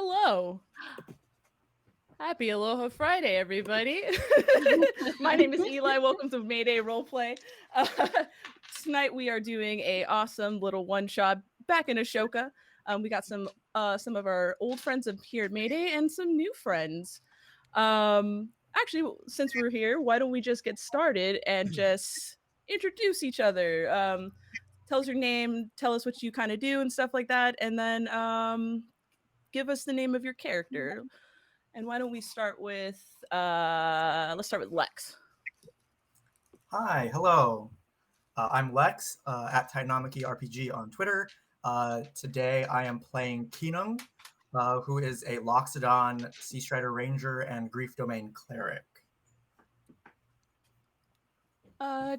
Hello. Happy Aloha Friday, everybody. My name is Eli. Welcome to Mayday Roleplay. Uh, Tonight we are doing a awesome little one shot back in Ashoka. We got some of our old friends up here at Mayday and some new friends. Actually, since we're here, why don't we just get started and just introduce each other? Tell us your name, tell us what you kind of do and stuff like that, and then give us the name of your character. And why don't we start with let's start with Lex. Hi, hello. I'm Lex at Titanomachy RPG on Twitter. Today I am playing Keenum, who is a Loxodon Sea Strider Ranger and Grief Domain Cleric.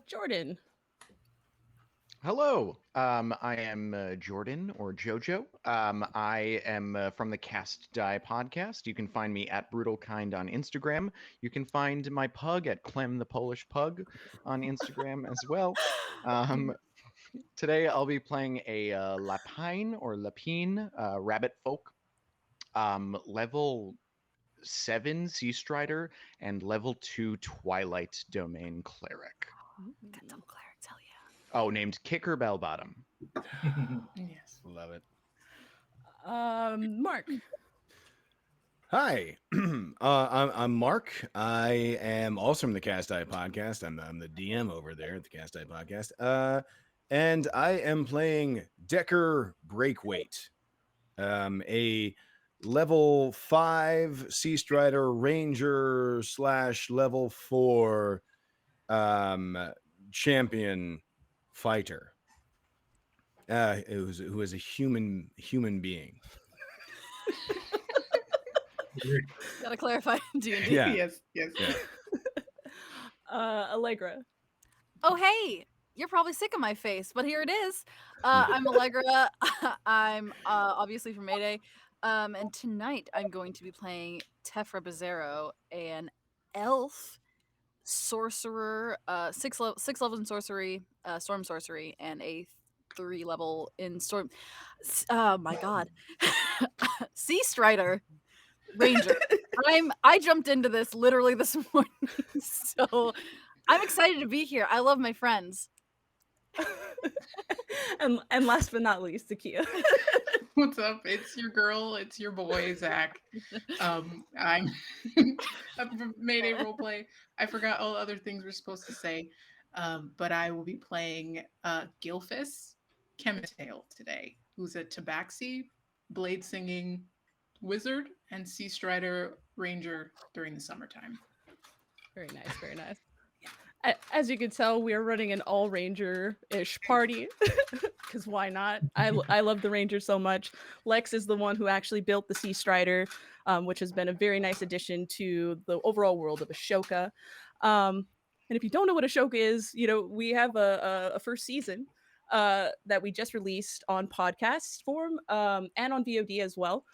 Jordan. Hello, I am Jordan or Jojo. I am from the Cast Die podcast. You can find me at Brutalkind on Instagram. You can find my pug at Clem the Polish Pug on Instagram as well. Today I'll be playing a Lapine or Lapine rabbit folk, level 7 Sea Strider and level 2 Twilight Domain Cleric. Got double clerics, hell yeah. Oh, named Kicker Bellbottom. Yes, love it. Mark. Hi, I'm Mark. I am also from the Cast Eye podcast. I'm the DM over there at the Cast Eye podcast. And I am playing Decker Breakweight, a level 5 Sea Strider Ranger / level 4 champion fighter. Who is a human being. Gotta clarify. D&D. Yeah. Yes. Yeah. Allegra. Oh, hey! You're probably sick of my face, but here it is. I'm Allegra. I'm obviously from Mayday. And tonight I'm going to be playing Tefra Bezero, an elf sorcerer, six levels in sorcery, storm sorcery, and a 3 level in storm. Oh my god. Sea Strider Ranger. I jumped into this literally this morning, so I'm excited to be here. I love my friends. and last but not least, Takia. What's up? It's your girl. It's your boy, Zach. I'm from Mayday Roleplay. I forgot all the other things we're supposed to say, but I will be playing Gilfis Chemistale today, who's a Tabaxi blade singing wizard and Sea Strider Ranger during the summertime. Very nice, very nice. As you can tell, we are running an all ranger-ish party because why not? I love the Rangers so much. Lex is the one who actually built the Sea Strider, which has been a very nice addition to the overall world of Ashoka. And if you don't know what Ashoka is, we have a first season that we just released on podcast form and on VOD as well.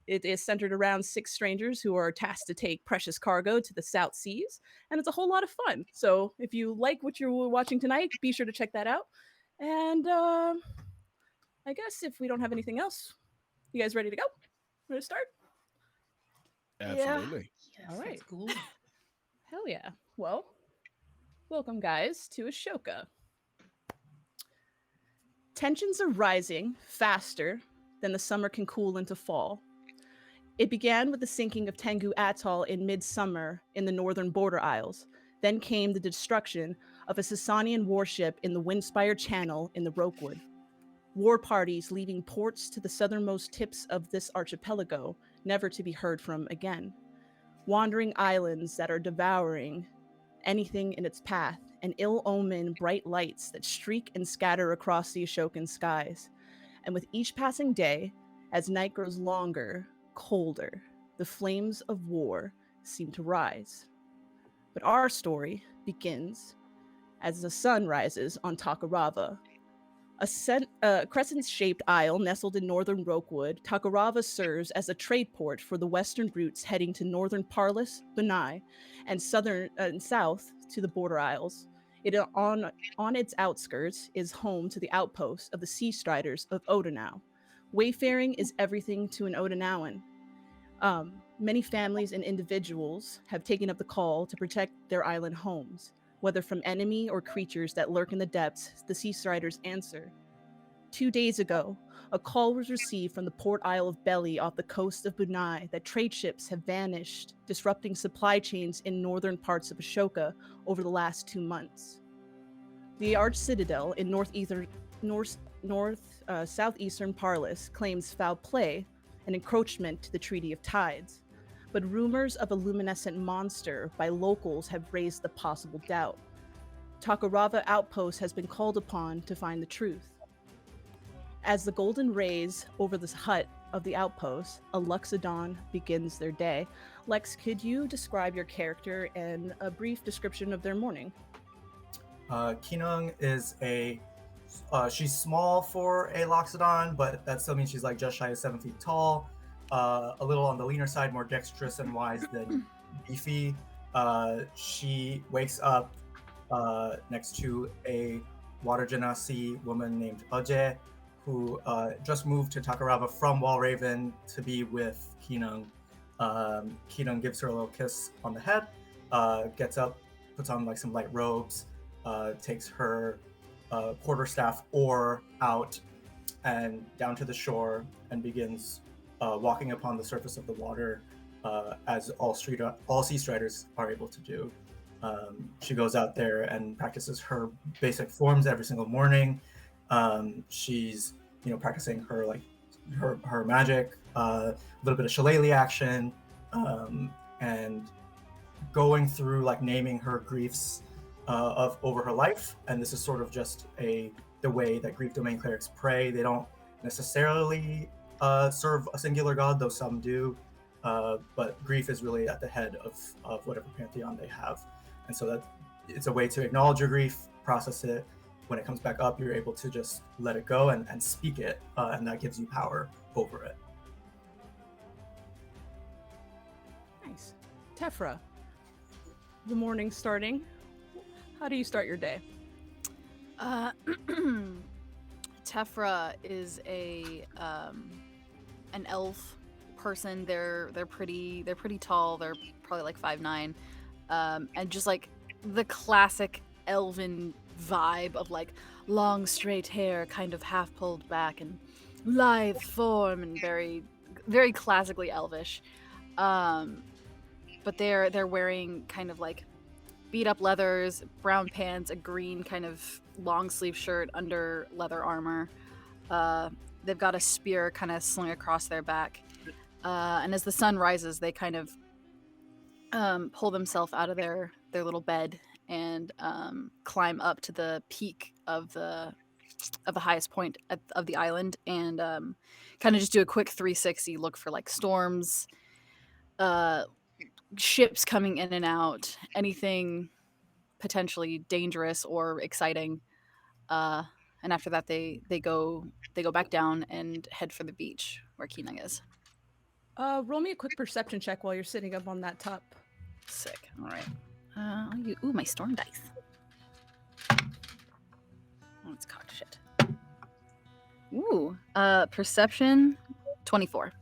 It is centered around 6 strangers who are tasked to take precious cargo to the South Seas, and it's a whole lot of fun. So if you like what you're watching tonight, be sure to check that out. And I guess if we don't have anything else, you guys ready to go? Ready to start? Absolutely. Yes, All right. that's cool. Hell yeah. Well, welcome, guys, to Ashoka. Tensions are rising faster than the summer can cool into fall. It began with the sinking of Tengu Atoll in midsummer in the northern border isles. Then came the destruction of a Sasanian warship in the Windspire Channel in the Rokewood. War parties leaving ports to the southernmost tips of this archipelago, never to be heard from again. Wandering islands that are devouring anything in its path, and ill-omened bright lights that streak and scatter across the Ashokan skies. And with each passing day, as night grows longer, colder, the flames of war seem to rise. But our story begins as the sun rises on Takarava. A crescent-shaped isle nestled in northern Rokewood, Takarava serves as a trade port for the western routes heading to northern Parlis, Benai, and south to the border isles. On its outskirts is home to the outpost of the Sea Striders of Odenau, Wayfaring is everything to an Okinawan. Many families and individuals have taken up the call to protect their island homes. Whether from enemy or creatures that lurk in the depths, the Sea Striders answer. 2 days ago, a call was received from the port Isle of Belly off the coast of Brunei that trade ships have vanished, disrupting supply chains in northern parts of Ashoka over the last 2 months. The Arch Citadel in southeastern Parlis claims foul play and encroachment to the Treaty of Tides, but rumors of a luminescent monster by locals have raised the possible doubt. Takarava Outpost has been called upon to find the truth. As the golden rays over the hut of the outpost, a Luxodon begins their day. Lex, could you describe your character and a brief description of their morning? Kinung is she's small for a Loxodon, but that still means she's like just shy of 7 feet tall. A little on the leaner side, more dexterous and wise than beefy. She wakes up next to a water genasi woman named Aje, who just moved to Takarava from Walraven to be with Kinung. Kinung gives her a little kiss on the head, gets up, puts on like some light robes, takes her quarterstaff oar out and down to the shore and begins walking upon the surface of the water, as all sea striders are able to do. She goes out there and practices her basic forms every single morning. She's practicing her magic, a little bit of shillelagh action, and going through like naming her griefs of over her life. And this is sort of just the way that grief domain clerics pray. They don't necessarily serve a singular god, though some do, but grief is really at the head of whatever pantheon they have. And so that it's a way to acknowledge your grief, process it. When it comes back up, you're able to just let it go and speak it, and that gives you power over it. Nice. Tefra, the morning starting. How do you start your day? Tefra is an elf person. They're pretty tall. They're probably like 5'9", and just like the classic elven vibe of like long straight hair, kind of half pulled back, and lithe form, and very very classically elvish. But they're wearing kind of like beat up leathers, brown pants, a green kind of long sleeve shirt under leather armor. They've got a spear kind of slung across their back. And as the sun rises, they kind of pull themselves out of their little bed and climb up to the peak of the highest point of the island, and kind of just do a quick 360, look for like storms, ships coming in and out, anything potentially dangerous or exciting. And after that, they go back down and head for the beach where Kinung is. Roll me a quick perception check while you're sitting up on that top. Sick. All right. My storm dice. Oh, it's cocked shit. Ooh. Perception 24.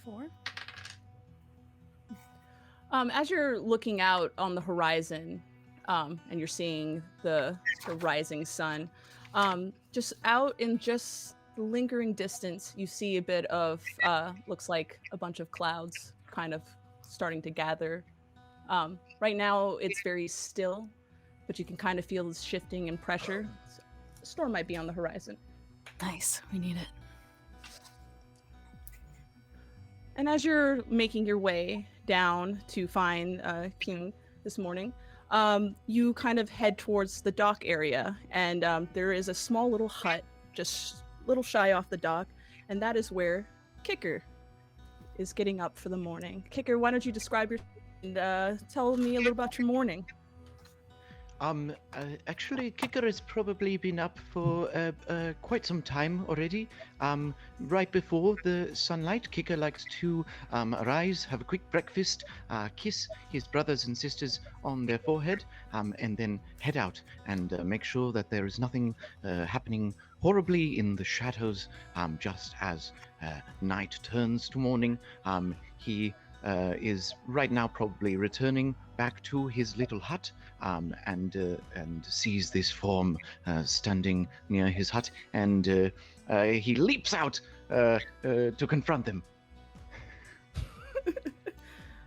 4. As you're looking out on the horizon, and you're seeing the rising sun, just out in just the lingering distance, you see a bit of looks like a bunch of clouds kind of starting to gather. Right now, it's very still, but you can kind of feel the shifting and pressure. A storm might be on the horizon. Nice. We need it. And as you're making your way down to find King this morning, you kind of head towards the dock area, and there is a small little hut just a little shy off the dock, and that is where Kicker is getting up for the morning. Kicker, why don't you describe your and tell me a little about your morning? Actually, Kicker has probably been up for quite some time already. Right before the sunlight, Kicker likes to arise, have a quick breakfast, kiss his brothers and sisters on their forehead, and then head out and make sure that there is nothing happening horribly in the shadows. Just as night turns to morning, he is right now probably returning back to his little hut, and sees this form standing near his hut, and he leaps out to confront them.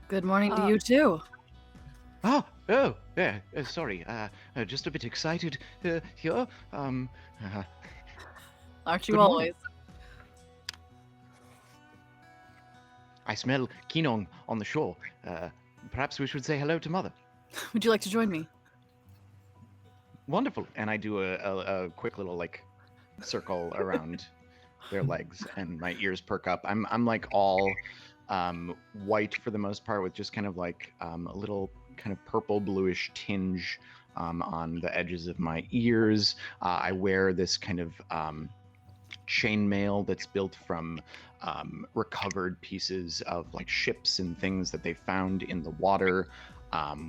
Good morning to Uh, you too. Yeah, sorry, just a bit excited here. Aren't you good morning. always? I smell Kinong on the shore. Perhaps we should say hello to Mother. Would you like to join me? Wonderful. And I do a quick little like circle around their legs, and my ears perk up. I'm like all white for the most part, with just kind of like a little kind of purple bluish tinge on the edges of my ears. I wear this kind of chainmail that's built from recovered pieces of like ships and things that they found in the water,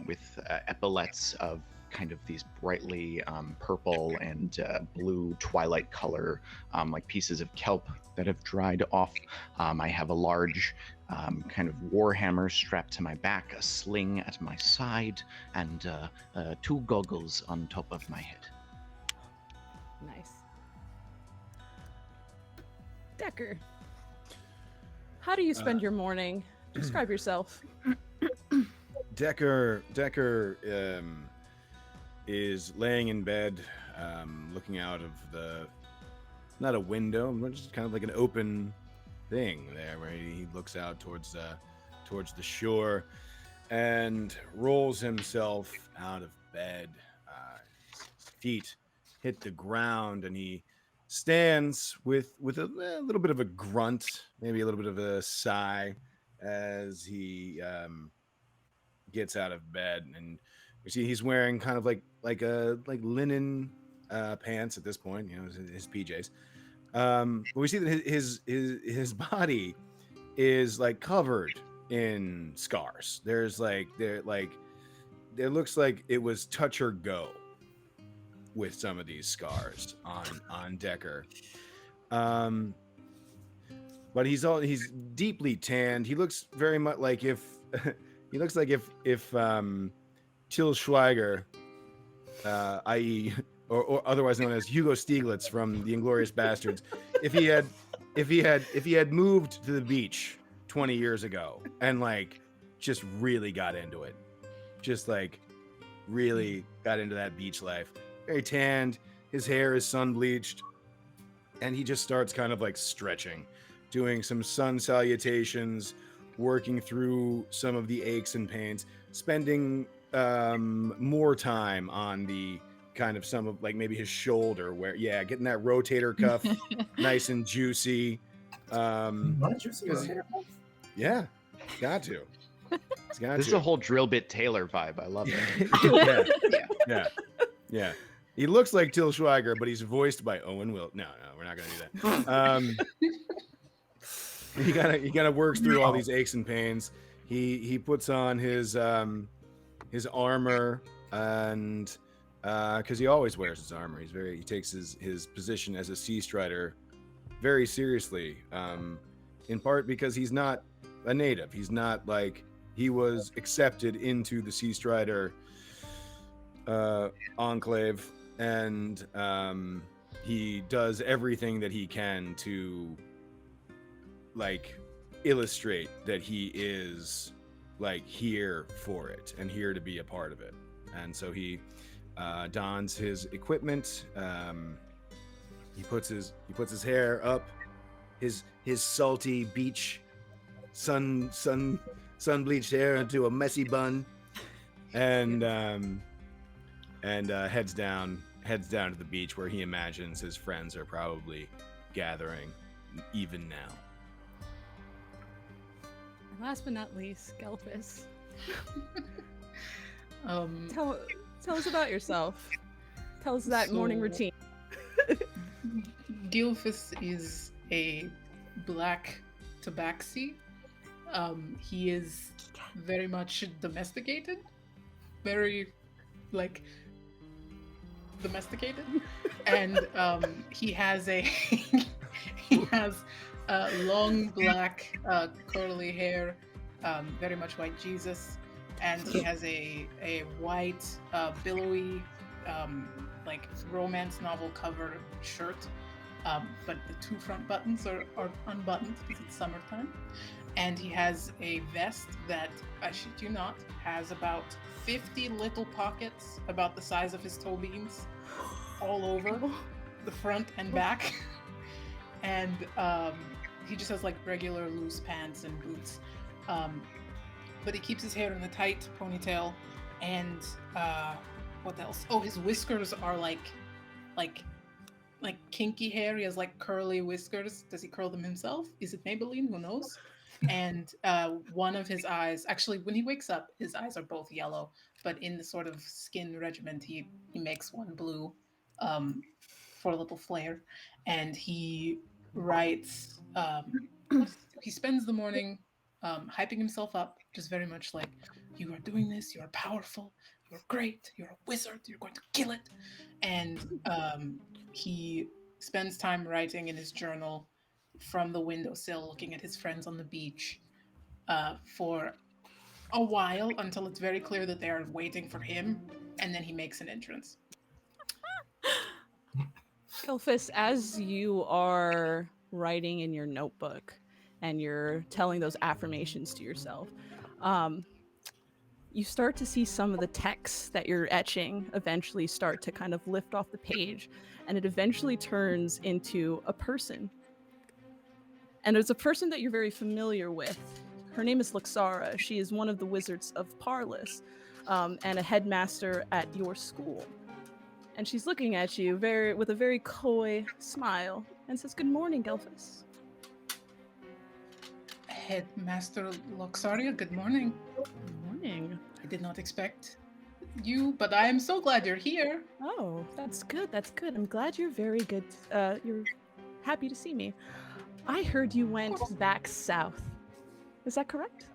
with epaulets of kind of these brightly purple and blue twilight color, like pieces of kelp that have dried off. I have a large kind of warhammer strapped to my back, a sling at my side, and two goggles on top of my head. Nice. Decker, how do you spend your morning? Describe yourself. Decker is laying in bed, looking out of not a window, but just kind of like an open thing there, where he looks out towards the shore, and rolls himself out of bed. His feet hit the ground, and he stands with a little bit of a grunt, maybe a little bit of a sigh, as he gets out of bed. And we see he's wearing kind of like linen pants at this point, his PJs. But we see that his body is like covered in scars. There looks like it was touch or go with some of these scars on Decker. But he's deeply tanned. He looks very much like if Till Schweiger, i.e. or otherwise known as Hugo Stieglitz from The Inglourious Bastards, if he had moved to the beach 20 years ago and like just really got into it, just like really got into that beach life. Very tanned, his hair is sun bleached, and he just starts kind of like stretching, doing some sun salutations, working through some of the aches and pains, spending more time on the kind of some of like maybe his shoulder, where getting that rotator cuff nice and juicy. Not juicy rotator cuff? Yeah, got to. This is a whole drill bit Taylor vibe. I love it. Yeah. He looks like Till Schweiger, but he's voiced by Owen Will. No, we're not gonna do that. He kind of works through all these aches and pains. He puts on his armor, and because he always wears his armor, he takes his position as a Sea Strider very seriously. In part because he's not a native. He's not like, he was accepted into the Sea Strider enclave, and he does everything that he can to like illustrate that he is like here for it and here to be a part of it. And so he dons his equipment. He puts his hair up, his salty beach sun bleached hair into a messy bun, and heads down to the beach, where he imagines his friends are probably gathering even now. And last but not least, Gelfis. Tell us about yourself. Tell us that morning So- routine. Gilfus is a black tabaxi. He is very much domesticated. Very, like, domesticated. And he has he has long black curly hair, very much white Jesus, and he has a white billowy like romance novel cover shirt, but the two front buttons are unbuttoned because it's summertime. And he has a vest that, I shit you not, has about 50 little pockets about the size of his toe beans all over the front and back. And he just has like regular loose pants and boots. But he keeps his hair in a tight ponytail. And what else? Oh, his whiskers are like kinky hair. He has like curly whiskers. Does he curl them himself? Is it Maybelline? Who knows? And one of his eyes, actually, when he wakes up, his eyes are both yellow, but in the sort of skin regiment, he makes one blue for a little flare. And he writes, he spends the morning hyping himself up, just very much like, you are doing this, you are powerful, you're great, you're a wizard, you're going to kill it. And he spends time writing in his journal from the windowsill, looking at his friends on the beach for a while until it's very clear that they are waiting for him, and then he makes an entrance. Gilfus, as you are writing in your notebook and you're telling those affirmations to yourself, you start to see some of the texts that you're etching eventually start to kind of lift off the page, and it eventually turns into a person. And it's a person that you're very familiar with. Her name is Luxara. She is one of the wizards of Parlis, and a headmaster at your school. And she's looking at you with a very coy smile and says, "Good morning, Gelfus." Headmaster Loxaria, good morning. Good morning. I did not expect you, but I am so glad you're here. Oh, that's good. That's good. I'm glad you're very good. You're happy to see me. I heard you went back south. Is that correct?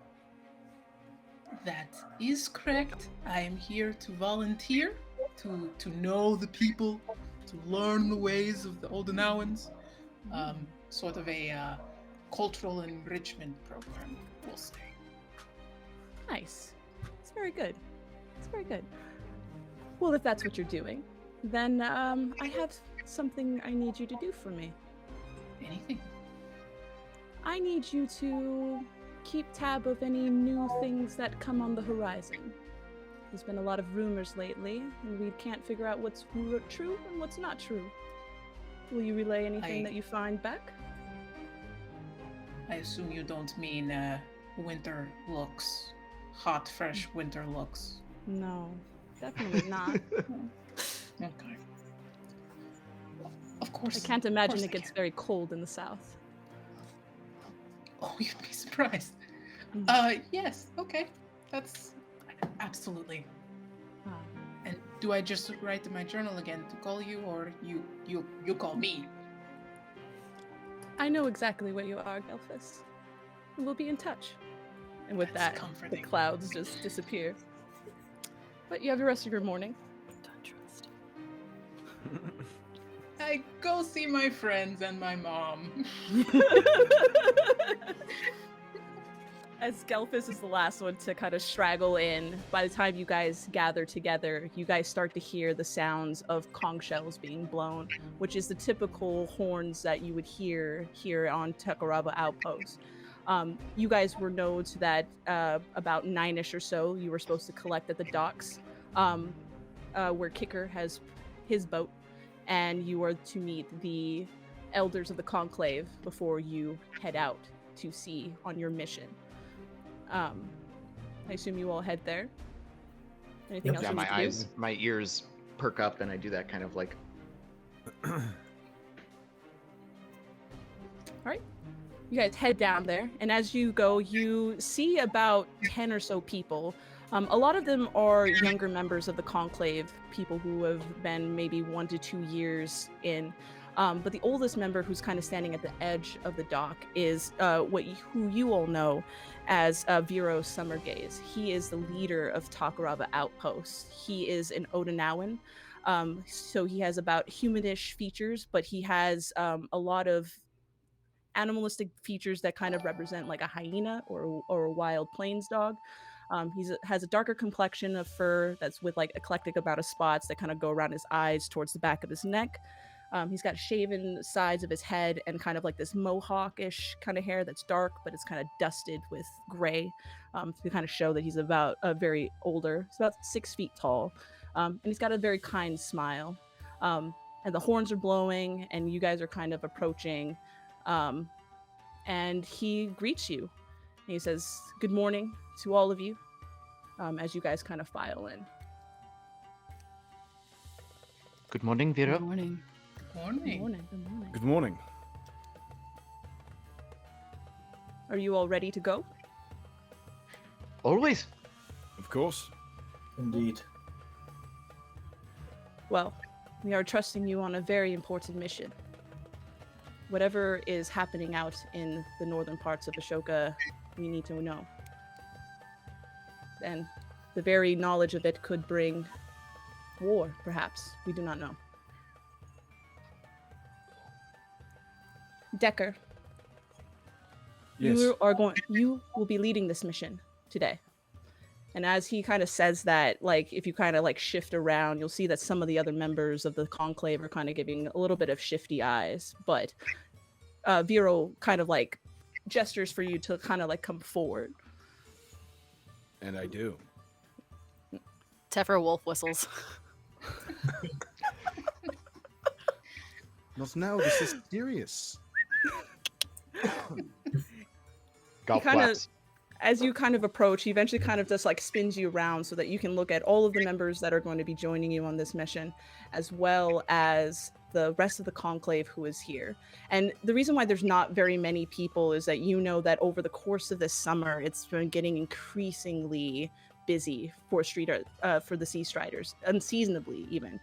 That is correct. I am here to volunteer, to know the people, to learn the ways of the Oldenauans. Sort of a cultural enrichment program, we'll say. Nice. It's very good. It's very good. Well, if that's what you're doing, then I have something I need you to do for me. Anything? I need you to keep tab of any new things that come on the horizon. There's been a lot of rumors lately, and we can't figure out what's true and what's not true. Will you relay anything that you find back? I assume you don't mean winter looks. Hot, fresh winter looks. No, definitely not. Okay. Of course. I can't imagine course it gets very cold in the south. Oh, you'd be surprised. Yes, okay. That's absolutely. And do I just write in my journal again to call you, or you call me? I know exactly where you are, Gelfus. We'll be in touch. And with That's that, comforting. the clouds just disappear. But you have the rest of your morning. Don't trust. I go see my friends and my mom. As Gelfus is the last one to kind of straggle in, by the time you guys gather together, you guys start to hear the sounds of conch shells being blown, which is the typical horns that you would hear here on Tekaraba Outpost. You guys were nodes that about 9-ish or so you were supposed to collect at the docks, where Kicker has his boat, and you are to meet the elders of the conclave before you head out to sea on your mission. I assume you all head there. Anything else? Yeah, you my need to do? eyes, my ears perk up, and I do that kind of like. Alright. You guys head down there, and as you go, you see about 10 or so people A lot of them are younger members of the Conclave, people who have been maybe 1 to 2 years in. But the oldest member, who's kind of standing at the edge of the dock, is who you all know as Vero Summergaze. He is the leader of Takarava Outpost. He is an Odinawan, so he has about humanish features, but he has a lot of animalistic features that kind of represent like a hyena or a wild plains dog. Has a darker complexion of fur that's with like eclectic amount of spots that kind of go around his eyes towards the back of his neck. He's got shaven sides of his head and kind of like this mohawkish kind of hair that's dark, but it's kind of dusted with gray to kind of show that he's about very older. He's about 6 feet tall, and he's got a very kind smile. And the horns are blowing, and you guys are kind of approaching. And he greets you. And he says, "Good morning to all of you," as you guys kind of file in. Good morning, Good Vero. morning. Morning. Good morning. Good morning. Good morning. Are you all ready to go? Always. Of course. Indeed. Well, we are trusting you on a very important mission. Whatever is happening out in the northern parts of Ashoka, we need to know. And the very knowledge of it could bring war, perhaps. We do not know. Decker, Yes. you will be leading this mission today. And as he kind of says that, like, if you kind of like shift around, you'll see that some of the other members of the conclave are kind of giving a little bit of shifty eyes. But Vero kind of like gestures for you to kind of like come forward. And I do. Tefra wolf whistles. Not now. This is serious. Golf kinda- claps. As you kind of approach, he eventually kind of just like spins you around so that you can look at all of the members that are going to be joining you on this mission, as well as the rest of the conclave who is here. And the reason why there's not very many people is that you know that over the course of this summer, it's been getting increasingly busy for for the Sea Striders, unseasonably even.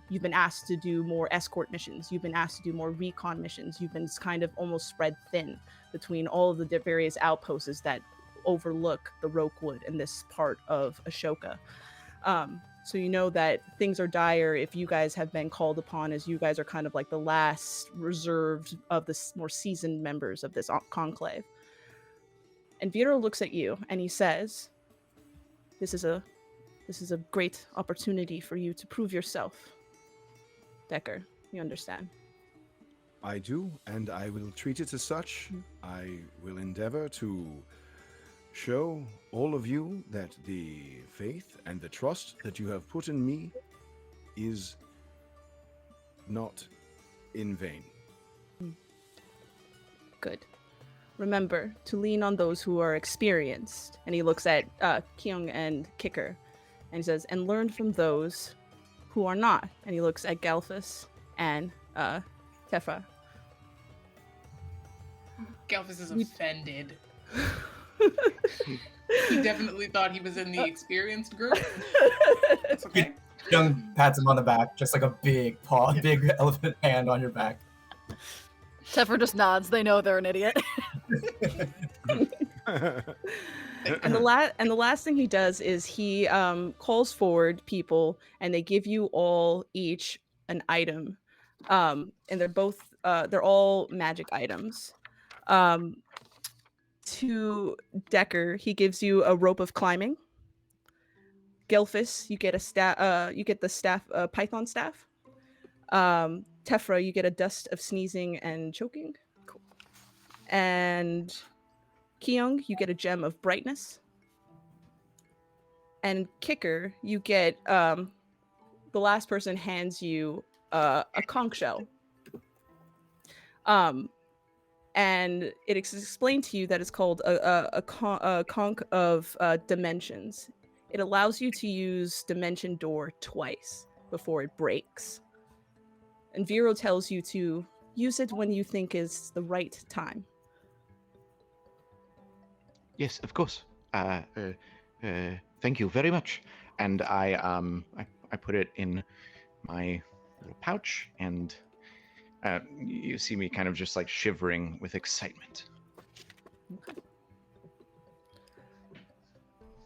You've been asked to do more escort missions. You've been asked to do more recon missions. You've been kind of almost spread thin between all of the various outposts that overlook the Rokewood in this part of Ashoka. So you know that things are dire if you guys have been called upon, as you guys are kind of like the last reserved of the more seasoned members of this conclave. And Vero looks at you and he says, This is a great opportunity for you to prove yourself. Decker, you understand. I do, and I will treat it as such. I will endeavor to show all of you that the faith and the trust that you have put in me is not in vain. Good. Remember to lean on those who are experienced. And he looks at Kyung and Kicker, and he says, and learn from those who are not. And he looks at Galphus and Tefra. Galphus is offended. He definitely thought he was in the experienced group. It's okay. Young pats him on the back, just like a big paw, big elephant hand on your back. Tefra just nods. They know they're an idiot. And the last thing he does is he calls forward people, and they give you all each an item, and they're all magic items. To Decker, he gives you a rope of climbing. Gelfis, you get a staff. You get the staff, python staff. Tefra, you get a dust of sneezing and choking. Cool. And Kyung, you get a gem of brightness. And Kicker, you get the last person hands you a conch shell. And it is explained to you that it's called a conch of dimensions. It allows you to use Dimension Door twice before it breaks. And Vero tells you to use it when you think is the right time. Yes, of course. Thank Thank you very much. And I put it in my little pouch, and you see me kind of just like shivering with excitement.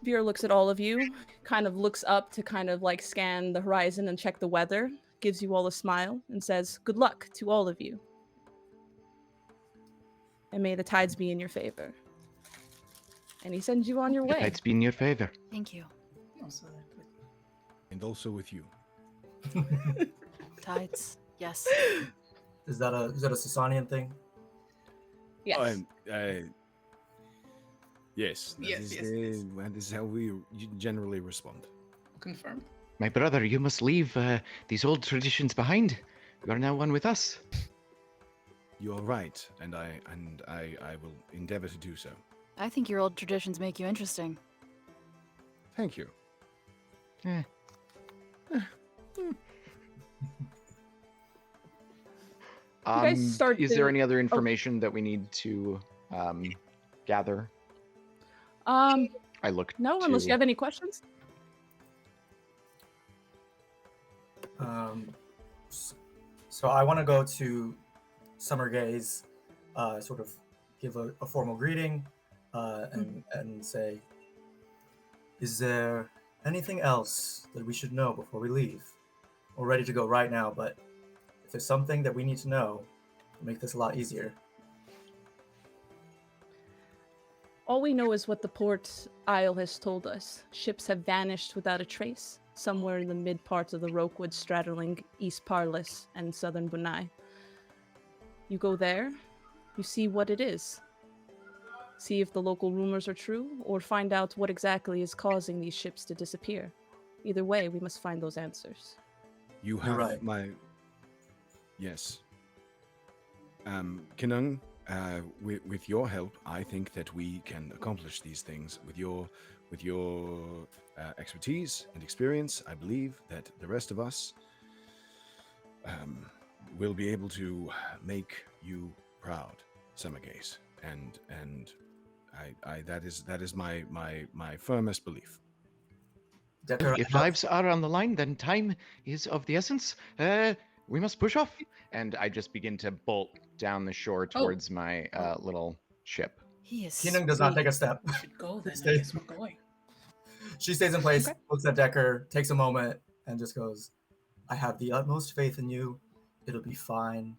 Vera looks at all of you, kind of looks up to kind of like scan the horizon and check the weather, gives you all a smile, and says, "Good luck to all of you. And may the tides be in your favor." And he sends you on your way. It's been in your favor. Thank you. And also with you. Tides. Yes. Is that a Sasanian thing? Yes. Yes. Yes, yes. That is how we generally respond. Confirmed. My brother, you must leave these old traditions behind. You are now one with us. You are right, and I will endeavor to do so. I think your old traditions make you interesting. Thank you. guys start Is to- there any other information that we need to gather? I look. No, unless you have any questions. So I want to go to Summer Gaze, sort of give a formal greeting, and say, is there anything else that we should know before we leave? We're ready to go right now, but if there's something that we need to know, it'll make this a lot easier. All we know is what the port Isle has told us. Ships have vanished without a trace, somewhere in the mid parts of the Rokewood straddling East Parlis and southern Bunai. You go there, you see what it is. See if the local rumors are true, or find out what exactly is causing these ships to disappear. Either way, we must find those answers. You You're have right. my... Yes. Kinung, with your help, I think that we can accomplish these things. With your expertise and experience, I believe that the rest of us will be able to make you proud, Summer Gaze. And that is my firmest belief. Decker, If lives are on the line, then time is of the essence. We must push off. And I just begin to bolt down the shore towards my little ship. He is. Keenan does not sweet. take a step. We should go then. I Stay- guess we're going. She stays in place, Okay. looks at Decker, takes a moment, and just goes, I have the utmost faith in you. It'll be fine.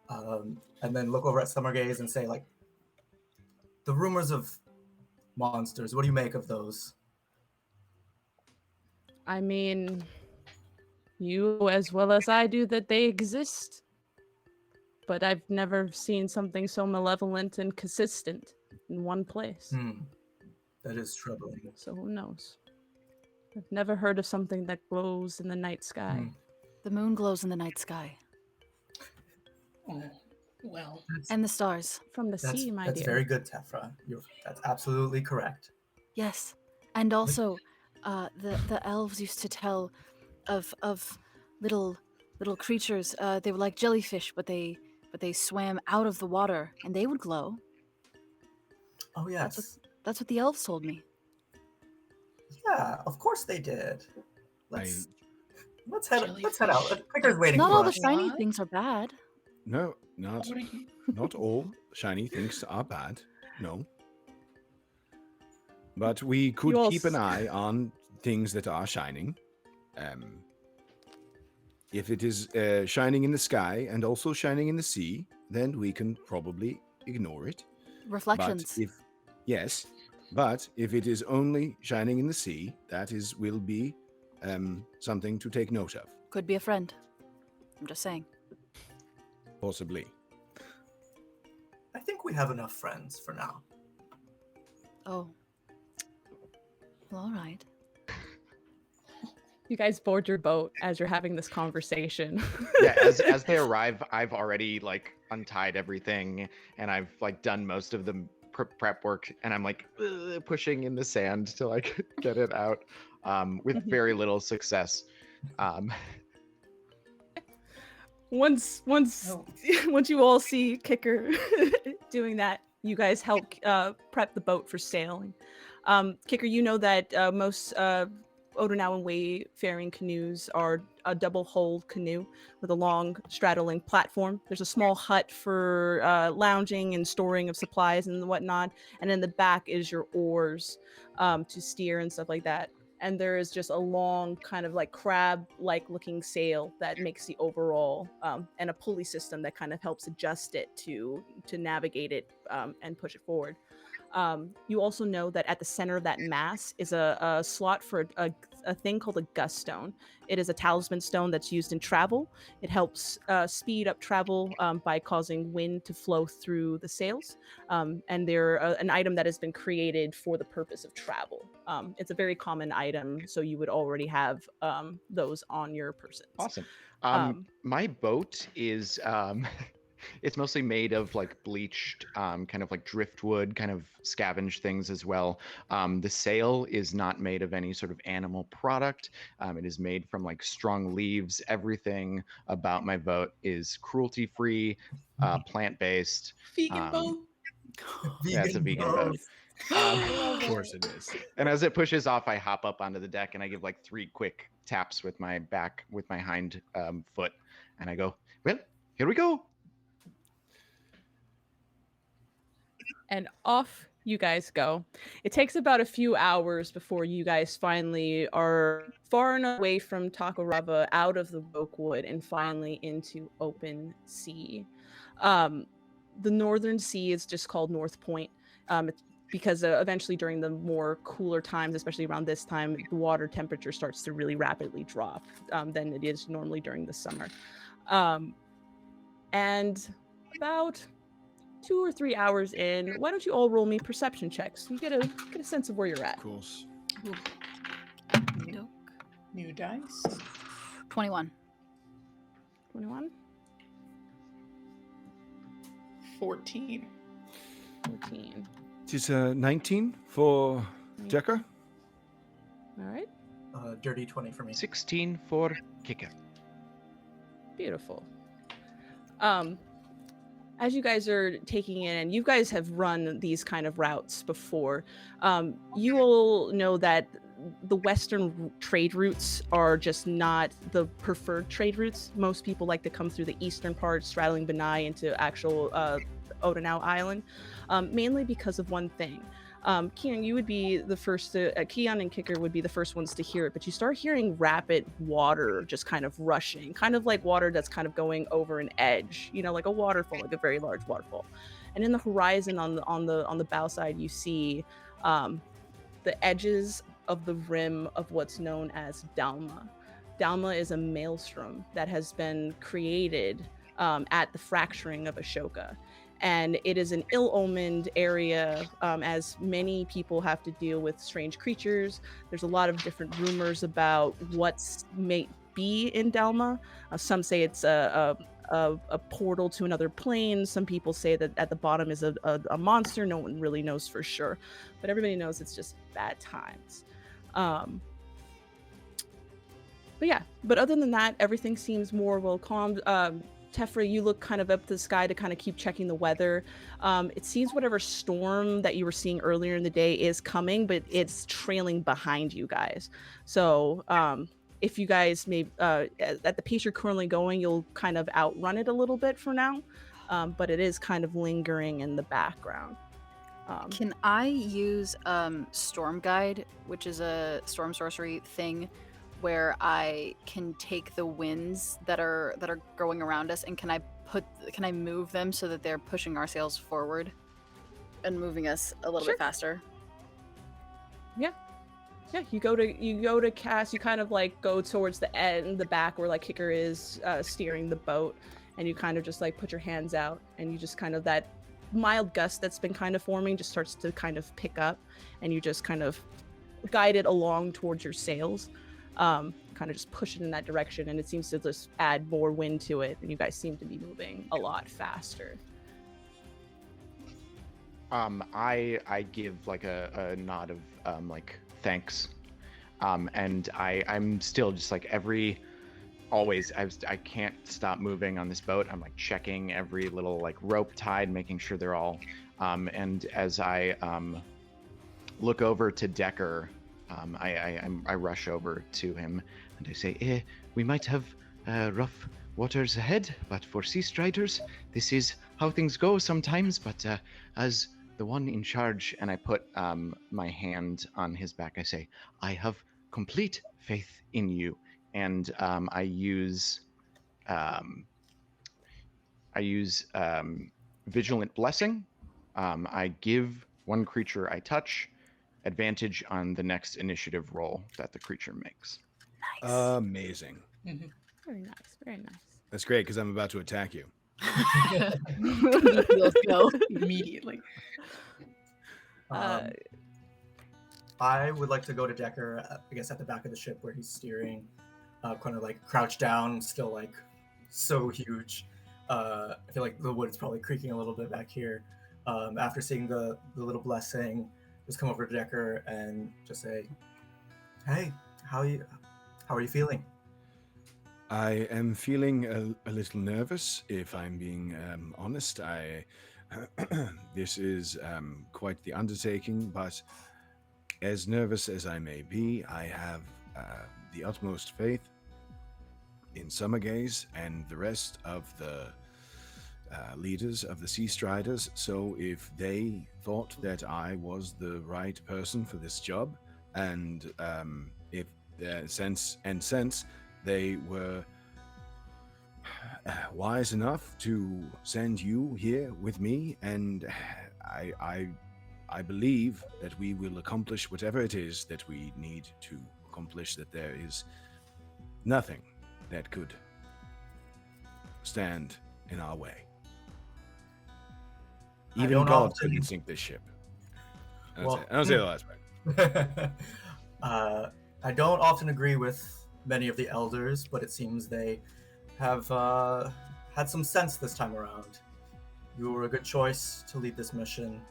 And then look over at Summer Gaze and say, like, the rumors of monsters, what do you make of those? I mean, you as well as I do that they exist. But I've never seen something so malevolent and consistent in one place. That is troubling. So who knows? I've never heard of something that glows in the night sky. The moon glows in the night sky. Oh, well. And the stars. From the sea, my That's dear. very good, Tefra. That's absolutely correct. Yes. And also, the elves used to tell of little creatures. They were like jellyfish, but they swam out of the water and they would glow. Oh, yes. That's what the elves told me. Yeah, of course they did. Let's head out. Jellyfish. Picker's waiting Not for all the us. shiny What? things are bad. No, not What are you- not all shiny things are bad. No. But we could You all keep an eye on things that are shining. If it is shining in the sky and also shining in the sea, then we can probably ignore it. Reflections. But if it is only shining in the sea, will be something to take note of, Could be a friend. I'm just saying. possibly. I think we have enough friends for now. Oh. Well, all right. You guys board your boat as you're having this conversation. Yeah, as they arrive, I've already like untied everything, and I've like done most of the prep work, and I'm like pushing in the sand to like get it out, with very little success. Once Oh. once you all see Kicker doing that, you guys help prep the boat for sailing. Kicker, you know that most Odonawan wayfaring canoes are a double-hulled canoe with a long straddling platform. There's a small hut for lounging and storing of supplies and whatnot, and in the back is your oars to steer and stuff like that. And there is just a long kind of like crab-like looking sail that makes the overall, and a pulley system that kind of helps adjust it to navigate it and push it forward. You also know that at the center of that mass is a slot for a thing called a gust stone. It is a talisman stone that's used in travel. It helps speed up travel by causing wind to flow through the sails. And they're an item that has been created for the purpose of travel. It's a very common item, so you would already have those on your persons. Awesome. Um, My boat is it's mostly made of like bleached kind of like driftwood, kind of scavenged things as well. The sail is not made of any sort of animal product. It is made from like strong leaves. Everything about my boat is cruelty free, plant-based. Vegan boat. Yeah, it's a vegan boat. Of course it is. And as it pushes off, I hop up onto the deck and I give like 3 quick taps with my hind foot, and I go, "Well, here we go." And off you guys go. It takes about a few hours before you guys finally are far enough away from Takorava, out of the Rokewood, and finally into open sea. Um, the northern sea is just called North Point. It's because eventually during the more cooler times, especially around this time, the water temperature starts to really rapidly drop than it is normally during the summer. And about 2 or 3 hours in, why don't you all roll me perception checks? You get a sense of where you're at. Of course. Ooh, Nope. new dice. 21. 21, 14. 14. It is 19 for Decker. All right, Dirty 20 for me. 16 for Kicker. beautiful. As you guys are taking in, and you guys have run these kind of routes before, you will know that the Western trade routes are just not the preferred trade routes. Most people like to come through the eastern part, straddling Benai into actual Odenau Island, mainly because of one thing. Keon, you would be the first to, Keon and Kicker would be the first ones to hear it, but you start hearing rapid water just kind of rushing, kind of like water that's kind of going over an edge, like a waterfall, like a very large waterfall. And in the horizon on the bow side, you see the edges of the rim of what's known as Dalma. Dalma is a maelstrom that has been created at the fracturing of Ashoka. And it is an ill-omened area, as many people have to deal with strange creatures. There's a lot of different rumors about what's may be in Dalma. Some say it's a portal to another plane. Some people say that at the bottom is a monster. No one really knows for sure, but everybody knows it's just bad times. But other than that, everything seems more well calmed. Tefra, you look kind of up to the sky to kind of keep checking the weather. It seems whatever storm that you were seeing earlier in the day is coming, but it's trailing behind you guys. So if you guys may, at the pace you're currently going, you'll kind of outrun it a little bit for now. But it is kind of lingering in the background. Can I use Storm Guide, which is a storm sorcery thing, where I can take the winds that are going around us, and can I move them so that they're pushing our sails forward and moving us a little bit faster? Yeah, you go to cast. You kind of like go towards the back where like Kicker is steering the boat, and you kind of just like put your hands out, and you just kind of, that mild gust that's been kind of forming just starts to kind of pick up, and you just kind of guide it along towards your sails. Kind of just push it in that direction, and it seems to just add more wind to it, and you guys seem to be moving a lot faster. I give like a nod of like thanks, and I'm still just like I can't stop moving on this boat. I'm like checking every little like rope tied, making sure they're all and as I look over to Decker. I rush over to him and I say, we might have rough waters ahead, but for sea striders, this is how things go sometimes. But as the one in charge, and I put my hand on his back, I say, I have complete faith in you. And I use Vigilant Blessing. I give one creature I touch advantage on the next initiative roll that the creature makes. Nice. Amazing. Mhm. Very nice. Very nice. That's great because I'm about to attack you. Let's go. Immediately. Uh, I would like to go to Decker, I guess, at the back of the ship where he's steering, kind of like crouched down, still like so huge. I feel like the wood's probably creaking a little bit back here. After seeing the little blessing, just come over to Decker and just say, "Hey, how are you feeling?" I am feeling a little nervous, if I'm being honest. This is quite the undertaking, but as nervous as I may be, I have the utmost faith in Summergaze and the rest of the leaders of the Sea Striders. So if they thought that I was the right person for this job, and if since they were wise enough to send you here with me, and I believe that we will accomplish whatever it is that we need to accomplish, that there is nothing that could stand in our way. I Even don't God often- couldn't sink this ship. I don't, Well, say, I don't say the last part. I don't often agree with many of the elders, but it seems they have had some sense this time around. You were a good choice to lead this mission,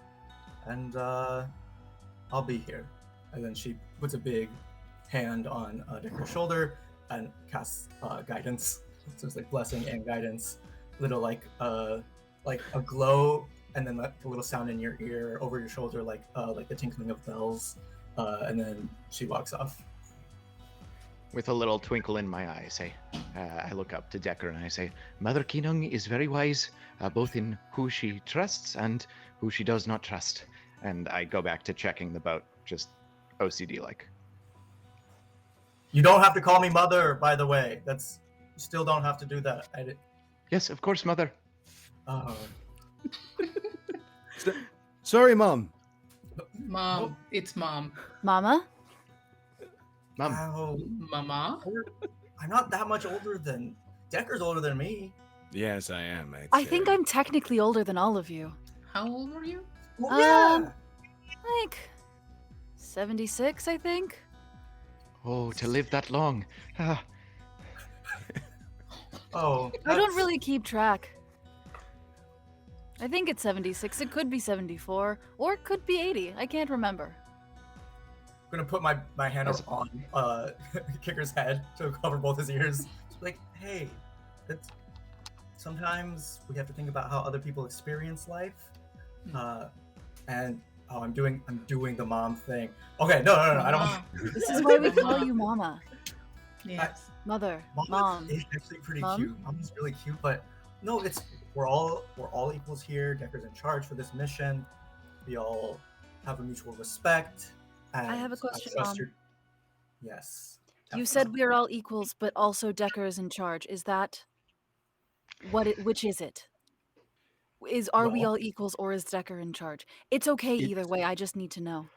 and I'll be here. And then she puts a big hand on Decker's shoulder and casts guidance. So it's like blessing and guidance. Little like a glow, and then like a little sound in your ear over your shoulder, like the tinkling of bells. And then she walks off. With a little twinkle in my eye, I look up to Decker and I say, Mother Kinung is very wise, both in who she trusts and who she does not trust. And I go back to checking the boat, just OCD-like. You don't have to call me mother, by the way. You still don't have to do that. Yes, of course, Mother. Oh. Sorry, Mom. Mom, it's mom. Mama? Mom, Ow. Mama? I'm not that much older than Decker's older than me. Yes, I am. I think I'm technically older than all of you. How old were you? Well, yeah. Like 76, I think. oh, to live that long. Ah, Oh. I don't that's- really keep track. I think it's 76. It could be 74, or it could be 80. I can't remember. I'm gonna put my hand That's- on Kicker's head to cover both his ears. Like, hey, sometimes we have to think about how other people experience life. And I'm doing the mom thing. Okay, no, I don't. Mama. This is why we call you Mama. Yes. Mother. Mom Mom. is actually pretty Mom? cute. Mom's really cute, but no, we're all equals here. Decker's in charge for this mission. We all have a mutual respect. And I have a question, trust Mom. Yes. You said we are all equals, but also Decker is in charge. Is that which is it? Are we Well- all equals, or is Decker in charge? It's okay either It's- way. I just need to know.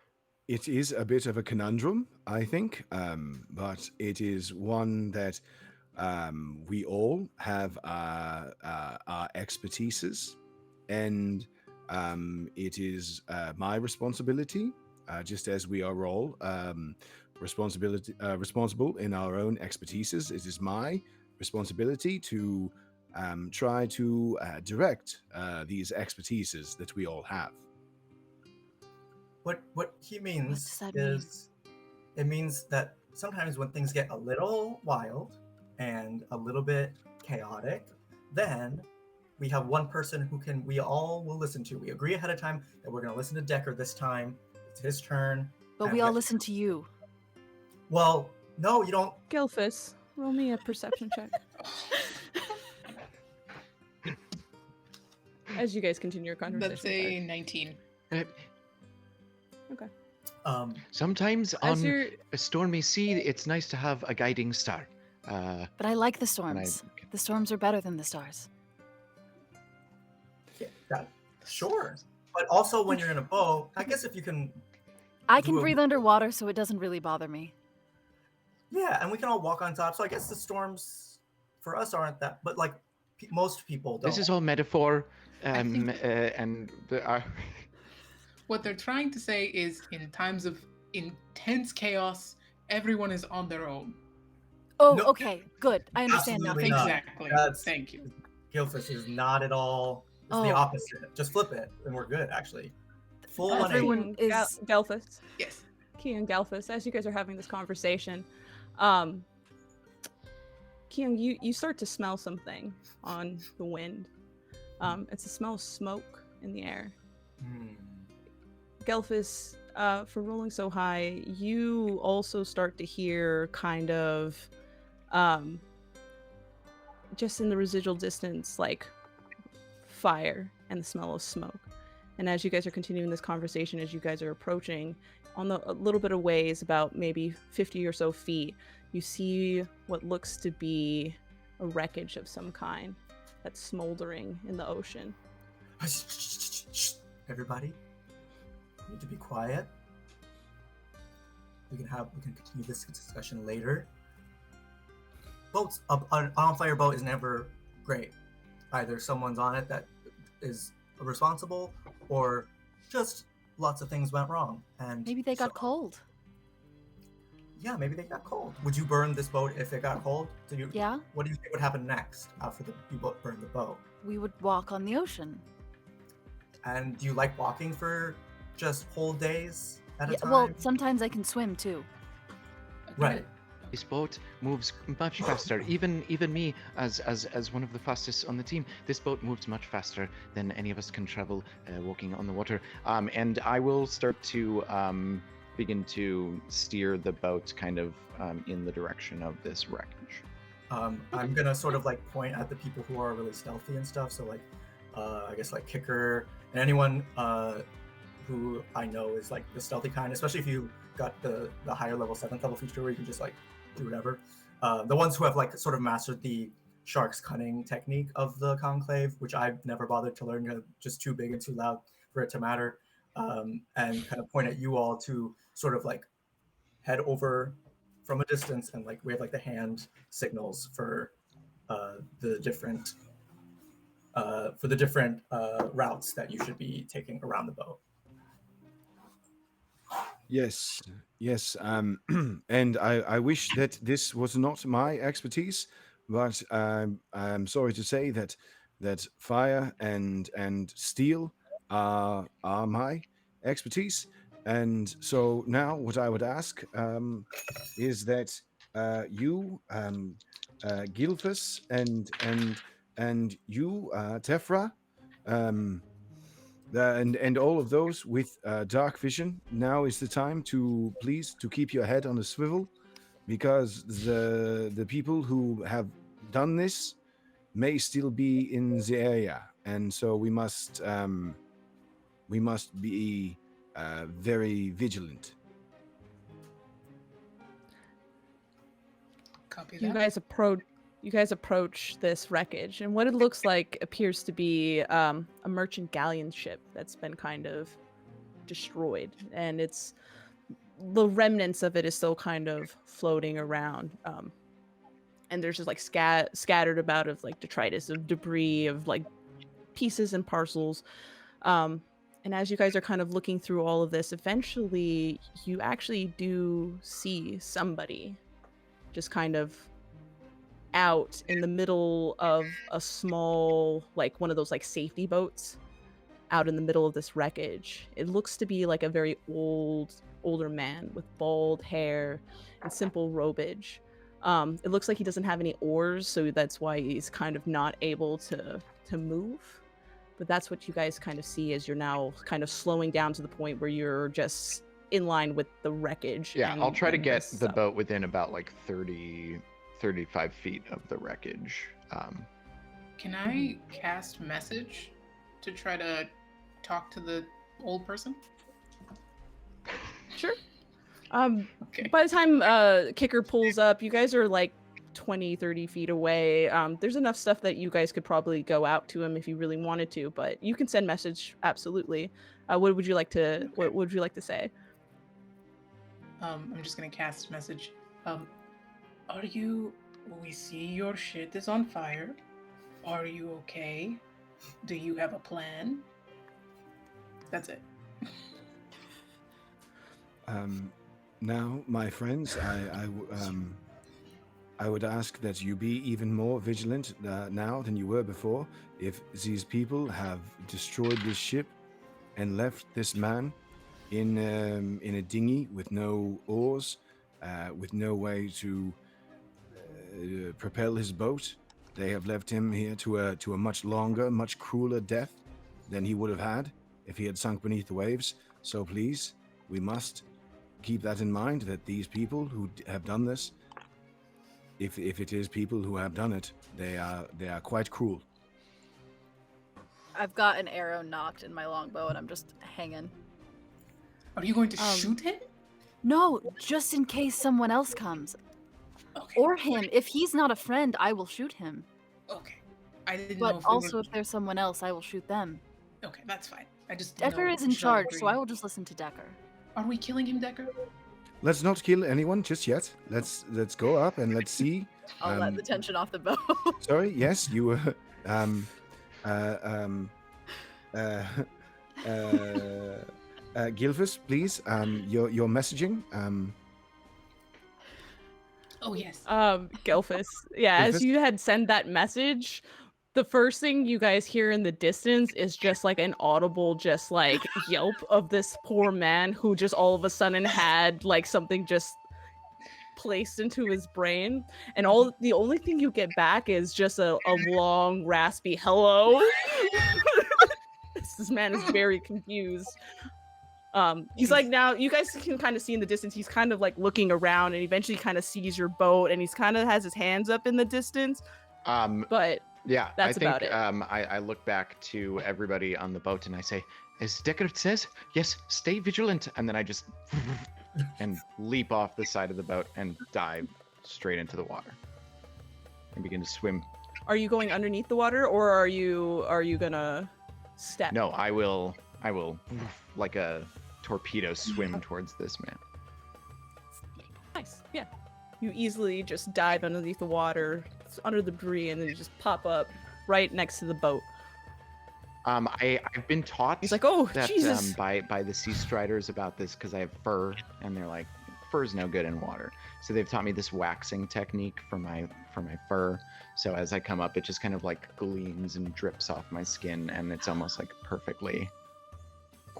It is a bit of a conundrum, I think, but it is one that we all have our expertises, and it is my responsibility, just as we are all responsible in our own expertises. It is my responsibility to try to direct these expertises that we all have. What he means does that mean? is it means that sometimes when things get a little wild and a little bit chaotic, then we have one person we all will listen to. We agree ahead of time that we're going to listen to Decker this time. It's his turn. But and we all get- listen to you. Well, no, you don't. Gelfus, roll me a perception check. As you guys continue your conversation. That's a 19. Uh, Sometimes As on you're a stormy sea, it's nice to have a guiding star. But I like the storms. The storms are better than the stars. Sure. But also when you're in a boat, I guess if you can. I can do a- breathe underwater, so it doesn't really bother me. Yeah, and we can all walk on top. So I guess the storms for us aren't that, but like most people don't. This is all metaphor, think- and What they're trying to say is in times of intense chaos, everyone is on their own. Oh, No, okay, good. I understand now. absolutely Thank not. you. Exactly. That's- Thank you. Gilfish is not at all. It's the Oh. opposite. Just flip it, and we're good actually. Full Everyone 180. is- Gelfus. Yes. Key and Galphus, as you guys are having this conversation, Keon, you start to smell something on the wind. It's a smell of smoke in the air. Hmm. Gelphus, for rolling so high, you also start to hear kind of, just in the residual distance, like fire and the smell of smoke. And as you guys are continuing this conversation, as you guys are approaching, on a little bit of ways, about maybe 50 or so feet, you see what looks to be a wreckage of some kind that's smoldering in the ocean. Everybody, you need to be quiet. We can continue this discussion later. Boats, an on-fire boat is never great. Either someone's on it that is responsible, or just lots of things went wrong. And Maybe they got cold. Yeah, maybe they got cold. Would you burn this boat if it got cold? Yeah, What do you think would happen next after you both burn the boat? we would walk on the ocean. And do you like walking for just whole days at a Yeah, time? well, sometimes I can swim too. Right. this boat moves much faster. Even me, as one of the fastest on the team, this boat moves much faster than any of us can travel walking on the water. And I will start to begin to steer the boat kind of in the direction of this wreckage. I'm gonna sort of like point at the people who are really stealthy and stuff. So like, I guess like Kicker and anyone who I know is like the stealthy kind, especially if you got the higher level 7th level feature where you can just like do whatever. The ones who have like sort of mastered the shark's cunning technique of the conclave, which I've never bothered to learn, just too big and too loud for it to matter. And kind of point at you all to sort of like head over from a distance and like we have like the hand signals for the different routes that you should be taking around the boat. Yes, and I wish that this was not my expertise, but I'm sorry to say that fire and steel are my expertise. And so now, what I would ask is that you, Gilfus, and you, Tefra, and all of those with dark vision, now is the time to please to keep your head on a swivel, because the people who have done this may still be in the area, and so we must be very vigilant. Copy You that. guys approach this wreckage, and what it looks like appears to be a merchant galleon ship that's been kind of destroyed, and it's the remnants of it is still kind of floating around. And there's just like scattered about of like detritus, of debris, of like pieces and parcels. And as you guys are kind of looking through all of this, eventually you actually do see somebody just kind of out in the middle of a small, like one of those like safety boats out in the middle of this wreckage. It looks to be like a very older man with bald hair and simple robage. It looks like he doesn't have any oars, so that's why he's kind of not able to move. But that's what you guys kind of see as you're now kind of slowing down to the point where you're just in line with the wreckage. Yeah, I'll try to and get this the stuff. boat within about like 35 feet of the wreckage. Can I cast message to try to talk to the old person? Sure. Okay. By the time Kicker pulls up, you guys are like 20, 30 feet away. There's enough stuff that you guys could probably go out to him if you really wanted to, but you can send message absolutely. What would you like to Okay. what would you like to say? I'm just gonna cast message. Are you? We see your shit is on fire. Are you okay? Do you have a plan? That's it. Now, my friends, I would ask that you be even more vigilant now than you were before. If these people have destroyed this ship and left this man in a dinghy with no oars, with no way to propel his boat, they have left him here to a much longer, much crueler death than he would have had if he had sunk beneath the waves. So please, we must keep that in mind, that these people who have done this, if it is people who have done it, they are quite cruel. I've got an arrow knocked in my longbow and I'm just hanging. Are you going to shoot him? No, just in case someone else comes. Okay. Or him. If he's not a friend, I will shoot him. Okay. I didn't know But if we also, were... if there's someone else, I will shoot them. Okay, that's fine. I just didn't Decker know is in if y'all charge, so agreed. I will just listen to Decker. Are we killing him, Decker? Let's not kill anyone just yet. Let's go up and let's see. I'll let the tension off the boat. Sorry, yes, you were. Gilvus, please. Your messaging. Oh yes. Gelfus. Yeah, as Gelfus? you had sent that message, the first thing you guys hear in the distance is just like an audible, just like yelp of this poor man who just all of a sudden had like something just placed into his brain, and the only thing you get back is just a long raspy hello. This man is very confused. He's like, now you guys can kind of see in the distance, he's kind of like looking around and eventually kind of sees your boat, and he's kind of has his hands up in the distance. But Yeah, that's I think about it. I look back to everybody on the boat and I say, as Deckard says, yes, stay vigilant. And then I just and leap off the side of the boat and dive straight into the water and begin to swim. Are you going underneath the water, or are you gonna step? No, I will like a torpedo swim towards this man. Nice. Yeah. You easily just dive underneath the water, under the debris, and then you just pop up right next to the boat. I've been taught He's like, oh, that Jesus. by the sea striders about this because I have fur, and they're like, fur's no good in water. So they've taught me this waxing technique for my fur. So as I come up, it just kind of like gleams and drips off my skin, and it's almost like perfectly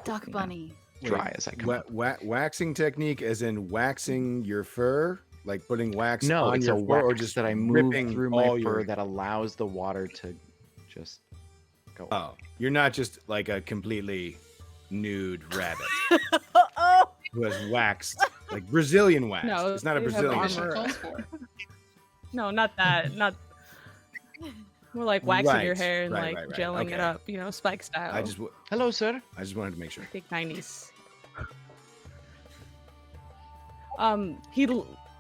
Duck bunny. dry as I come up. Waxing technique, as in waxing your fur, like putting wax No, on it's your a fur, wax or just that I move ripping through my all fur your... that allows the water to just go. Oh, you're not just like a completely nude rabbit Oh! who has waxed, like Brazilian wax. No, it's not a you have Brazilian Mission armor. wax. calls for. No, not that. Not more like waxing your Right, hair and right, like right, right. gelling it Okay. up, Spike style. Hello, sir. I just wanted to make sure. Big 90s.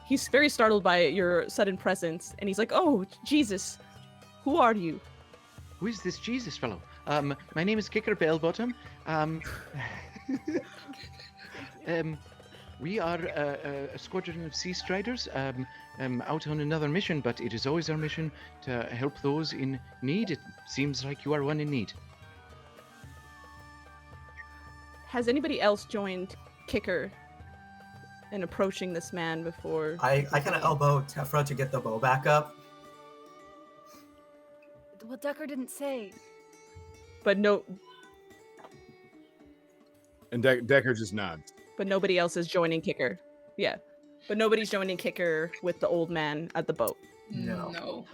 He's very startled by your sudden presence, and he's like, "Oh, Jesus, who are you?" Who is this Jesus fellow? My name is Kicker Bellbottom. We are a squadron of sea striders out on another mission, but it is always our mission to help those in need. It seems like you are one in need. Has anybody else joined Kicker in approaching this man before? I kind of elbow Tefra to get the bow back up. Well, Decker didn't say. But no, And Decker just nods. but nobody else is joining Kicker. Yeah, but nobody's joining Kicker with the old man at the boat. No. No.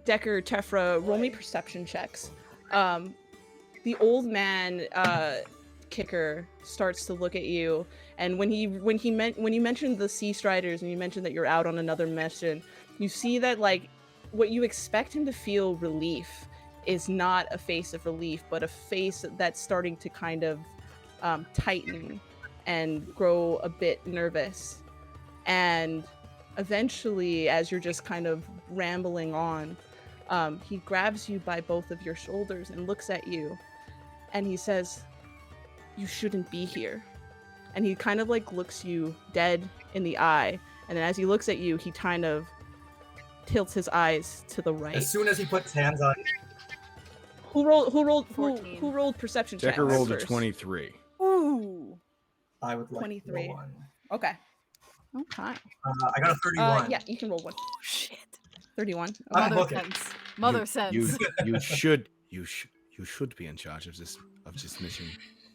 Decker, Tefra, roll me perception checks. The old man Kicker starts to look at you, and when you mentioned the Sea Striders and you mentioned that you're out on another mission, you see that like what you expect him to feel relief is not a face of relief, but a face that's starting to kind of tighten and grow a bit nervous. And eventually, as you're just kind of rambling on, he grabs you by both of your shoulders and looks at you, and he says, "You shouldn't be here." And he kind of like looks you dead in the eye, and then as he looks at you, he kind of tilts his eyes to the right. As soon as he puts hands on, Who rolled 14. who rolled perception checks? Decker rolled a first? 23. Ooh. I would like 23. 1. Okay. Okay. I got a 31. Yeah, you can roll one. Oh shit. 31. Okay. I'm Mother looking. sense. Mother sense. You should be in charge of this mission.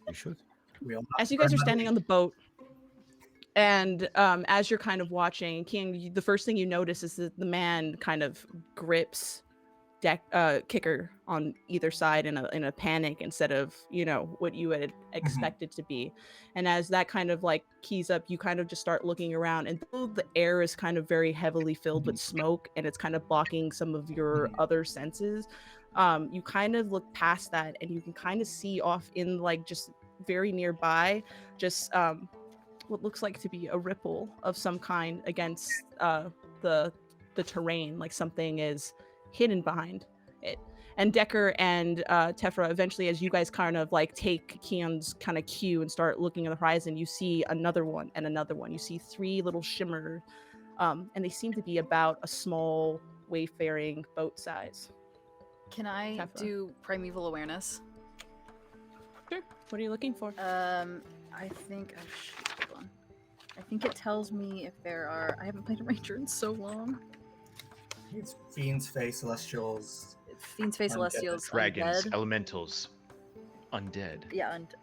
You should. We all As you guys are standing on the boat, and as you're kind of watching, King, the first thing you notice is that the man kind of grips Kicker on either side in a panic instead of what you had expected to be. And as that kind of like keys up, you kind of just start looking around, and though the air is kind of very heavily filled with smoke and it's kind of blocking some of your other senses, you kind of look past that and you can kind of see off in like just very nearby just what looks like to be a ripple of some kind against the terrain, like something is hidden behind it. And Decker and Tefra, eventually, as you guys kind of like take Keon's kind of cue and start looking at the horizon, you see another one and another one. You see 3 little shimmer, and they seem to be about a small wayfaring boat size. Can I Tefra. do primeval awareness? Sure. What are you looking for? I think hold on. I think it tells me if there are. I haven't played a ranger in so long. It's Fiend's Face, Celestials. Fiend's Face, Undead. Celestials, Dragons, Undead. elementals, undead. Yeah, and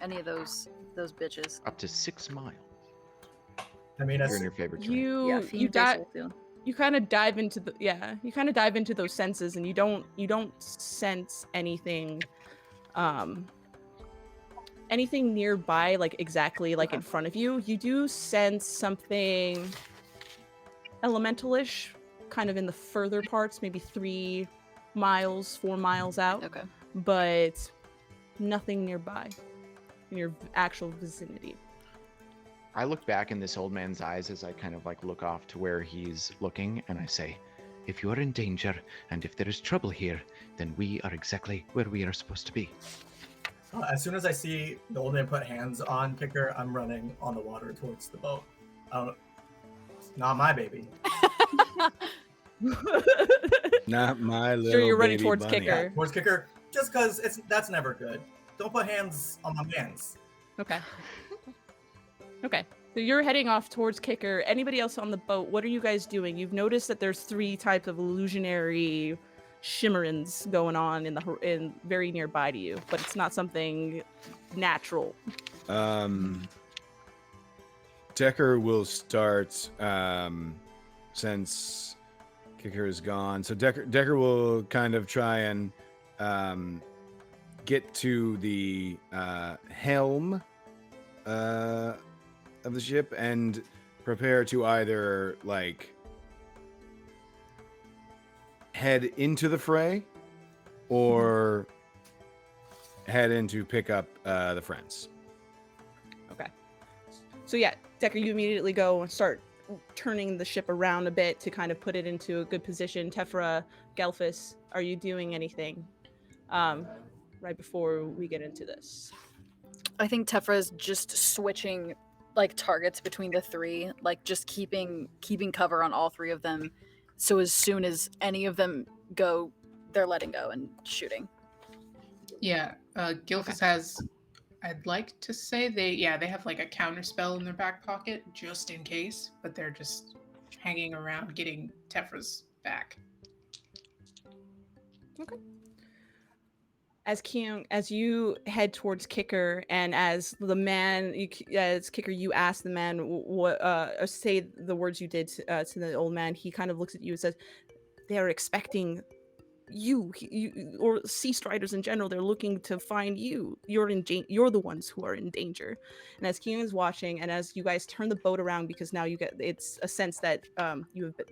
any of those bitches. Up to 6 miles. I mean, You're in your favorite terrain. Yeah, You Fiend's Face, dive. Celestial. You kind of dive into those senses, and you don't sense anything anything nearby, like exactly like in front of you. You do sense something elementalish kind of in the further parts, maybe 3 miles, 4 miles out, Okay. but nothing nearby in your actual vicinity. I look back in this old man's eyes as I kind of like look off to where he's looking, and I say, if you are in danger and if there is trouble here, then we are exactly where we are supposed to be. As soon as I see the old man put hands on Kicker, I'm running on the water towards the boat. It's not my baby. Not my little Sure, you're running baby towards bunny. Kicker. Towards Kicker, just because that's never good. Don't put hands on my mans. Okay. Okay. So you're heading off towards Kicker. Anybody else on the boat? What are you guys doing? You've noticed that there's 3 types of illusionary shimmerins going on in very nearby to you, but it's not something natural. Decker will start since Kicker is gone. So Decker will kind of try and get to the helm of the ship and prepare to either like head into the fray or head in to pick up the friends. Okay. So yeah, Decker, you immediately go and start turning the ship around a bit to kind of put it into a good position. Tefra, Gelfus, are you doing anything right before we get into this? I think Tefra's just switching like targets between the 3, like just keeping cover on all 3 of them. So as soon as any of them go, they're letting go and shooting. Yeah, Gilfus has. I'd like to say they have like a counter spell in their back pocket just in case, but they're just hanging around getting Tefra's back. Okay. As you head towards Kicker, and as Kicker, you ask the man what, say the words you did to the old man. He kind of looks at you and says, they're expecting you or sea striders in general. They're looking to find you. You're the ones who are in danger. And as Keenan is watching, and as you guys turn the boat around, because now it's a sense that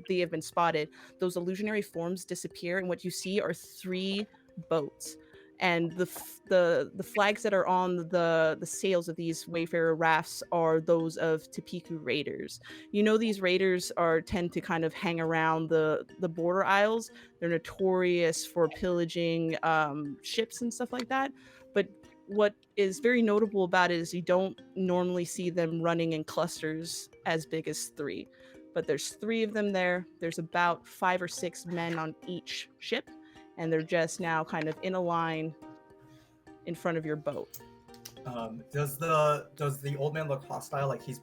they have been spotted, those illusionary forms disappear, and what you see are 3 boats. And the flags that are on the sails of these wayfarer rafts are those of Tipiku raiders. You know, these raiders tend to kind of hang around the border isles. They're notorious for pillaging ships and stuff like that. But what is very notable about it is you don't normally see them running in clusters as big as 3. But there's 3 of them there. There's about 5 or 6 men on each ship, and they're just now kind of in a line in front of your boat. Does the old man look hostile? Like he's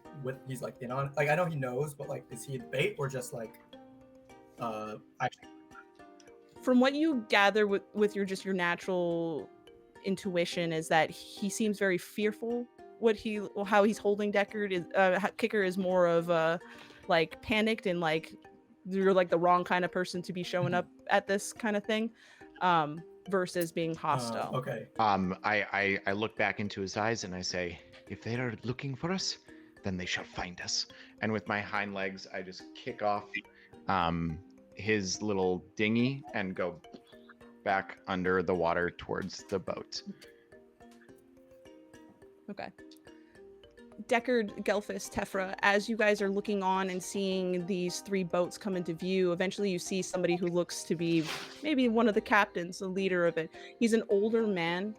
like in on, like I know he knows, but like is he bait or just like actually? From what you gather with your natural intuition is that he seems very fearful. How he's holding Deckard is Kicker is more of like panicked and like you're like the wrong kind of person to be showing up at this kind of thing, versus being hostile. Okay. I look back into his eyes and I say, if they are looking for us, then they shall find us. And with my hind legs, I just kick off his little dinghy and go back under the water towards the boat. Okay. Deckard, Gelfis, Tefra, as you guys are looking on and seeing these 3 boats come into view, eventually you see somebody who looks to be maybe one of the captains, the leader of it. He's an older man,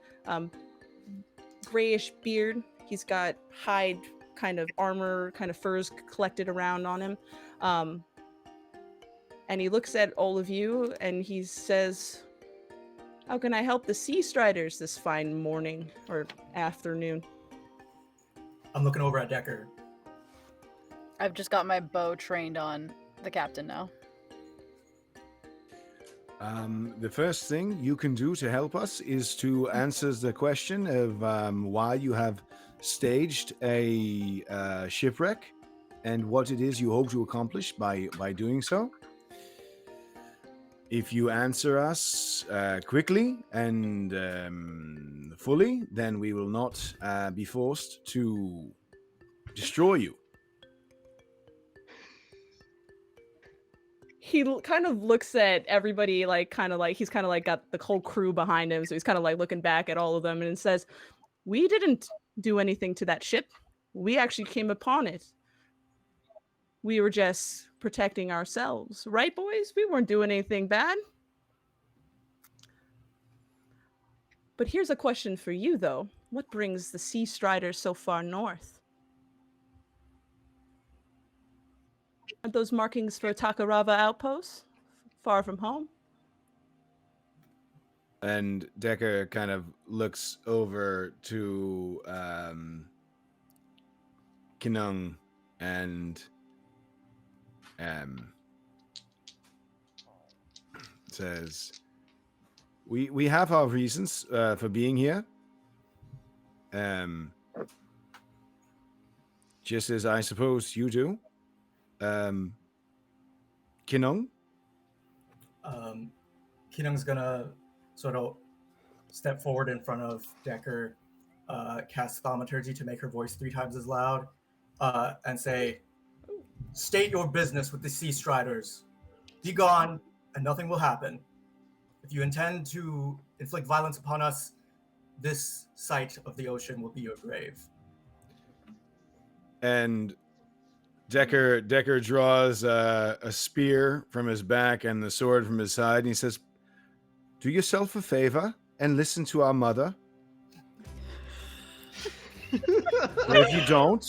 grayish beard. He's got hide kind of armor, kind of furs collected around on him. And he looks at all of you and he says, "How can I help the Sea Striders this fine morning or afternoon?" I'm looking over at Deckard. I've just got my bow trained on the captain now. The first thing you can do to help us is to answer the question of why you have staged a shipwreck and what it is you hope to accomplish by doing so. If you answer us quickly and fully, then we will not be forced to destroy you. He kind of looks at everybody he's kind of like got the whole crew behind him, so he's kind of like looking back at all of them and says, "We didn't do anything to that ship. We actually came upon it. We were just protecting ourselves, right, boys? We weren't doing anything bad." But here's a question for you, though. What brings the Sea Striders so far north? Are those markings for Takarava outposts? Far from home? And Decker kind of looks over to Kinung and says, we have our reasons for being here. Just as I suppose you do. Kinung? Kinung's gonna sort of step forward in front of Decker, cast thaumaturgy to make her voice 3 times as loud, and say, "State your business with the Sea Striders. Be gone, and nothing will happen. If you intend to inflict violence upon us, this site of the ocean will be your grave." And Decker draws a spear from his back and the sword from his side, and he says, "Do yourself a favor and listen to our mother. Or if you don't,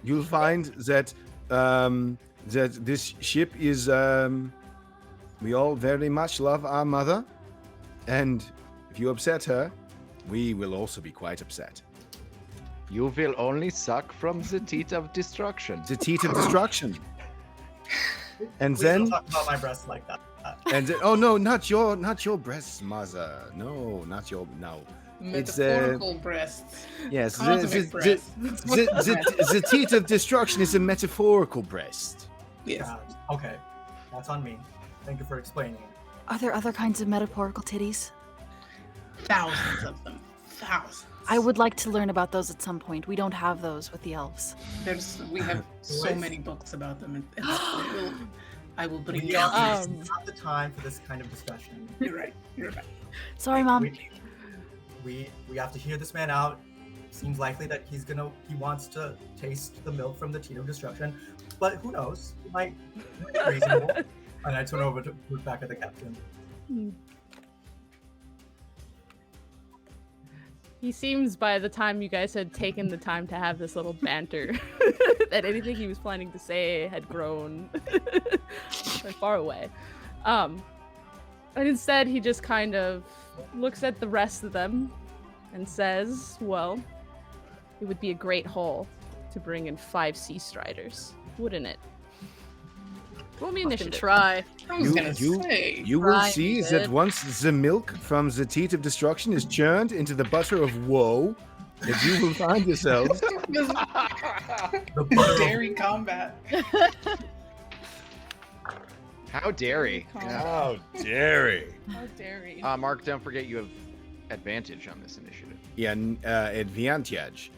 you'll find that that this ship is. We all very much love our mother, and if you upset her, we will also be quite upset." You will only suck from the teat of destruction. The teat of destruction. And Please then don't talk about my breasts like that. and then, oh no, not your breasts, mother. No, not your no. It's Metaphorical breasts. yes, Cosmic breasts. the teat of destruction is a metaphorical breast. Yes. Okay. That's on me. Thank you for explaining. Are there other kinds of metaphorical titties? Thousands of them. Thousands. I would like to learn about those at some point. We don't have those with the elves. We have so Boys? many books about them, and I will bring We you. are not the time for this kind of discussion. You're right. You're right. Sorry, Mom. We have to hear this man out. Seems likely that he wants to taste the milk from the teat of destruction, but who knows? It might be reasonable. And I turn over to look back at the captain. He seems, by the time you guys had taken the time to have this little banter, that anything he was planning to say had grown far away. And instead, he just kind of looks at the rest of them and says, well, it would be a great haul to bring in 5 sea striders, wouldn't it? Roll me Fucking initiative. try. I was gonna say. You will Right, see you that did. once the milk from the teat of destruction is churned into the butter of woe, that you will find yourselves. The butter of- Dairy combat. How dare he? How dare he? How dare he? Mark, don't forget you have advantage on this initiative. Yeah, advantage.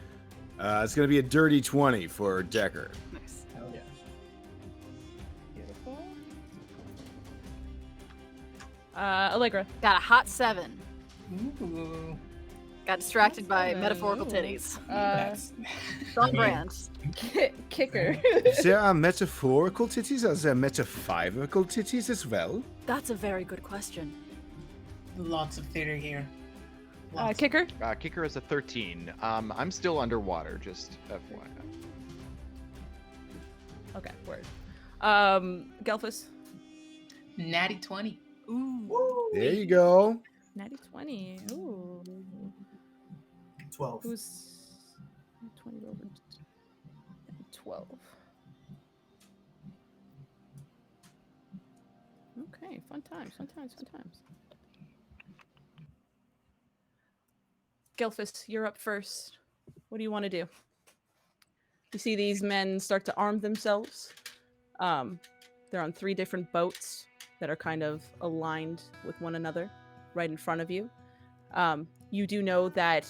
It's going to be a dirty 20 for Decker. Nice. Hell yeah. Beautiful. Allegra. Got a hot 7. Ooh. Got distracted by Seven. metaphorical Ooh. titties. That's It's on brand. Kicker. There are metaphorical titties. Are there metaphorical titties as well? That's a very good question. lots of theater here. Lots. Kicker. Kicker is a 13. I'm still underwater, just FYI. Okay, word. Gelfus. Natty 20. Ooh. There you go. Natty 20. Ooh. 12. Who's 20 over 12? Okay, fun times. Gelfus, you're up first. What do you want to do? You see these men start to arm themselves. They're on 3 different boats that are kind of aligned with one another right in front of you. You do know that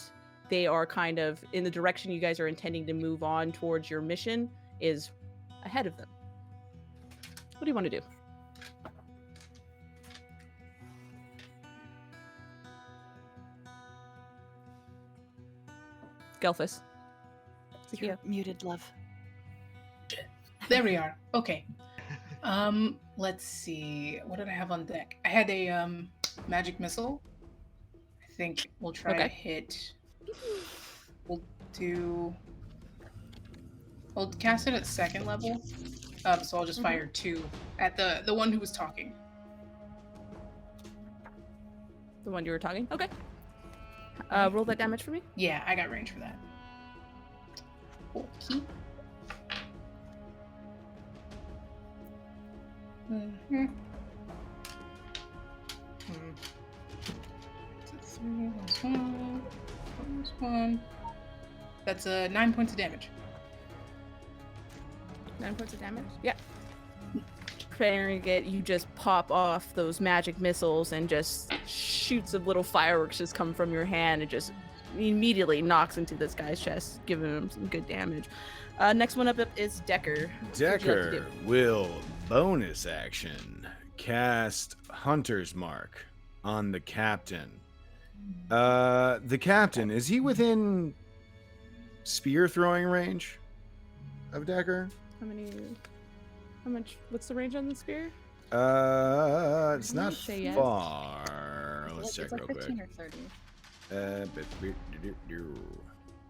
they are kind of in the direction you guys are intending to move on towards your mission is ahead of them. What do you want to do? Gelfus. You're muted, love. There we are. Okay. Let's see. What did I have on deck? I had a magic missile. I think we'll try to Okay. hit. We'll cast it at 2nd level. So I'll just fire 2 at the one who was talking. The one you were talking? Okay. Roll that damage for me. Yeah, I got range for that. Okay. Mm-hmm. One. That's 9 points of damage. 9 points of damage? Yeah. Preparing it, you just pop off those magic missiles and just shoots of little fireworks just come from your hand and just immediately knocks into this guy's chest, giving him some good damage. Next one up is Decker. What would you like to Decker do? will bonus action cast Hunter's Mark on the captain. The captain, is he within spear throwing range of Decker? How much? What's the range on the spear? It's I'm not gonna say yes. far. Let's It's check like real 15 quick. or 30.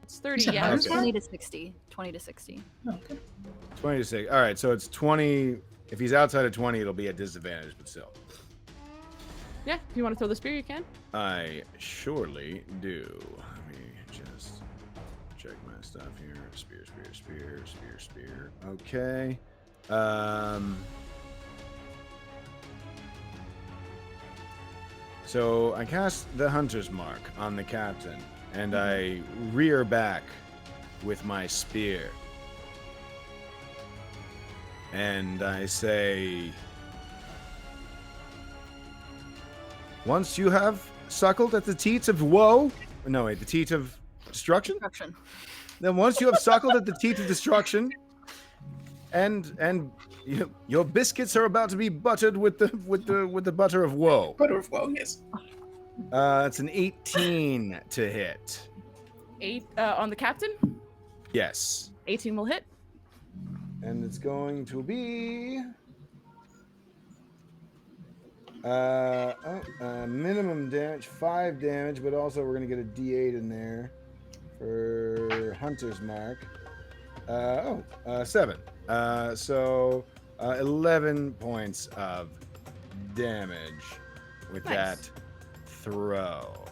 It's 30, So yeah. how that's much? right. 20 to 60. 20 to 60. Okay. 20 to 6. All right, so it's 20. If he's outside of 20, it'll be a disadvantage, but still. Yeah, if you want to throw the spear, you can. I surely do. Let me just check my stuff here. Spear. Okay. So I cast the Hunter's Mark on the captain, and I rear back with my spear. And I say, Once you have suckled at the teats of woe, no wait, the teat of destruction. Then once you have suckled at the teat of destruction, and your biscuits are about to be buttered with the butter of woe. Butter of woe, yes. It's an 18 to hit. 8 on the captain. Yes. 18 will hit. And it's going to be minimum damage, 5 damage, but also we're gonna get a D8 in there for Hunter's Mark. 7. So 11 points of damage with Nice. that throw.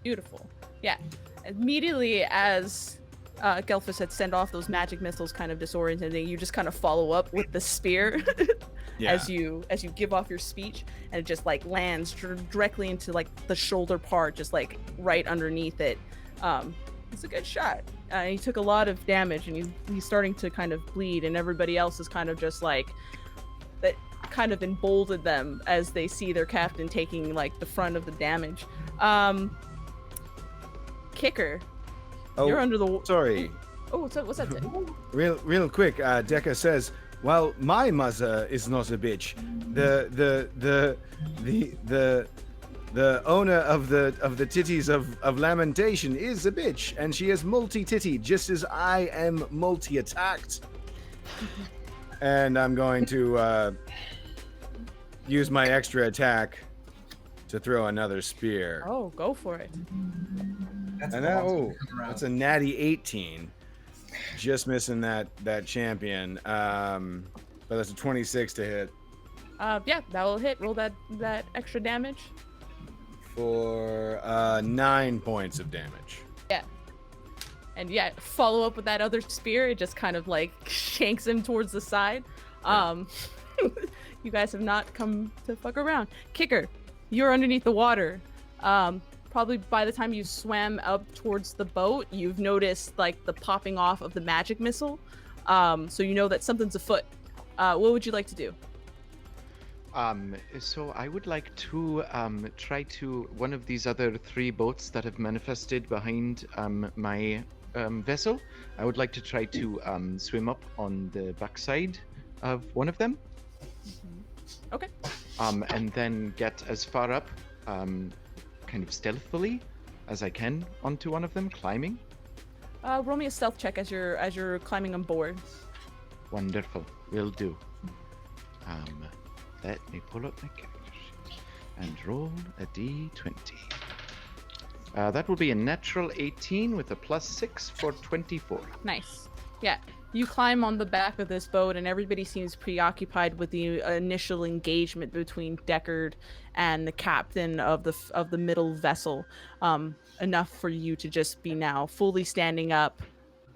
Beautiful. Yeah. Immediately as Gelfus had sent off those magic missiles, kind of disorienting, you just kind of follow up with the spear Yeah. as you give off your speech, and it just like lands directly into like the shoulder part, just like right underneath it. It's a good shot. He took a lot of damage, and he's starting to kind of bleed, and everybody else is kind of just like that. Kind of emboldened them as they see their captain taking like the front of the damage. Kicker, Oh, you're under the. sorry. Oh, what's that? Say? Real quick. Deca says, "Well, my mother is not a bitch. The owner of the titties of lamentation is a bitch, and she is multi-titty, just as I am multi-attacked." And I'm going to use my extra attack to throw another spear. Oh, go for it. That's And the that, monster oh, coming around. that's a natty 18. Just missing that champion. But that's a 26 to hit Yeah, that will hit. Roll that extra damage. for 9 points of damage. Yeah. And yeah, follow up with that other spear. It just kind of like shanks him towards the side. You guys have not come to fuck around. Kicker, you're underneath the water. Probably by the time you swam up towards the boat, you've noticed like the popping off of the magic missile. So you know that something's afoot. What would you like to do? So I would like to try to one of these other 3 boats that have manifested behind my vessel. I would like to try to swim up on the backside of one of them. Okay. And then get as far up, kind of stealthily as I can onto one of them, climbing. Roll me a stealth check as you're climbing on board. Wonderful, will do. Let me pull up my character sheet and roll a d20. That will be a natural 18 with a +6 for 24. Nice. Yeah. You climb on the back of this boat, and everybody seems preoccupied with the initial engagement between Deckard and the captain of the middle vessel. Enough for you to just be now fully standing up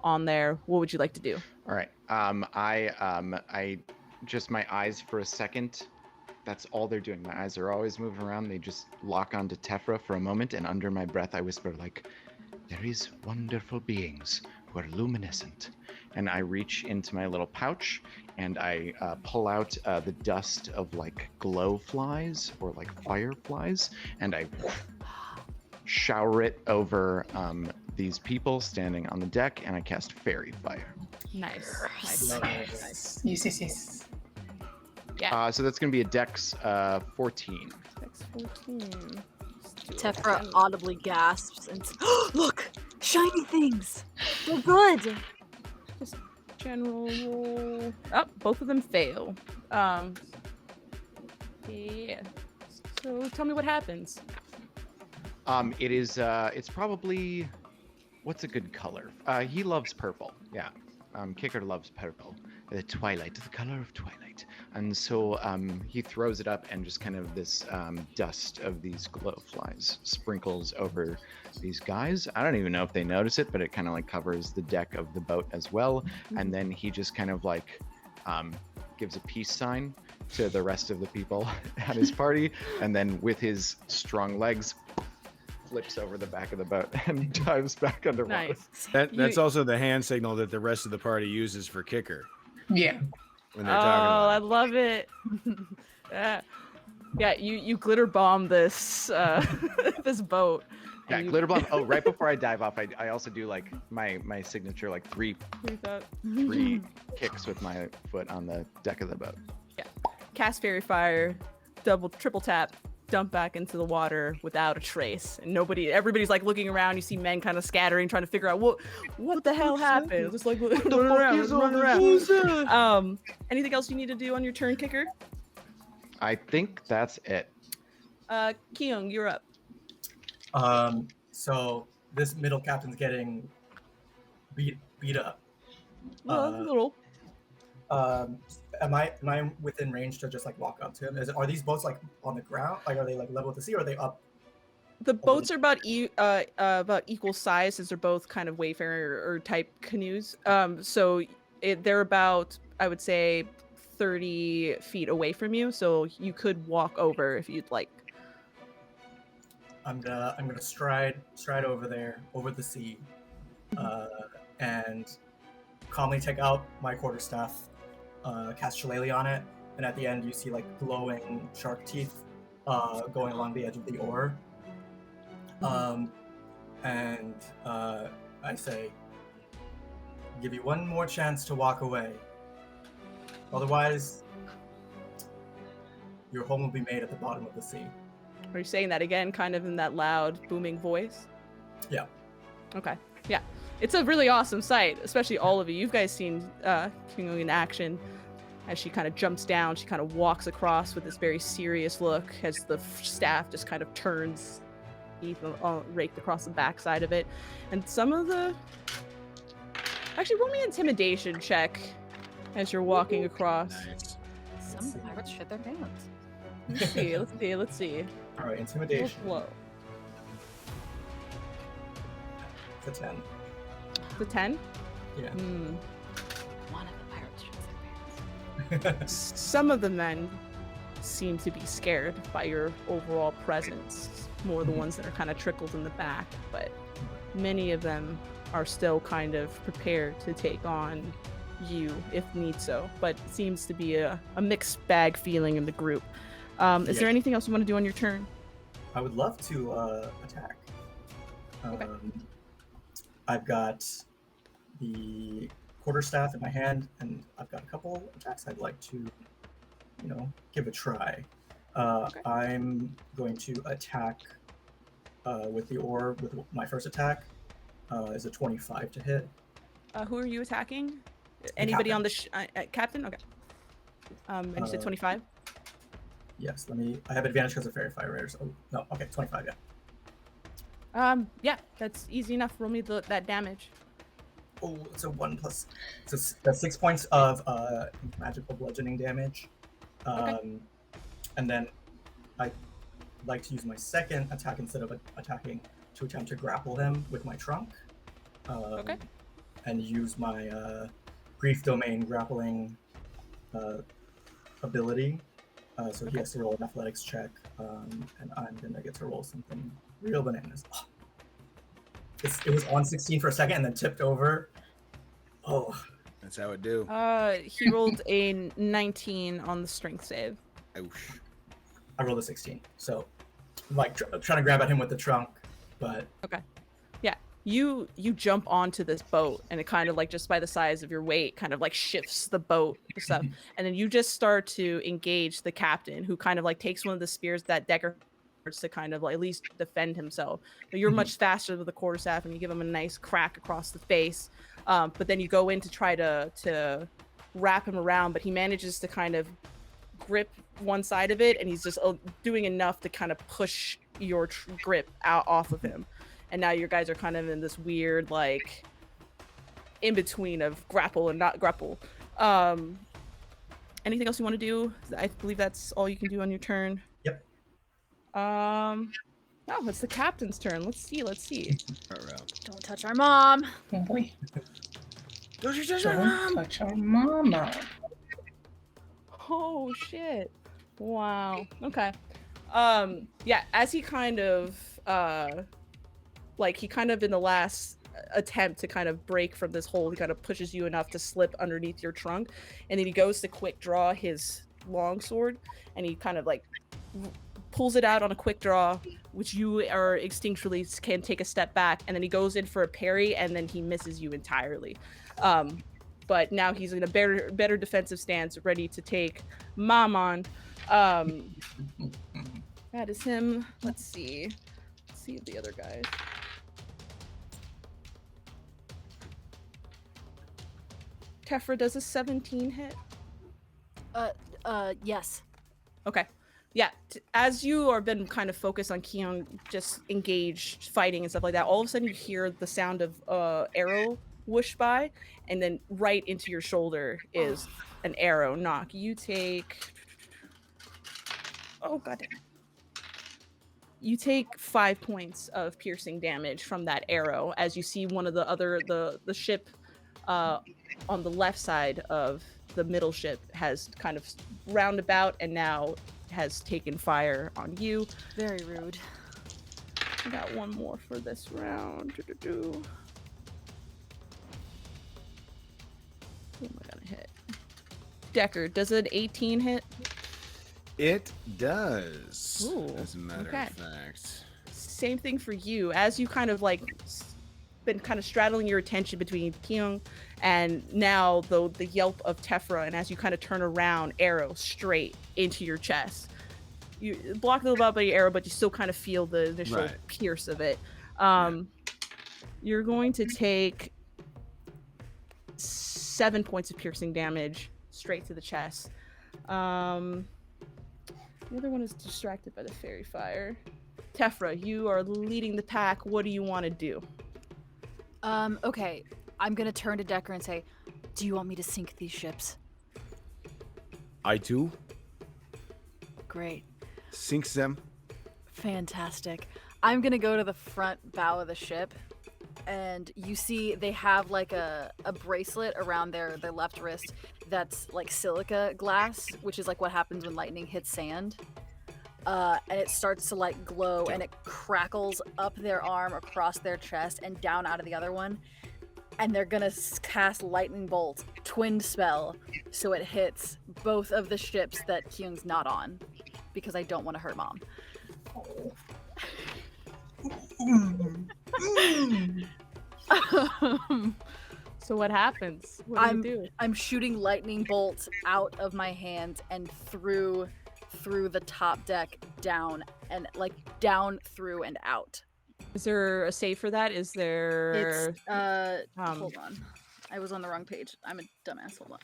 on there. What would you like to do? All right. I just my eyes for a second. That's all they're doing. My eyes are always moving around. They just lock onto Tefra for a moment, and under my breath, I whisper like, "There is wonderful beings who are luminescent." And I reach into my little pouch, and I pull out the dust of like glow flies or like fireflies, and I shower it over these people standing on the deck, and I cast fairy fire. Nice. Nice. Yes. Yeah. So that's gonna be a Dex 14. Dex 14. Tefra audibly gasps and look, shiny things. They're good. Just general roll. Oh, both of them fail. Yeah. So tell me what happens. It's probably, what's a good color? He loves purple. Yeah. Kicker loves purple. The twilight, the color of twilight. And so he throws it up, and just kind of this dust of these glow flies sprinkles over these guys. I don't even know if they notice it, but it kind of like covers the deck of the boat as well. And then he just kind of like gives a peace sign to the rest of the people at his party, and then with his strong legs flips over the back of the boat and dives back underwater. Nice. That's also the hand signal that the rest of the party uses for Kicker Yeah. when Oh, they're talking I about love it. Yeah. Yeah, you glitter bomb this this boat. Yeah, and you glitter bomb. Oh, right before I dive off, I also do like my signature like three kicks with my foot on the deck of the boat. cast fairy fire, triple tap, dump back into the water without a trace, and everybody's like looking around. You see men kind of scattering, trying to figure out what the hell happened. Just like run around. Anything else you need to do on your turn, Kicker? I think that's it. Kyung, you're up. So this middle captain's getting beat up. Little. Am I within range to just like walk up to him? Are these boats like on the ground? Like are they like level with the sea, or are they up? The boats are about equal size, as they're both kind of wayfarer or type canoes. So they're about, I would say, 30 feet away from you. So you could walk over if you'd like. I'm gonna stride over there, over the sea, and calmly take out my quarterstaff, cast Shillelagh on it, and at the end you see like glowing shark teeth going along the edge of the oar. And I say, give you one more chance to walk away. Otherwise, your home will be made at the bottom of the sea. Are you saying that again, kind of in that loud, booming voice? Yeah. Okay. Yeah. It's a really awesome sight, especially all of you. You guys seen King in action. As she kind of jumps down, she kind of walks across with this very serious look as the staff just kind of turns raked across the backside of it. And some of the... Actually, roll me an intimidation check as you're walking across. Nice. Some pirates shit their pants. Let's see. All right, intimidation. Whoa. It's a 10. The 10? Yeah. One of the pirates shits their pants. Some of the men seem to be scared by your overall presence, more the ones that are kind of trickled in the back, but many of them are still kind of prepared to take on you if need so, but it seems to be a mixed bag feeling in the group. Is there anything else you want to do on your turn? I would love to attack. Okay. I've got the quarterstaff in my hand, and I've got a couple attacks I'd like to, give a try. Okay. I'm going to attack with the oar with my first attack. Is a 25 to hit. Who are you attacking? Anybody captain. on the captain? Okay. And you said 25? Yes, I have advantage because of fairy fire rares. Oh, no, okay, 25, yeah. Yeah, that's easy enough. Roll me that damage. Oh, it's a 1 plus. So that's 6 points of magical bludgeoning damage. Okay. And then I like to use my second attack instead of attacking to attempt to grapple him with my trunk. Okay. And use my grief domain grappling ability. So he has to roll an athletics check, and I'm gonna get to roll something real bananas. Oh. It was on 16 for a second and then tipped over. Oh. That's how it do. He rolled a 19 on the strength save. Ouch. I rolled a 16. So I'm like trying to grab at him with the trunk, but Okay. Yeah. You jump onto this boat, and it kind of like, just by the size of your weight, kind of like shifts the boat and stuff. And then you just start to engage the captain, who kind of like takes one of the spears that Decker to kind of like at least defend himself. But you're much faster with the quarterstaff, and you give him a nice crack across the face. But then you go in to try to wrap him around, but he manages to kind of grip one side of it, and he's just doing enough to kind of push your grip out off of him. And now your guys are kind of in this weird, like, in between of grapple and not grapple. Anything else you want to do? I believe that's all you can do on your turn. Yep. Oh, it's the captain's turn. Let's see. Don't touch our mom. Oh boy. Don't you touch Don't touch our mama. Oh shit. Wow. Okay. Yeah, as he kind of he kind of in the last attempt to kind of break from this hold, he kind of pushes you enough to slip underneath your trunk, and then he goes to quick draw his longsword, and he kind of like pulls it out on a quick draw, which you are instinctually can take a step back, and then he goes in for a parry, and then he misses you entirely. But now he's in a better defensive stance, ready to take Mom on. That is him. Let's see the other guys. Tefra, does a 17 hit? Yes. Okay. Yeah, as you are been kind of focused on Keon just engaged fighting and stuff like that, all of a sudden you hear the sound of arrow whoosh by, and then right into your shoulder is an arrow knock. You take god. You take 5 points of piercing damage from that arrow as you see one of the ship on the left side of the middle ship has kind of roundabout and now has taken fire on you. Very rude. I got one more for this round. Who am I gonna hit? Decker, does an 18 hit? It does. Ooh, as a matter okay. of fact. Same thing for you. As you kind of like been kind of straddling your attention between Kyung and now the yelp of Tefra, and as you kind of turn around, arrow straight into your chest. You block a little bit by your arrow, but you still kind of feel the initial pierce of it. You're going to take 7 points of piercing damage straight to the chest. The other one is distracted by the fairy fire. Tefra, you are leading the pack. What do you want to do? Okay. I'm gonna turn to Decker and say, do you want me to sink these ships? I do. Great. Sinks them. Fantastic. I'm gonna go to the front bow of the ship, and you see they have like a bracelet around their left wrist that's like silica glass, which is like what happens when lightning hits sand. And it starts to like glow, and it crackles up their arm, across their chest, and down out of the other one. And they're gonna cast lightning bolt, twin spell, so it hits both of the ships that Kyung's not on, because I don't want to hurt Mom. So what happens? What do you do? I'm shooting lightning bolts out of my hands and through the top deck down, and like down, through, and out. Is there a save for that? Is there? It's hold on. I was on the wrong page. I'm a dumbass. Hold on.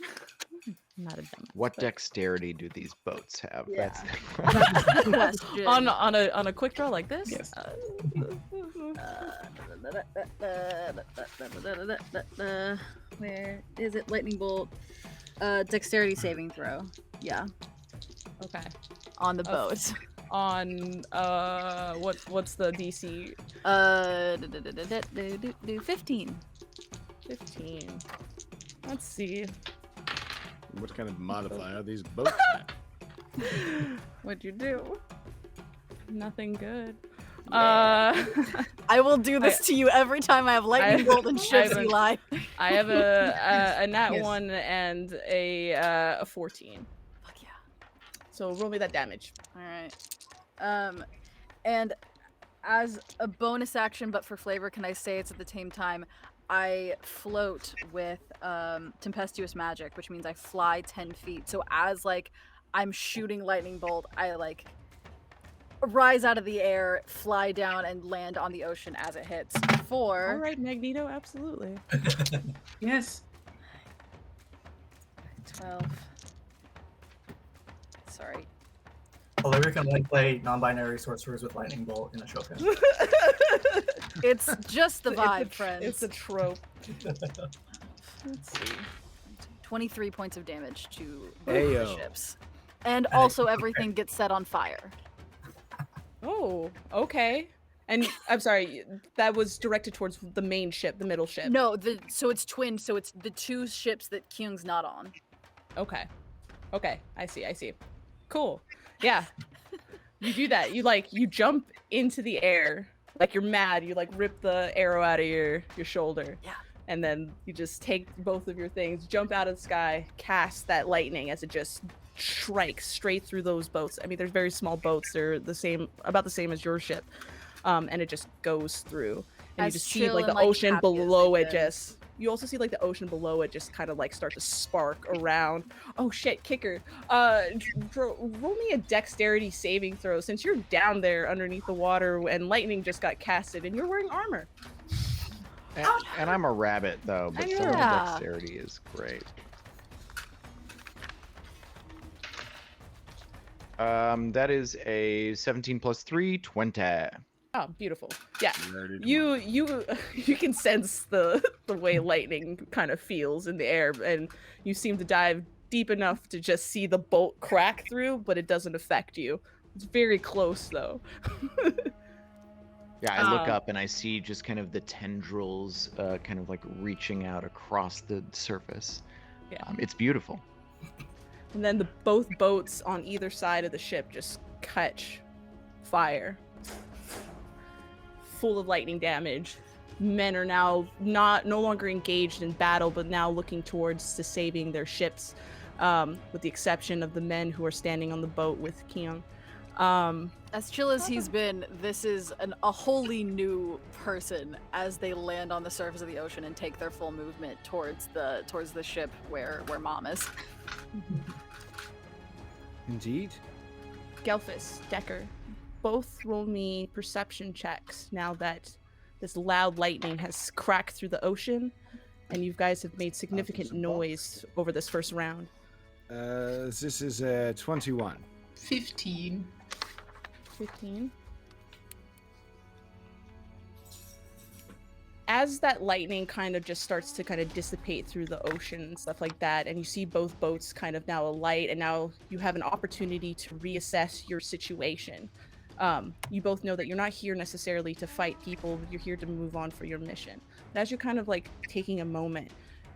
Not a dumbass. What but- dexterity do these boats have? Yeah. That's Good question. on a quick draw like this? Yes. Where is it? Lightning bolt. Dexterity saving throw. Yeah, Okay. on the boat. On what's the DC? 15. 15. Let's see. What kind of modifier are these boats at? What'd you do? Nothing good. I will do this to you every time I have lightning bolt and ships, Eli. I have a nat Yes. 1 and a 14. Fuck yeah. So roll me that damage. All right. And as a bonus action, but for flavor, can I say it's at the same time? I float with tempestuous magic, which means I fly 10 feet. So as like I'm shooting lightning bolt, I like rise out of the air, fly down, and land on the ocean as it hits. All right, Magneto, absolutely. Yes. 12. Sorry. Olivia can only play non-binary sorcerers with lightning bolt in Ashoka. It's just the It's vibe, friends. It's a trope. Let's see. 23 points of damage to both of Ayo. the ships. And also everything gets set on fire. Oh, okay. And I'm sorry, that was directed towards the main ship, the middle ship. No, so it's twin, so it's the two ships that Kyung's not on. Okay. Okay, I see. Cool. Yeah. You do that. You jump into the air. Like you're mad. You like rip the arrow out of your shoulder. Yeah. And then you just take both of your things, jump out of the sky, cast that lightning as it just strikes straight through those boats. I mean, they're very small boats. They're about the same as your ship, and it just goes through. And you As just see chill like and, the like, ocean happy as below they've it been. just. You also see like the ocean below it just kind of like start to spark around. Oh shit, kicker! Roll me a dexterity saving throw since you're down there underneath the water and lightning just got casted and you're wearing armor. And I'm a rabbit though, but so my Yeah. dexterity is great. That is a 17 plus 3, 20. Oh, beautiful. Yeah. Murdered You can sense the way lightning kind of feels in the air, and you seem to dive deep enough to just see the bolt crack through, but it doesn't affect you. It's very close though. Yeah, I look Um, up and I see just kind of the tendrils kind of like reaching out across the surface. Yeah. It's beautiful. And then both boats on either side of the ship just catch fire, full of lightning damage. Men are now no longer engaged in battle, but now looking towards to saving their ships, with the exception of the men who are standing on the boat with Keon. As chill as he's been, this is a wholly new person as they land on the surface of the ocean and take their full movement towards the ship where Mom is. Indeed. Gelfus, Decker, both roll me perception checks now that this loud lightning has cracked through the ocean, and you guys have made significant some noise over this first round. This is 21. 15. 15. As that lightning kind of just starts to kind of dissipate through the ocean and stuff like that, and you see both boats kind of now alight, and now you have an opportunity to reassess your situation. You both know that you're not here necessarily to fight people, you're here to move on for your mission. But as you're kind of like taking a moment,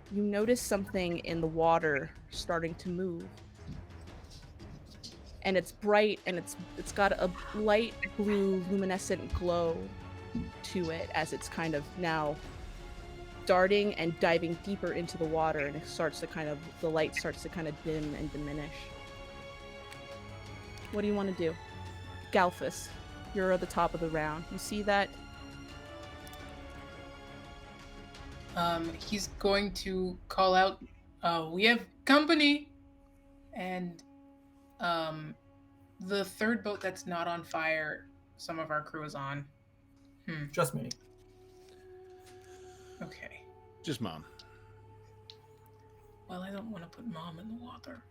you notice something in the water starting to move. And it's bright, and it's got a light blue luminescent glow to it as it's kind of now darting and diving deeper into the water, and the light starts to kind of dim and diminish. What do you want to do? Galfus, you're at the top of the round. You see that? He's going to call out, we have company, and the third boat that's not on fire, some of our crew is on. Just me. Okay. Just Mom. Well, I don't want to put Mom in the water.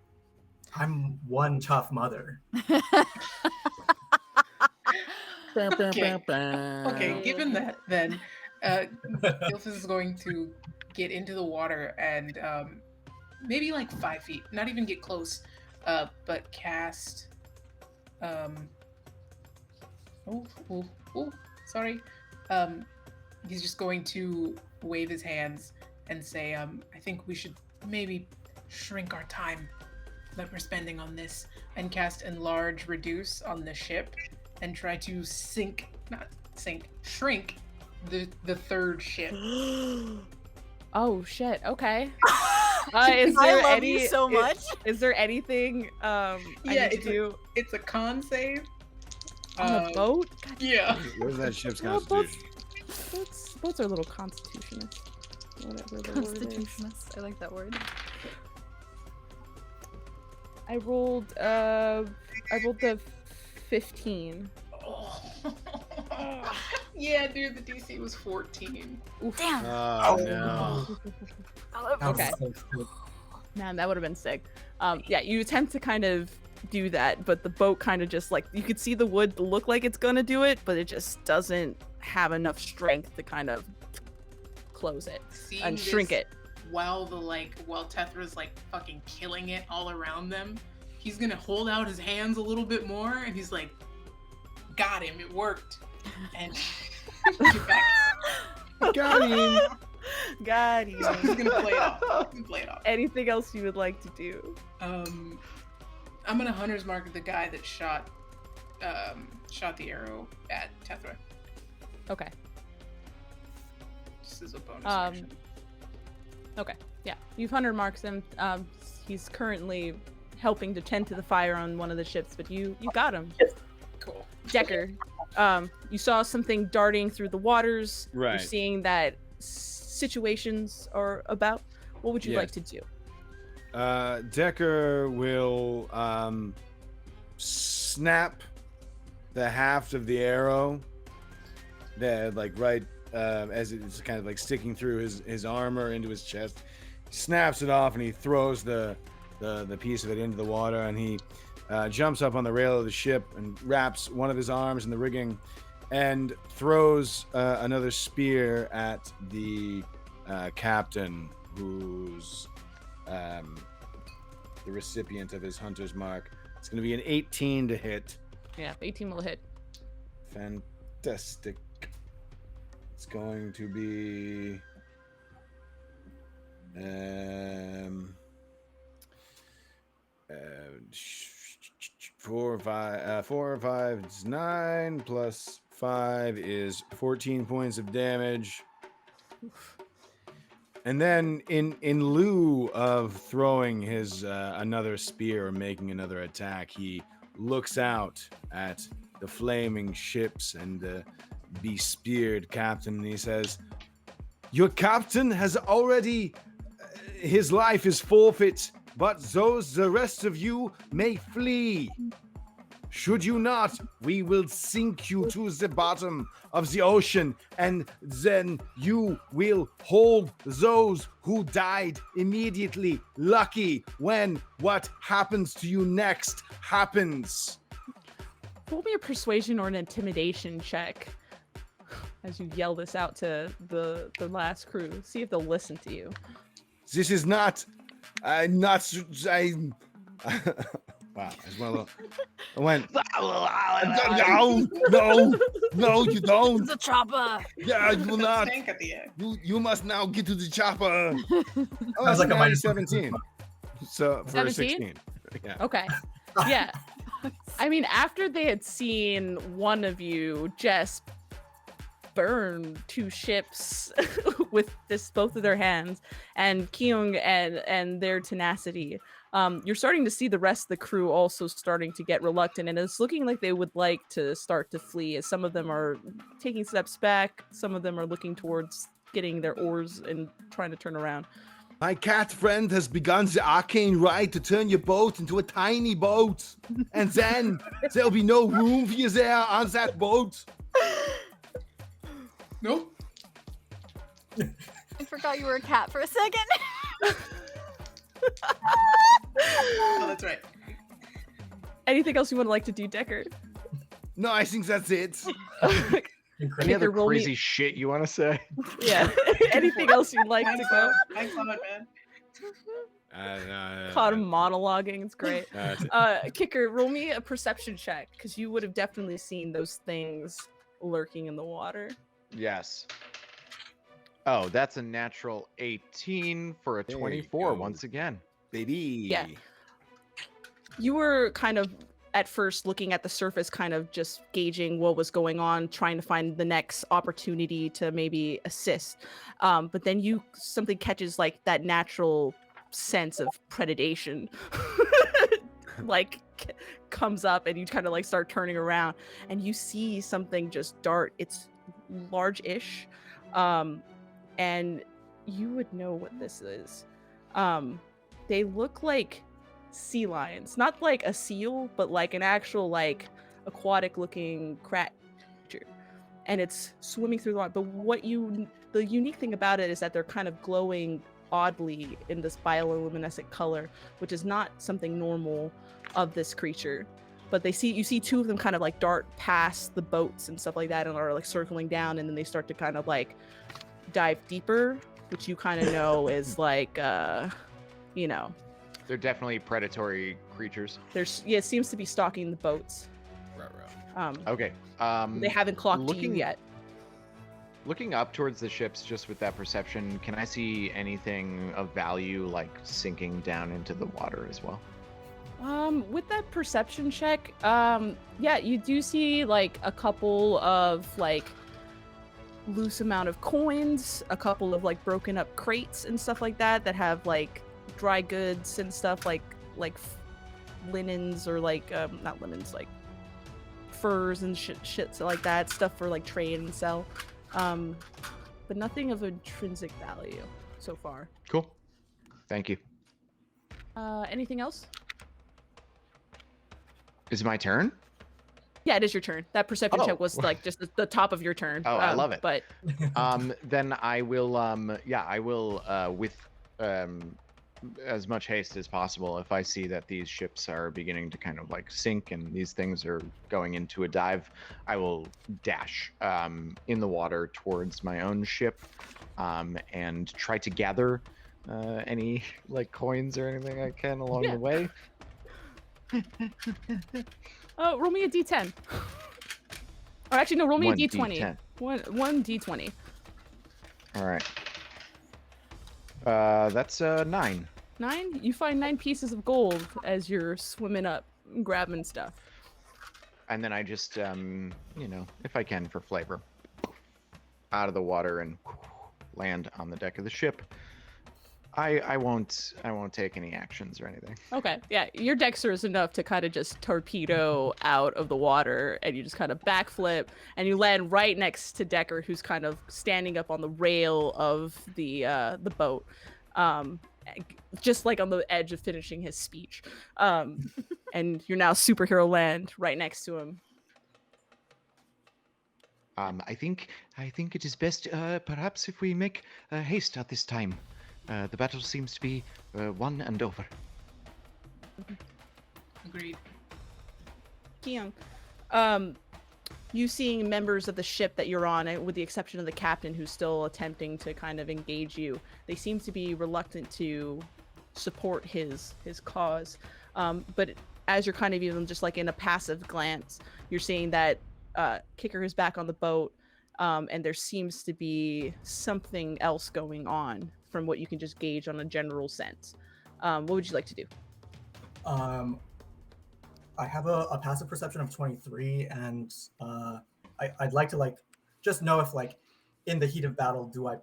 I'm one tough mother. Okay, given that, then Gilfus is going to get into the water and maybe like 5 feet, not even get close, but cast. Sorry. He's just going to wave his hands and say, I think we should maybe shrink our time that we're spending on this and cast Enlarge Reduce on the ship and try to shrink the third ship. Oh shit. Okay. Is I there love any you so much. Is there anything I need to do It's a con save. on a boat? God, Yeah. Where's that ship's well, constitution? boats are a little constitutionist. Whatever the word is. Constitutionist. I like that word. I rolled the 15. Yeah, dude, the DC was 14. Oof. Damn. Oh, no. That was Okay. so good. Man, that would have been sick. Yeah, you attempt to kind of do that, but the boat kind of just like, you could see the wood look like it's gonna do it, but it just doesn't have enough strength to kind of close it Seeing and shrink this it. while Tethra's like fucking killing it all around them, he's gonna hold out his hands a little bit more and he's like, got him, it worked. And get back. Got him. God, you. He's gonna play it off. Anything else you would like to do? I'm gonna hunter's mark the guy that shot the arrow at Tethra. Okay. This is a bonus action. Okay. Yeah, you've 100 marks him. He's currently helping to tend to the fire on one of the ships, but you got him. Cool. Decker, you saw something darting through the waters. You're Right. seeing that situations are about. What would you like to do? Decker will snap the haft of the arrow that right as it's kind of like sticking through his armor into his chest. He snaps it off and he throws the piece of it into the water, and he jumps up on the rail of the ship and wraps one of his arms in the rigging and throws another spear at the captain who's the recipient of his hunter's mark. It's going to be an 18 to hit. Yeah, 18 will hit. Fantastic. It's going to be 4 or 5 is 9 plus 5 is 14 points of damage. And then in lieu of throwing his another spear or making another attack, he looks out at the flaming ships and the be-speared captain, and he says, "Your captain has already his life is forfeit, but the rest of you may flee. Should you not, we will sink you to the bottom of the ocean, and then you will hold those who died immediately lucky when what happens to you next happens." Roll me a persuasion or an intimidation check as you yell this out to the last crew. See if they'll listen to you. This is not. I'm not. Wow, I went. No, you don't. The chopper. Yeah, you will not. Tank at the end. You must now get to the chopper. Oh, Sounds like a minus 17. So for 17? 16. Yeah. Okay. Yeah. I mean, after they had seen one of you just burn 2 ships with both of their hands, and Kyung and their tenacity, you're starting to see the rest of the crew also starting to get reluctant, and it's looking like they would like to start to flee, as some of them are taking steps back, some of them are looking towards getting their oars and trying to turn around. My cat friend has begun the arcane rite to turn your boat into a tiny boat, and then there'll be no room for you there on that boat. Nope. I forgot you were a cat for a second. Oh, that's right. Anything else you would like to do, Decker? No, I think that's it. Any other roll me- crazy shit you want to say? Yeah. Anything else you'd like to go? Thanks a lot, man. Caught him monologuing. It's great. That's it. Kicker, roll me a perception check, because you would have definitely seen those things lurking in the water. Yes. Oh, that's a natural 18 for a There you 24 go. once again. Baby. Yeah. You were kind of at first looking at the surface, kind of just gauging what was going on, trying to find the next opportunity to maybe assist. But then something catches like that natural sense of predation, comes up, and you kind of start turning around, and you see something just dart. It's large-ish, and you would know what this is. They look like sea lions, not like a seal, but like an actual aquatic looking creature, and it's swimming through the water. But the unique thing about it is that they're kind of glowing oddly in this bioluminescent color, which is not something normal of this creature. But you see 2 of them kind of dart past the boats and stuff like that, and are circling down, and then they start to kind of dive deeper, which you kind of know is They're definitely predatory creatures. it seems to be stalking the boats. Okay. They haven't clocked you looking- yet. Looking up towards the ships, just with that perception, can I see anything of value sinking down into the water as well? With that perception check, yeah, you do see a couple of loose amount of coins, a couple of broken up crates and stuff like that have dry goods and stuff linens or like not linens, like furs and shit like that, stuff for like trade and sell, but nothing of intrinsic value so far. Cool. Thank you. Anything else? Is it my turn? Yeah, it is your turn. That perception Oh. check was like just the top of your turn. Oh, I love it. But Then I will with as much haste as possible, if I see that these ships are beginning to kind of like sink and these things are going into a dive, I will dash in the water towards my own ship and try to gather any like coins or anything I can along the way. roll me a d10. Or actually, no, roll me a d20. D10. One d20. All right. That's 9. 9? You find 9 pieces of gold as you're swimming up, grabbing stuff. And then I just, if I can for flavor, out of the water and land on the deck of the ship. I won't take any actions or anything. Okay, yeah, you're dexterous enough to kind of just torpedo out of the water, and you just kind of backflip, and you land right next to Decker, who's kind of standing up on the rail of the boat, just like on the edge of finishing his speech. And you're now superhero land right next to him. I think it is best, perhaps, if we make haste at this time. The battle seems to be won and over. Agreed. Keong, you seeing members of the ship that you're on, with the exception of the captain who's still attempting to kind of engage you, they seem to be reluctant to support his cause. But as you're kind of even just like in a passive glance, you're seeing that Kicker is back on the boat, and there seems to be something else going on from what you can just gauge on a general sense. What would you like to do? I have a passive perception of 23, and I'd like to like just know if like in the heat of battle, do I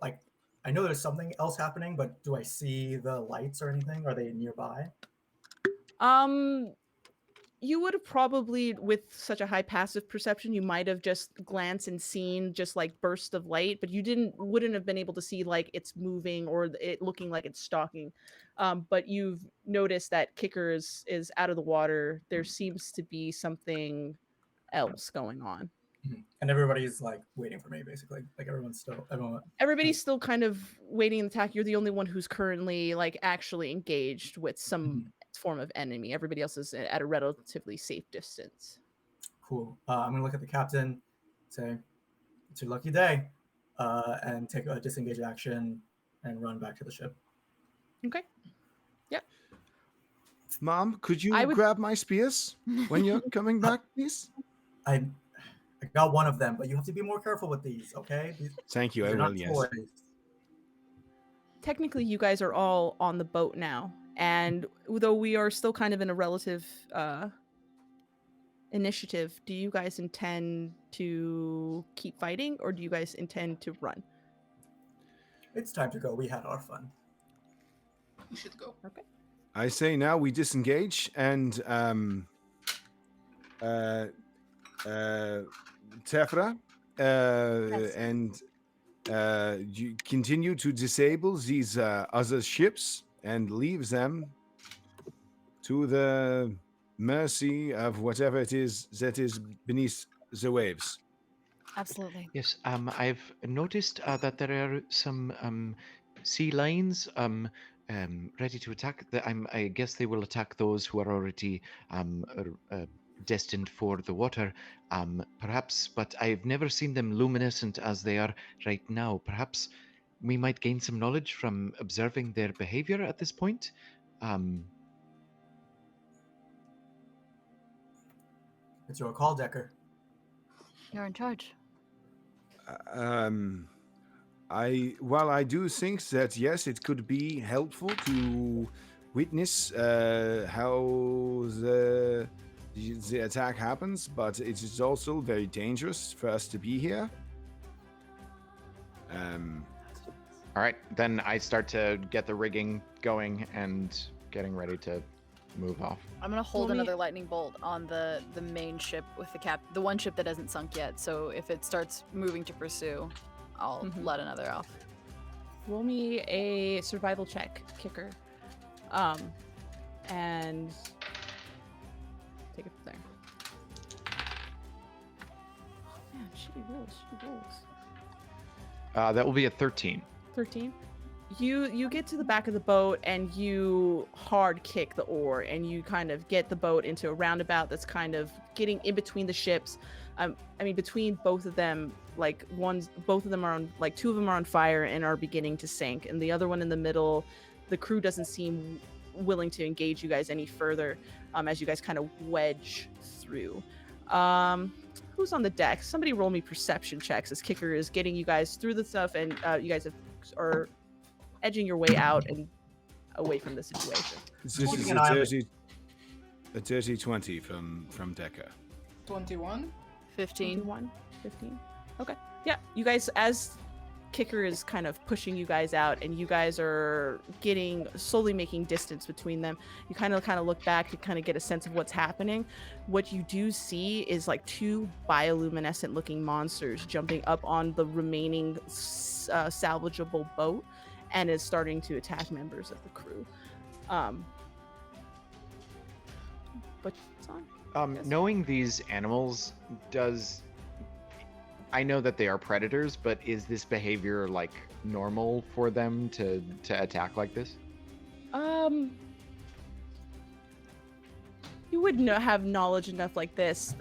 like, I know there's something else happening, but do I see the lights or anything? Are they nearby? You would have probably, with such a high passive perception, you might have just glanced and seen just like bursts of light, but you wouldn't have been able to see like it's moving or it looking like it's stalking. But you've noticed that Kicker is out of the water. There seems to be something else going on. And everybody's like waiting for me, basically. Like Everybody's still kind of waiting in the attack. You're the only one who's currently like actually engaged with some form of enemy. Everybody else is at a relatively safe distance. Cool. I'm gonna look at the captain, say, "It's your lucky day," and take a disengage action and run back to the ship. Okay. Yep. Mom, could you grab my spears when you're coming back, please? I got one of them, but you have to be more careful with these, okay? Thank you. I will. Yes. Technically, you guys are all on the boat now. And though we are still kind of in a relative initiative, do you guys intend to keep fighting, or do you guys intend to run? It's time to go. We had our fun. We should go. Okay. I say now we disengage and Tefra and you continue to disable these other ships and leave them to the mercy of whatever it is that is beneath the waves. Absolutely. Yes, I've noticed that there are some sea lions ready to attack. I guess they will attack those who are already destined for the water, perhaps, but I've never seen them luminescent as they are right now. Perhaps we might gain some knowledge from observing their behavior at this point. It's your call, Decker. You're in charge. While I do think that yes, it could be helpful to witness how the attack happens, but it is also very dangerous for us to be here. All right, then I start to get the rigging going and getting ready to move off. I'm gonna hold Roll me- another lightning bolt on the main ship with the one ship that hasn't sunk yet. So if it starts moving to pursue, I'll Mhm. let another off. Roll me a survival check, kicker. And take it from there. Oh man, shitty rolls. That will be a 13. 13. You get to the back of the boat and you hard kick the oar and you kind of get the boat into a roundabout that's kind of getting in between the ships. I mean between both of them, like both of them are on, like two of them are on fire and are beginning to sink, and the other one in the middle, the crew doesn't seem willing to engage you guys any further as you guys kind of wedge through. Who's on the deck? Somebody roll me perception checks as Kicker is getting you guys through the stuff, and you guys are edging your way out and away from the situation. This Keeping is an eye on the- a dirty 20 from Deca. 21. 15. 21, 15. Okay. Yeah, you guys, as Kicker is kind of pushing you guys out and you guys are slowly making distance between them, you kind of look back to kind of get a sense of what's happening. What you do see is like two bioluminescent looking monsters jumping up on the remaining salvageable boat and is starting to attack members of the crew. But it's on. Yes. Knowing these animals, I know that they are predators, but is this behavior like normal for them to attack like this? You would have knowledge enough like this.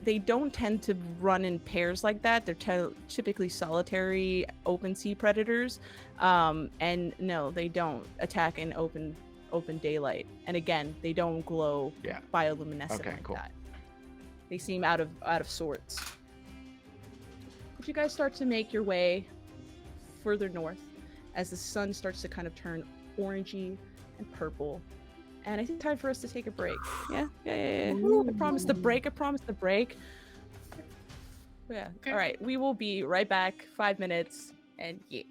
They don't tend to run in pairs like that. They're typically solitary open sea predators. And no, they don't attack in open daylight. And again, they don't glow bioluminescent Okay, like cool. that. They seem out of sorts. But you guys start to make your way further north as the sun starts to kind of turn orangey and purple. And I think time for us to take a break. Yeah. I promised the break. Yeah. Okay. All right. We will be right back. 5 minutes. And yeah.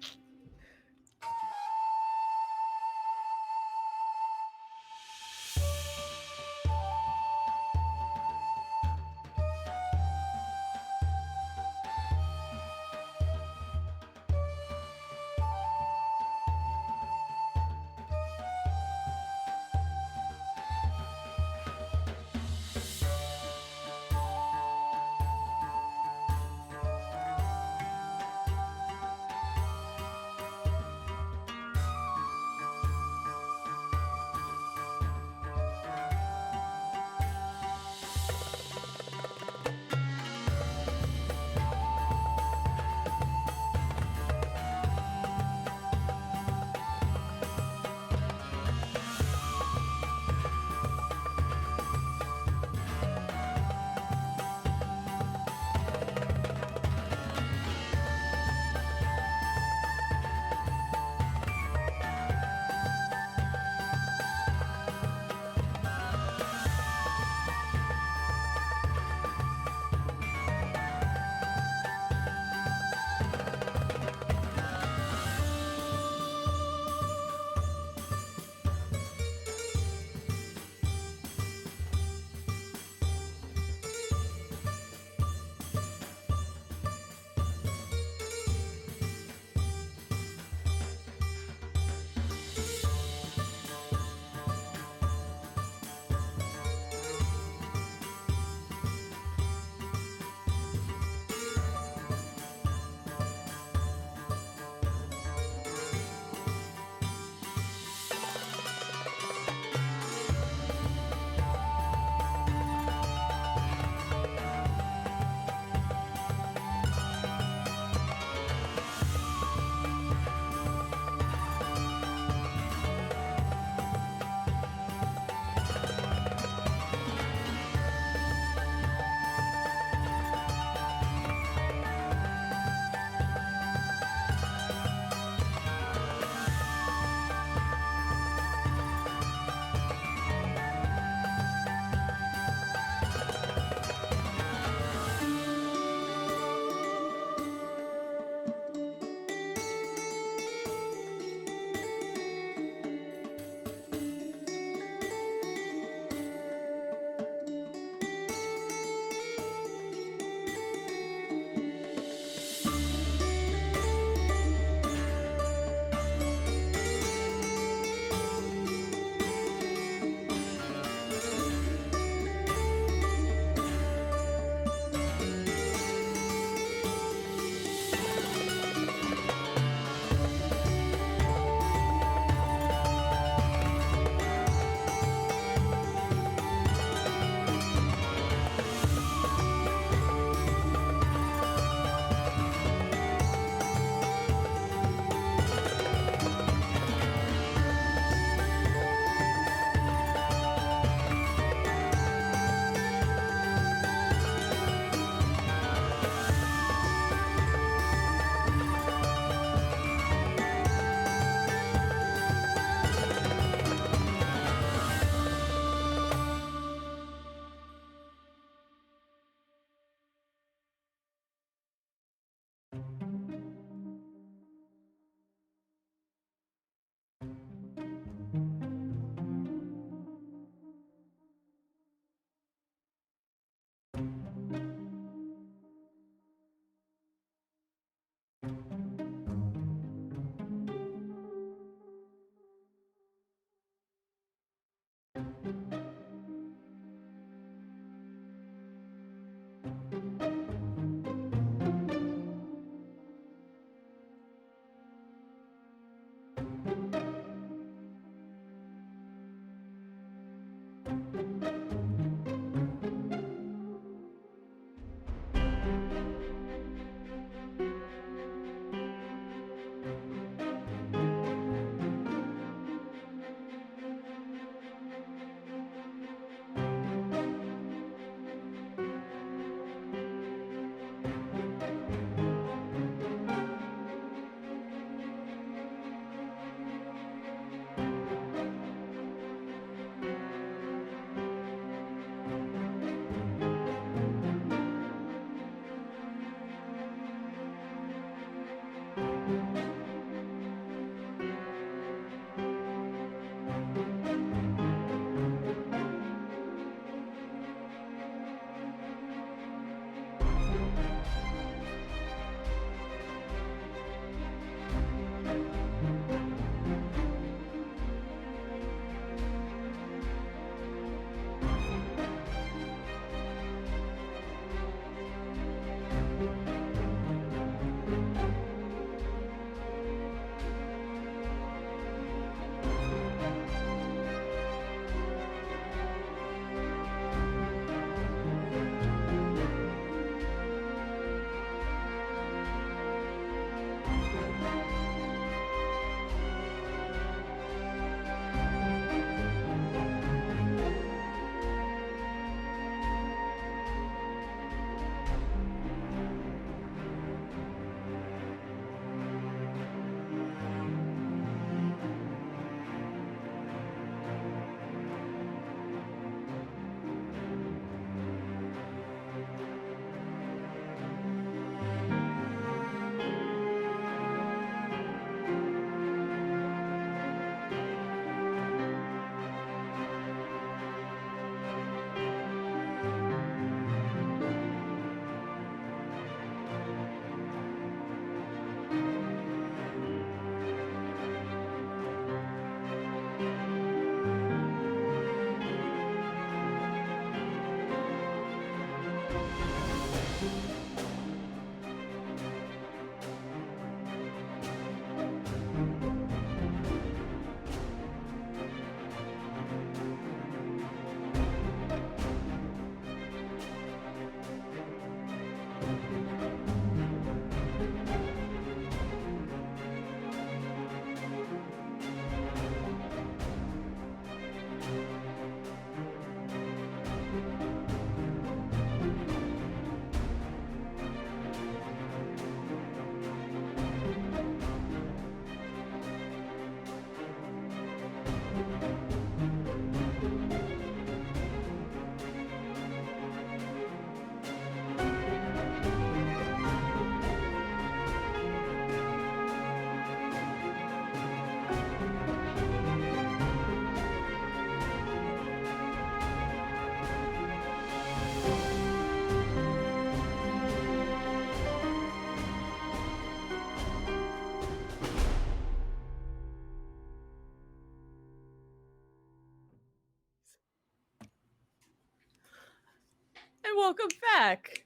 And welcome back.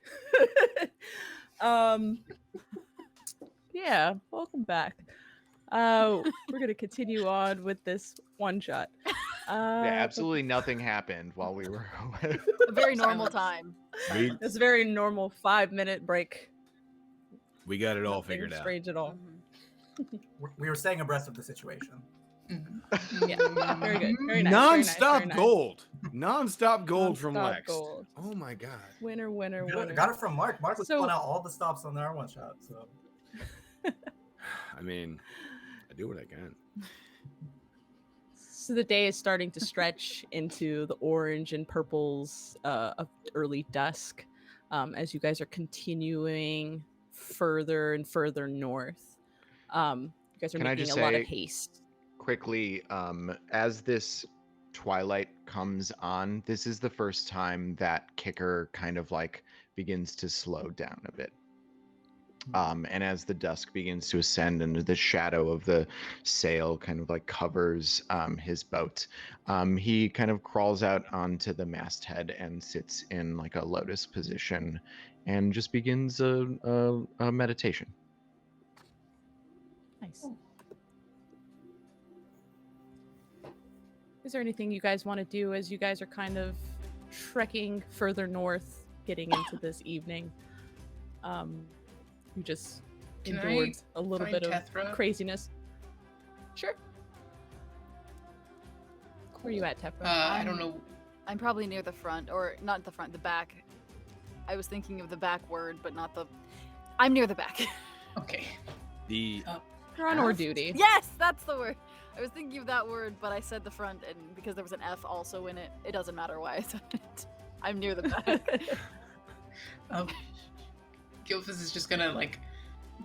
Yeah, welcome back. We're gonna continue on with this one shot. Yeah, absolutely nothing happened while we were away. A very normal Silence. time. We It's a very normal 5-minute break. we got it all Nothing figured out. strange at all. Mhm. We were staying abreast of the situation. Yeah, very good. Very nice. Very nice. Non-stop Very nice. gold. Non-stop gold from Non-stop Lex. gold. Oh my god. Winner, winner, winner. Got it from Mark. Mark was So- pulling out all the stops on our one shot. So I mean, I do what I can. So the day is starting to stretch into the orange and purples of early dusk as you guys are continuing further and further north. You guys are Can I making just a lot of say- haste. Quickly, as this twilight comes on, this is the first time that Kicker kind of like begins to slow down a bit. And as the dusk begins to ascend and the shadow of the sail kind of like covers his boat, he kind of crawls out onto the masthead and sits in like a lotus position and just begins a meditation. Nice. Is there anything you guys want to do as you guys are kind of trekking further north, getting into this evening? You just Can endured I a little find bit of Tethra? craziness. Sure. Where are you at, Tefra? I don't know. I'm probably near the front, or not the front, the back. I was thinking of the back word, but not the. I'm near the back. Okay. The You're on or duty. Yes, that's the word. I was thinking of that word, but I said the front, and because there was an F also in it, it doesn't matter why I said it. I'm near the back. Gilfus is just gonna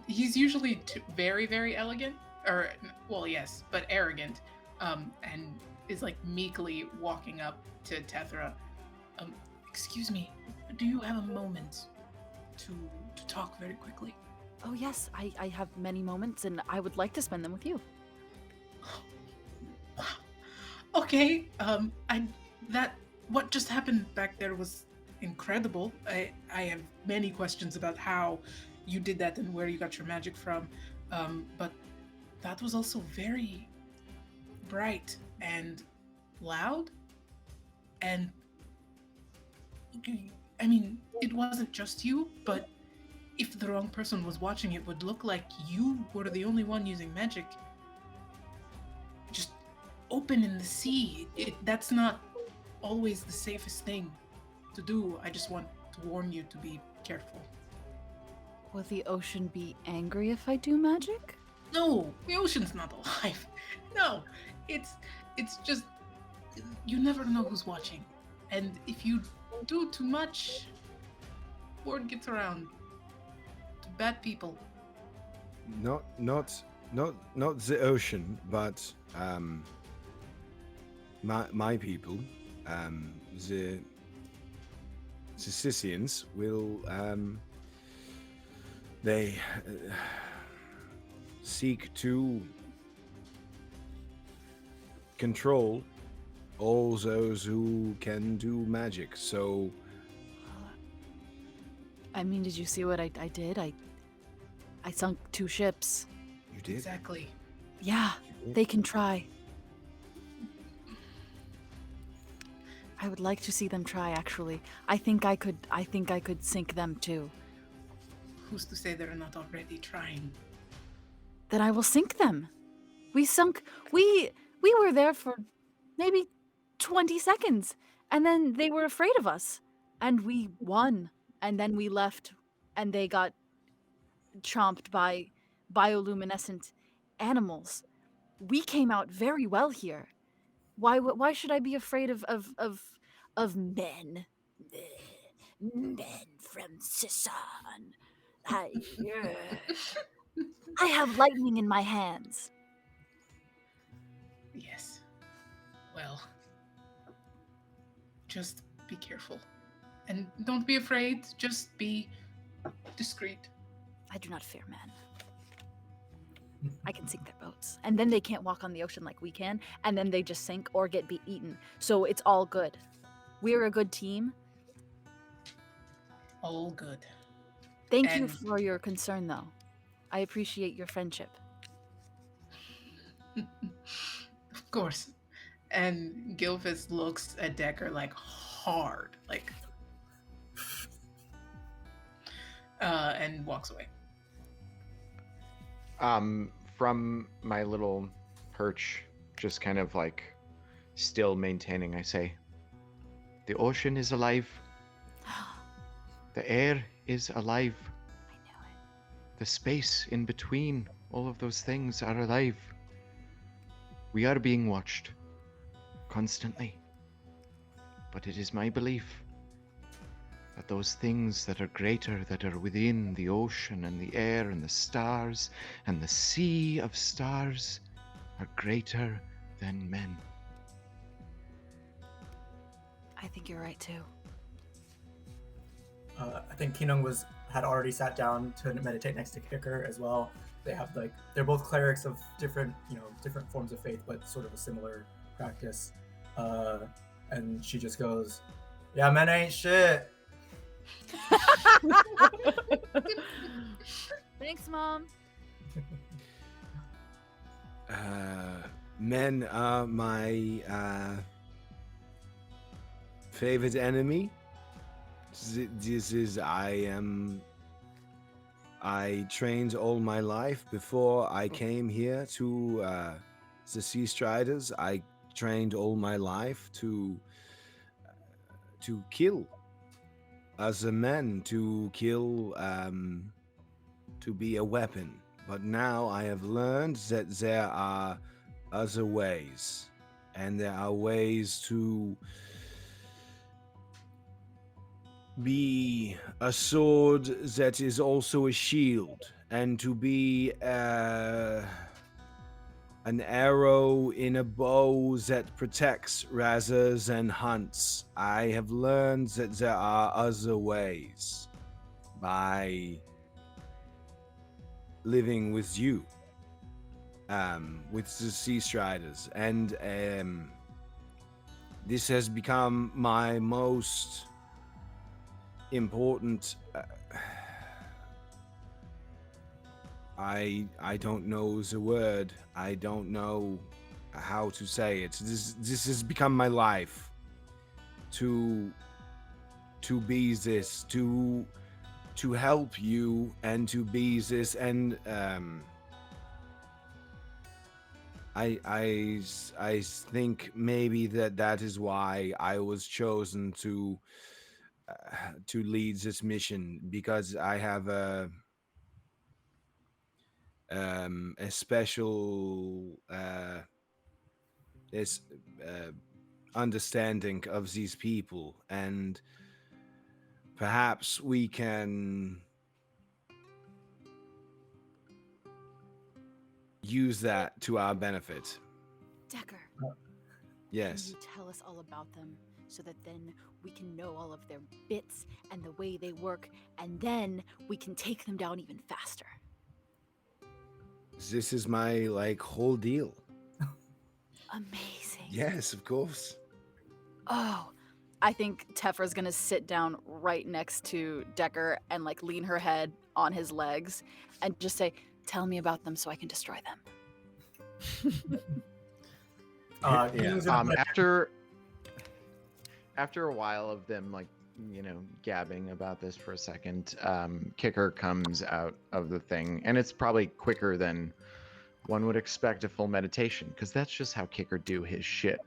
he's usually very, very elegant, or well, yes, but arrogant, and is meekly walking up to Tethra. Excuse me, do you have a moment to talk very quickly? Oh yes, I have many moments, and I would like to spend them with you. Wow. Okay. What just happened back there was incredible. I have many questions about how you did that and where you got your magic from. But that was also very bright and loud. And I mean, it wasn't just you, but if the wrong person was watching, it would look like you were the only one using magic. Just open in the sea. That's not always the safest thing to do. I just want to warn you to be careful. Will the ocean be angry if I do magic? No, the ocean's not alive. No, it's just you never know who's watching, and if you do too much, word gets around to bad people. not the ocean, but my people, the Sicilians will they seek to control all those who can do magic. So I mean, did you see what I did? I sunk 2 ships. you did. Exactly. Yeah, they can try. I would like to see them try, actually. I think I could sink them too. Who's to say they're not already trying? Then I will sink them. We were there for maybe 20 seconds, and then they were afraid of us, and we won, and then we left, and they got chomped by bioluminescent animals. We came out very well here. Why should I be afraid of men? Men from Sisan. I have lightning in my hands. Yes. Well, just be careful. And don't be afraid, just be discreet. I do not fear men. I can sink their boats. And then they can't walk on the ocean like we can, and then they just sink or get eaten. So it's all good. We're a good team. All good. Thank you And- for your concern, though. I appreciate your friendship. Of course. And Gilfus looks at Decker hard, and walks away. From my little perch, just kind of still maintaining, I say, the ocean is alive. The air is alive. I knew it. The space in between all of those things are alive. We are being watched constantly. But it is my belief that those things that are greater, that are within the ocean and the air and the stars and the sea of stars, are greater than men. I think you're right, too. I think Kinung had already sat down to meditate next to Kicker as well. They have they're both clerics of different forms of faith, but sort of a similar practice. And she just goes, "Yeah, men ain't shit." Thanks, Mom. Men are my favorite enemy. This is I trained all my life before I came here to the Sea Striders. I trained all my life to kill as a man, to kill, to be a weapon. But now I have learned that there are other ways, and there are ways to be a sword that is also a shield, and to be an arrow in a bow that protects rather than hunts. I have learned that there are other ways by living with you, with the Sea Striders, and this has become my most important. I don't know the word. I don't know how to say it. This has become my life. To be this, to help you, and to be this, and I think maybe that is why I was chosen to lead this mission, because I have a special this understanding of these people, and perhaps we can use that to our benefit. Decker, Yes. can you tell us all about them so that then we can know all of their bits and the way they work, and then we can take them down even faster? This is my whole deal. Amazing. Yes, of course. Oh, I think Tefra's gonna sit down right next to Decker and lean her head on his legs and just say, "Tell me about them so I can destroy them." Yeah. Keenan's gonna put- After a while of them gabbing about this for a second, Kicker comes out of the thing, and it's probably quicker than one would expect a full meditation, because that's just how Kicker do his shit.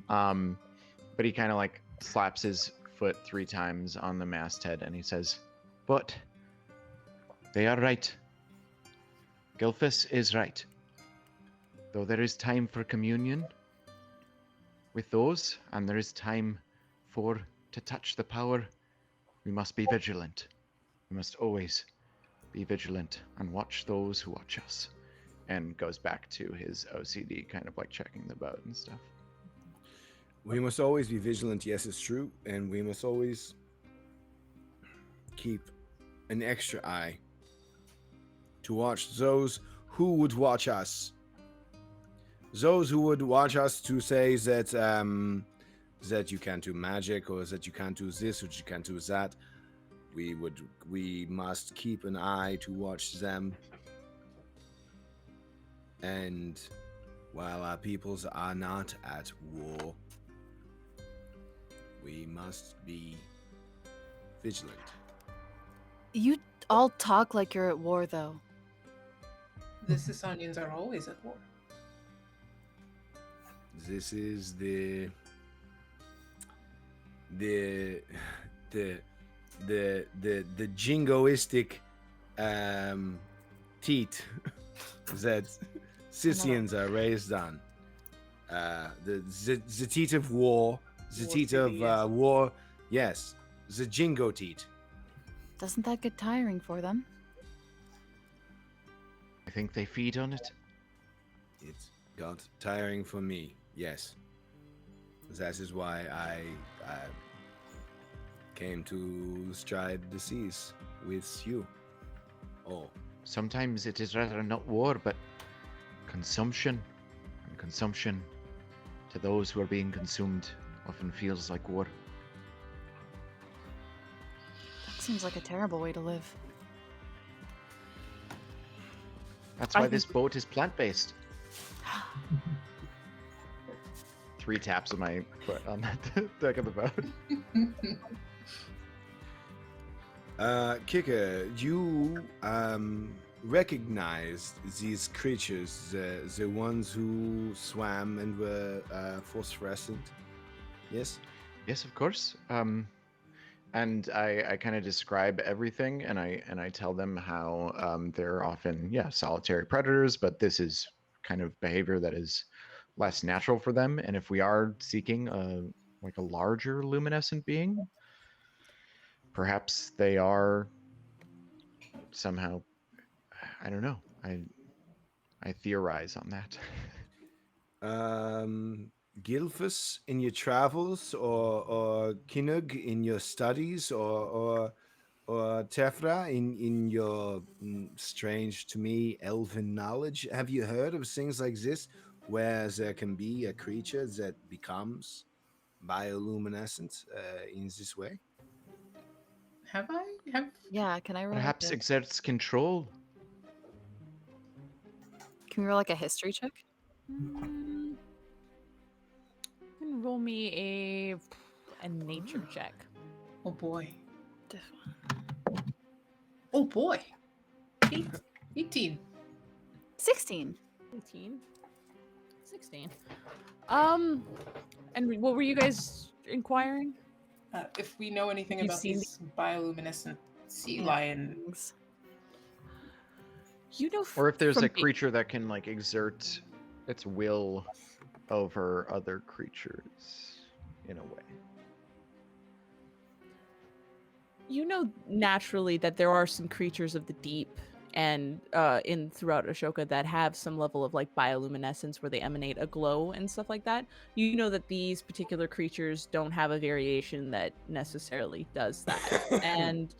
But he kind of slaps his foot 3 times on the masthead, and he says, "But they are right. Gilfus is right. Though there is time for communion with those, and there is time to touch the power, we must be vigilant. We must always be vigilant and watch those who watch us." And goes back to his OCD, kind of checking the boat and stuff. We must always be vigilant, yes, it's true, and we must always keep an extra eye to watch those who would watch us. Those who would watch us to say that that you can't do magic, or that you can't do this, or you can't do that. We must keep an eye to watch them. And while our peoples are not at war, we must be vigilant. You all talk like you're at war, though. The Sasanians are always at war. This is the jingoistic teat that Scythians are raised on. The teat of war, the War teat theory, of yes. war. Yes, the jingo teat. Doesn't that get tiring for them? I think they feed on it. It got tiring for me. Yes, that is why I came to stride the seas with you. Oh, Sometimes it is rather not war, but consumption. And consumption to those who are being consumed often feels like war. That seems like a terrible way to live. That's I why think- this boat is plant-based. 3 taps of my foot on that deck of the boat. Kicker, you recognized these creatures, the ones who swam and were phosphorescent? Yes? Yes, of course. And I kind of describe everything, and I tell them how they're often solitary predators, but this is kind of behavior that is less natural for them. And if we are seeking a larger luminescent being, perhaps they are somehow, I don't know. I theorize on that. Gilfus in your travels, or Kinug in your studies, or Tefra in your strange to me elven knowledge. Have you heard of things like this, where there can be a creature that becomes bioluminescent in this way? Have I? Have Yeah, can I roll? Perhaps exerts control. Can we roll like a history check? You can roll me a nature check. oh boy. Diff- Oh boy. 18. 16. 18. 16. And what were you guys inquiring? If we know anything You've about seen these bioluminescent sea Yeah. lions. You know, Or if there's from a creature that can like exert its will over other creatures in a way. You know naturally that there are some creatures of the deep and in throughout Ashoka that have some level of like bioluminescence where they emanate a glow and stuff like that. You know that these particular creatures don't have a variation that necessarily does that. And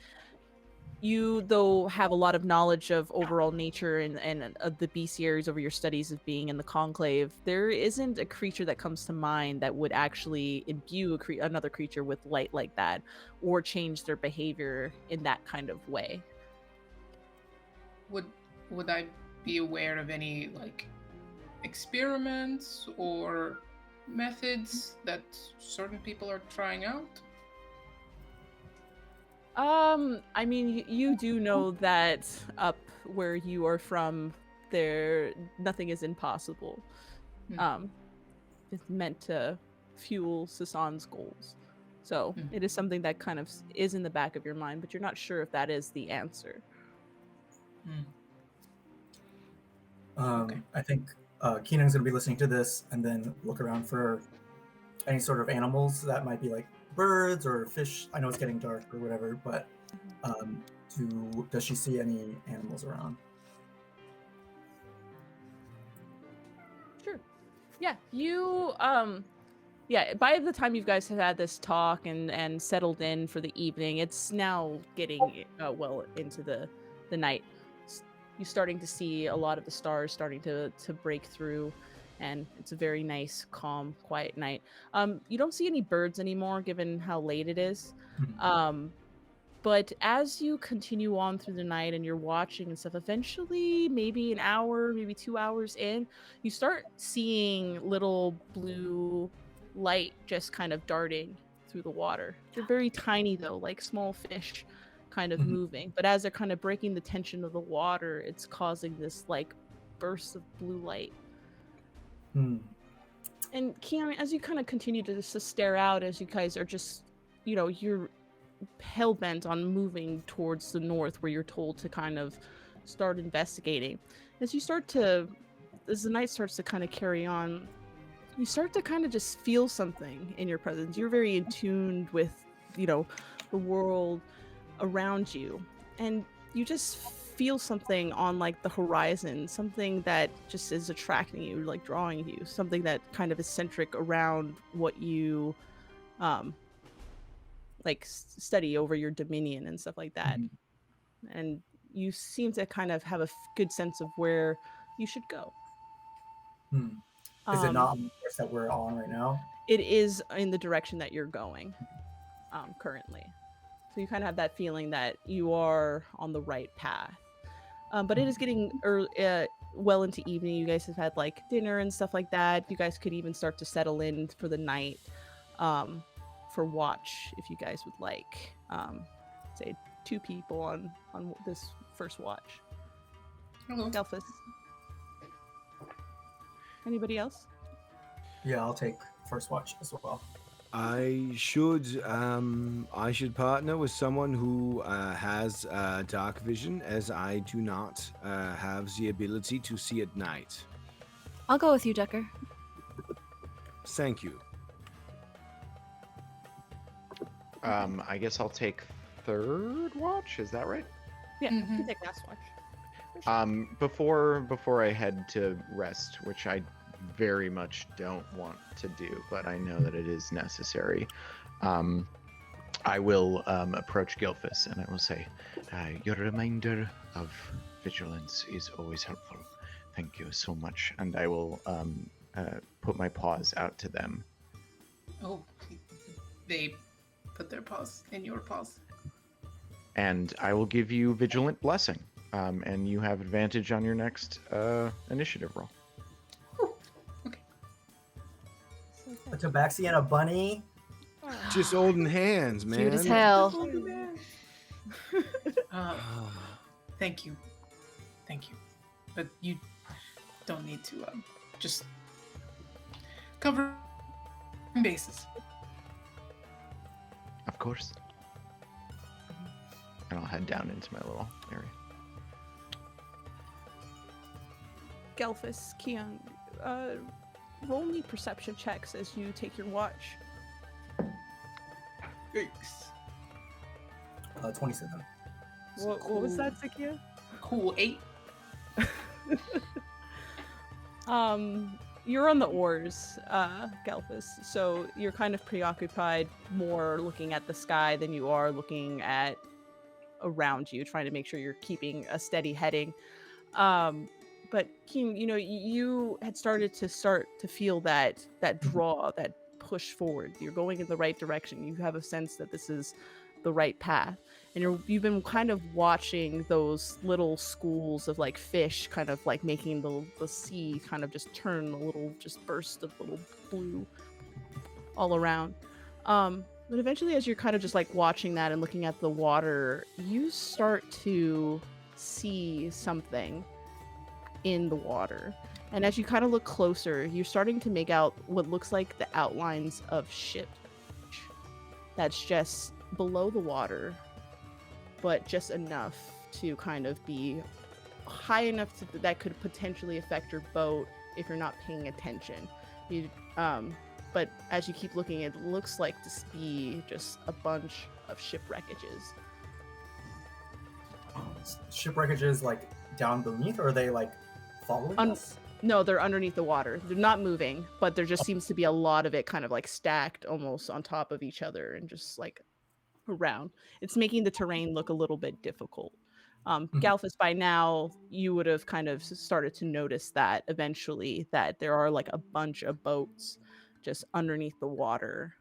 you though have a lot of knowledge of overall nature and the bestiaries over your studies of being in the conclave, there isn't a creature that comes to mind that would actually imbue another creature with light like that or change their behavior in that kind of way. Would I be aware of any like experiments or methods that certain people are trying out? I mean, you do know that up where you are from, there nothing is impossible. Hmm. It's meant to fuel Sasan's goals. So Hmm. it is something that kind of is in the back of your mind, but you're not sure if that is the answer. Okay. I think Keenan's going to be listening to this and then look around for any sort of animals that might be like birds or fish. I know it's getting dark or whatever, but does she see any animals around? Sure. Yeah, you by the time you guys have had this talk and settled in for the evening, it's now getting well into the night. You're starting to see a lot of the stars starting to break through, and it's a very nice, calm, quiet night. You don't see any birds anymore, given how late it is. But as you continue on through the night and you're watching and stuff, eventually, maybe an hour, maybe 2 hours in, you start seeing little blue light just kind of darting through the water. They're very tiny, though, like small fish kind of moving. But as they're kind of breaking the tension of the water, it's causing this like burst of blue light. And Keanu, as you kind of continue to just stare out, as you guys are just, you're hell-bent on moving towards the north where you're told to kind of start investigating. As the night starts to kind of carry on, you start to kind of just feel something in your presence. You're very in tune with, the world around you. And you just feel something on like the horizon, something that just is attracting you, like drawing you, something that kind of is centric around what you study over your dominion and stuff like that. And you seem to kind of have a good sense of where you should go. Is it not on the course that we're on right now? It is in the direction that you're going currently. So you kind of have that feeling that you are on the right path. But it is getting well into evening. You guys have had like dinner and stuff like that. You guys could even start to settle in for the night, for watch if you guys would like. Say 2 people on this first watch. Hello. Delphus. Anybody else? Yeah, I'll take first watch as well. I should partner with someone who has dark vision, as I do not have the ability to see at night. I'll go with you, Decker. Thank you. I guess I'll take third watch. Is that right? Yeah, you Mhm. can take last watch. Before I head to rest, which I very much don't want to do, but I know that it is necessary. I will approach Gilphus and I will say, "Your reminder of vigilance is always helpful. Thank you so much." And I will put my paws out to them. Oh, they put their paws in your paws. And I will give you Vigilant Blessing. And you have advantage on your next initiative roll. Okay. A tabaxi and a bunny. Just holding hands, man. Cute as hell. Thank you. Thank you. But you don't need to just cover bases. Of course. And I'll head down into my little area. Gelphus, Keon, roll me perception checks as you take your watch. Yikes. 27. What was that, Zakia? Cool. 8. You're on the oars, Gelphus, so you're kind of preoccupied more looking at the sky than you are looking at around you, trying to make sure you're keeping a steady heading. But Keem, you had started to feel that draw, that push forward. You're going in the right direction. You have a sense that this is the right path, and you've been kind of watching those little schools of like fish, kind of like making the sea kind of just turn a little, just burst of little blue all around. But eventually, as you're kind of just like watching that and looking at the water, you start to see something in the water. And as you kind of look closer, you're starting to make out what looks like the outlines of ship that's just below the water, but just enough to kind of be high enough that could potentially affect your boat if you're not paying attention. But as you keep looking, it looks like to be just a bunch of shipwreckages. Shipwreckages like down beneath, or are they like following us? No, they're underneath the water. They're not moving, but there just seems to be a lot of it kind of like stacked almost on top of each other and just like around. It's making the terrain look a little bit difficult. Galphus, by now, you would have kind of started to notice that eventually that there are like a bunch of boats just underneath the water.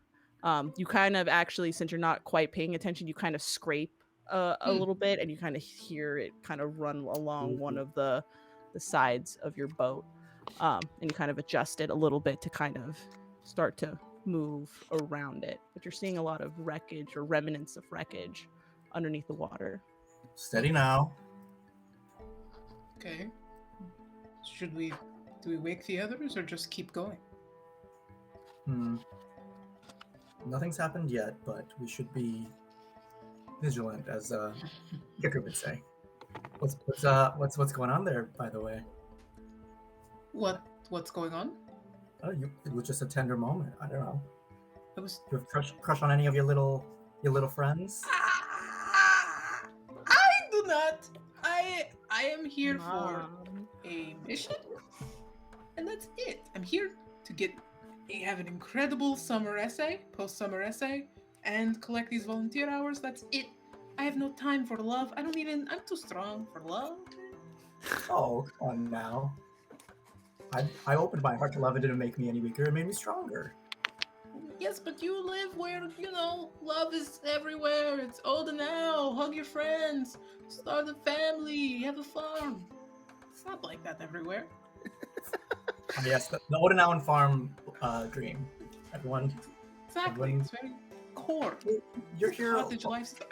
You kind of actually, since you're not quite paying attention, you kind of scrape a little bit and you kind of hear it kind of run along one of the sides of your boat, and you kind of adjust it a little bit to kind of start to move around it. But you're seeing a lot of wreckage or remnants of wreckage underneath the water. Steady now. Okay. Do we wake the others or just keep going? Nothing's happened yet, but we should be vigilant, as Kicker would say. What's going on there, by the way? What's going on? Oh, it was just a tender moment. I don't know. It was You have crush on any of your little friends? I do not. I am here for a mission, and that's it. I'm here to have an incredible post-summer essay, and collect these volunteer hours. That's it. I have no time for love. I'm too strong for love. Oh, come on now. I opened my heart to love. It didn't make me any weaker. It made me stronger. Yes, but you live where, love is everywhere. It's old and now. Hug your friends. Start a family. Have a farm. not like that everywhere. Yes, the Odinawan farm dream. Everyone, Exactly. Everyone- It's very core. you're here Cottage lifestyle.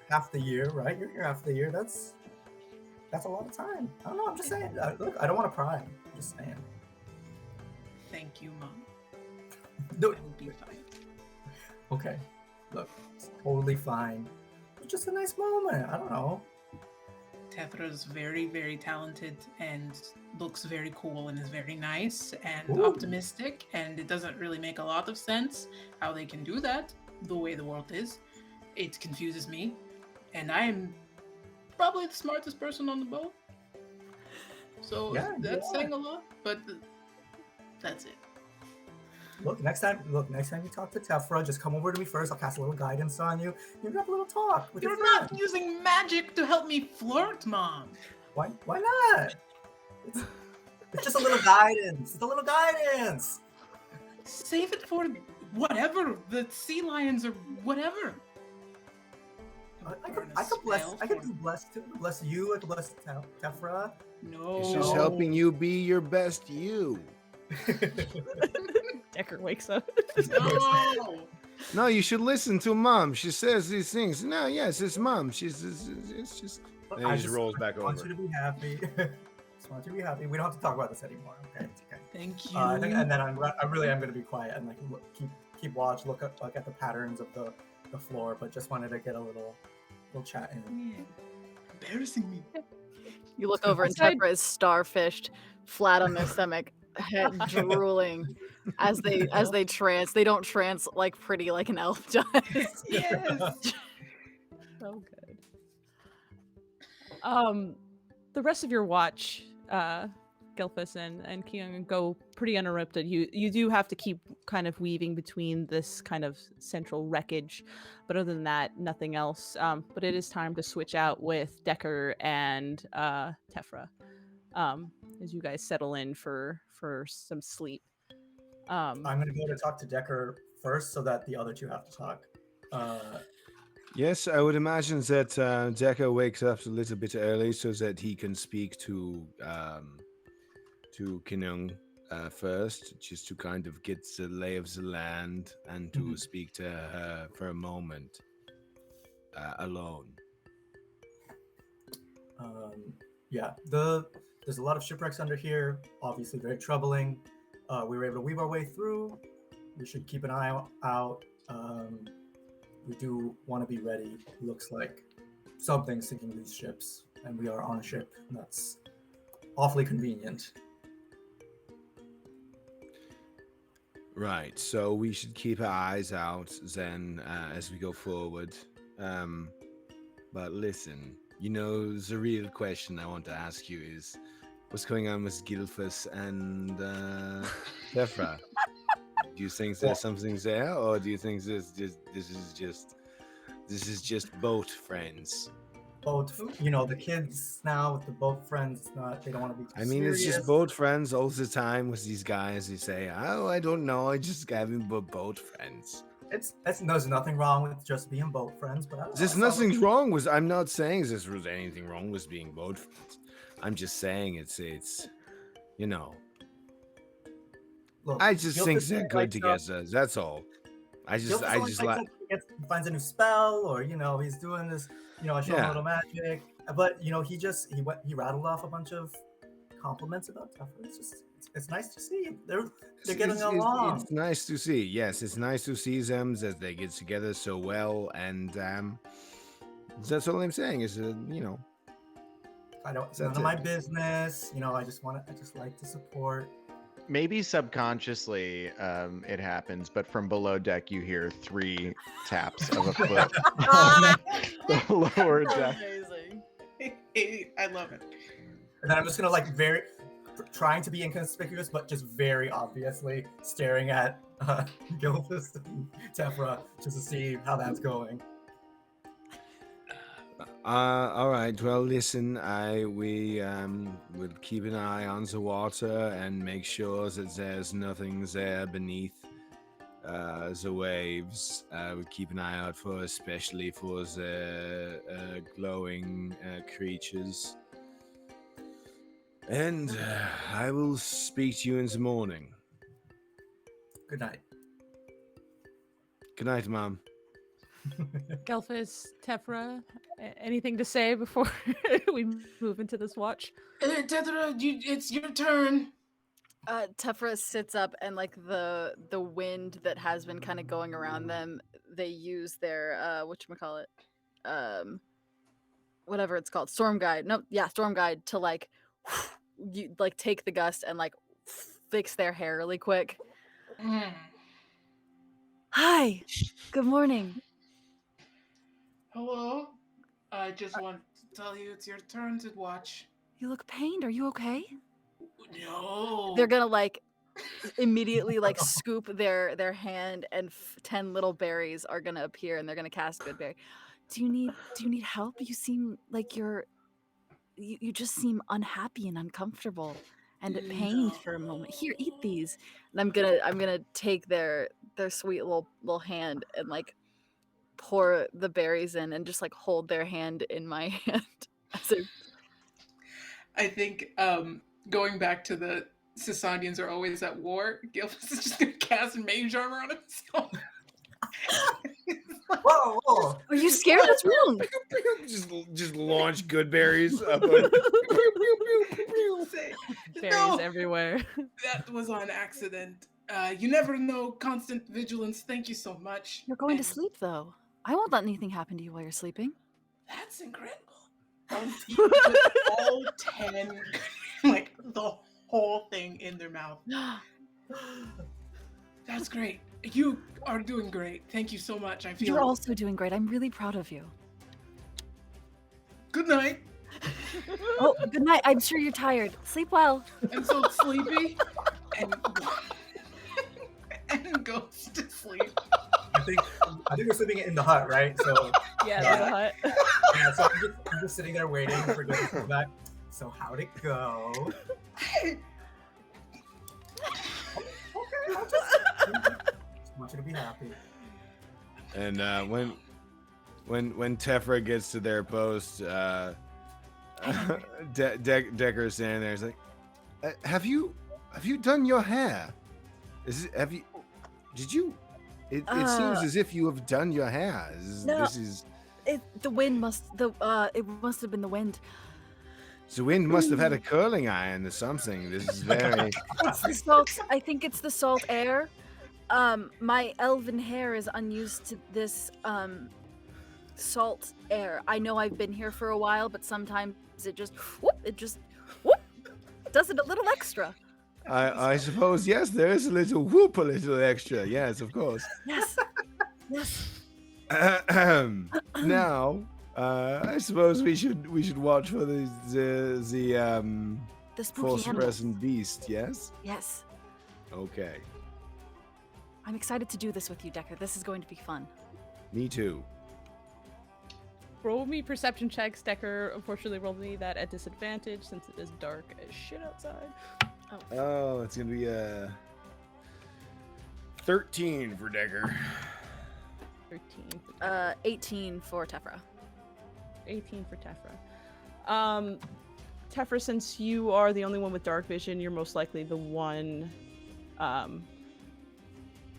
half the year, right? You're here half the year. That's a lot of time. I don't know. I'm just saying. Look, I don't want to pry. I'm just saying. Thank you, Mom. No, I will be fine. okay. Look, it's totally fine. It's just a nice moment. I don't know. Tethra's very, very talented and looks very cool and is very nice and Ooh. optimistic. And it doesn't really make a lot of sense how they can do that the way the world is. It confuses me. And I am probably the smartest person on the boat. So Yeah, you that's are. saying a lot, but that's it. Look, next time you talk to Tefra, just come over to me first. I'll cast a little guidance on you. You can have a little talk with your You're friend. not using magic to help me flirt, Mom. Why not? It's just a little guidance. It's a little guidance. Save it for whatever, the sea lions or whatever. I could do bless you. I could bless Tefra. No. It's just helping you be your best you. Decker wakes up. No. No, you should listen to Mom. She says these things. No, yes, it's Mom. It's just. Look, And he just rolls back I want over. you to be happy. Just want you to be happy. We don't have to talk about this anymore. Okay, it's okay. Thank you. I think, and then I really am going to be quiet and like keep watch, look at the patterns of the floor. But just wanted to get a little chat in. Yeah. Embarrassing me. You look over and Aside- Tefra is starfished, flat on their stomach, head drooling as they trance. They don't trance like pretty like an elf does. Yes. So good. The rest of your watch, Gilphus and Kyung, go pretty uninterrupted. You do have to keep kind of weaving between this kind of central wreckage, but other than that, nothing else. But it is time to switch out with Decker and Tefra, as you guys settle in for some sleep. I'm going to go to talk to Decker first, so that the other two have to talk. Yes, I would imagine that Decker wakes up a little bit early so that he can speak to Kinung first, just to kind of get the lay of the land and to Mhm. speak to her for a moment alone. Yeah, there's a lot of shipwrecks under here. Obviously, very troubling. We were able to weave our way through. We should keep an eye out. We do want to be ready. Looks like something's sinking these ships, and we are on a ship. And that's awfully convenient. Right, so we should keep our eyes out then as we go forward. But listen, the real question I want to ask you is, what's going on with Gilphus and Tefra? Do you think there's something there, or do you think this is just boat friends? Both, the kids now with the boat friends. It's not. They don't want to be too I mean, serious. it's just boat friends all the time with these guys. They say, "Oh, I don't know, I just having boat friends." There's nothing wrong with just being boat friends, but I don't know, There's I saw nothing wrong with. I'm not saying there's anything wrong with being boat friends. I'm just saying it's Look, I just think Gilphus they're like, good together. That's all. I just Gilphus like. he finds a new spell, or he's doing this. I show him a little magic, but he rattled off a bunch of compliments about Tefra. It's nice to see they're getting along. It's nice to see. Yes, it's nice to see them that they get together so well, and that's all I'm saying. Is I don't. It's none of my business. I just like to support. Maybe subconsciously it happens, but from below deck you hear 3 taps of a foot on the lower deck. Amazing. I love it. And then I'm just gonna trying to be inconspicuous, but just very obviously staring at Gilphus and Tefra just to see how that's going. All right. Well, listen. We will keep an eye on the water and make sure that there's nothing there beneath the waves. We keep an eye out especially for the glowing creatures. And I will speak to you in the morning. Good night. Good night, Mom. Gelfis, Tefra, anything to say before we move into this watch? Tetra, it's your turn. Tefra sits up and like the wind that has been kind of going around them, they use their whatchamacallit, um whatever it's called, storm guide. No, yeah, storm guide to like you like take the gust and like fix their hair really quick. Mm. Hi. Good morning. Hello. I just want to tell you it's your turn to watch. You look pained. Are you okay? No. They're gonna like immediately like scoop their hand and 10 little berries are gonna appear and they're gonna cast good berry. Do you need help? You seem like you just seem unhappy and uncomfortable and pained for a moment. Here, eat these. And I'm gonna take their sweet little hand and like pour the berries in and just like hold their hand in my hand as I think going back to the Sasanians are always at war, Gilbus is just gonna cast mage armor on himself. Whoa, whoa. Are you scared? What's wrong? just launch good berries up. Say, Berries no, everywhere. that was on accident. You never know. Constant vigilance. Thank you so much. You're going to And sleep though. I won't let anything happen to you while you're sleeping. That's incredible. He put all 10, like the whole thing in their mouth. That's great. You are doing great. Thank you so much. I feel. You're also doing great. I'm really proud of you. Good night. Oh, good night. I'm sure you're tired. Sleep well. I'm so sleepy, and and goes to sleep. I think we're sleeping in the hut, right? So Yeah, Yeah. the hut. yeah, so I'm just sitting there waiting for Joe to come back. So how'd it go? Okay, I'll just want you to be happy. And when Tefra gets to their post, Decker's standing there. He's like, "Have you done your hair? Did you? It seems as if you have done your hair. No. This is The wind it must have been the wind. the wind must have had a curling iron or something. This is very It's the salt. I think it's the salt air. My elven hair is unused to this salt air. I know I've been here for a while, but sometimes it just does it a little extra. I suppose, yes, there is a little extra. Yes, of course. Yes. Yes. Now, I suppose we should watch for the The spooky animals. phosphorescent beast. Yes. Yes. Okay. I'm excited to do this with you, Decker. This is going to be fun. Me too. Roll me perception checks. Decker unfortunately rolled me that at disadvantage since it is dark as shit outside. Oh, it's gonna be 13 for Decker. 13. 18 for Tefra. 18 for Tefra. Tefra, since you are the only one with dark vision, you're most likely the one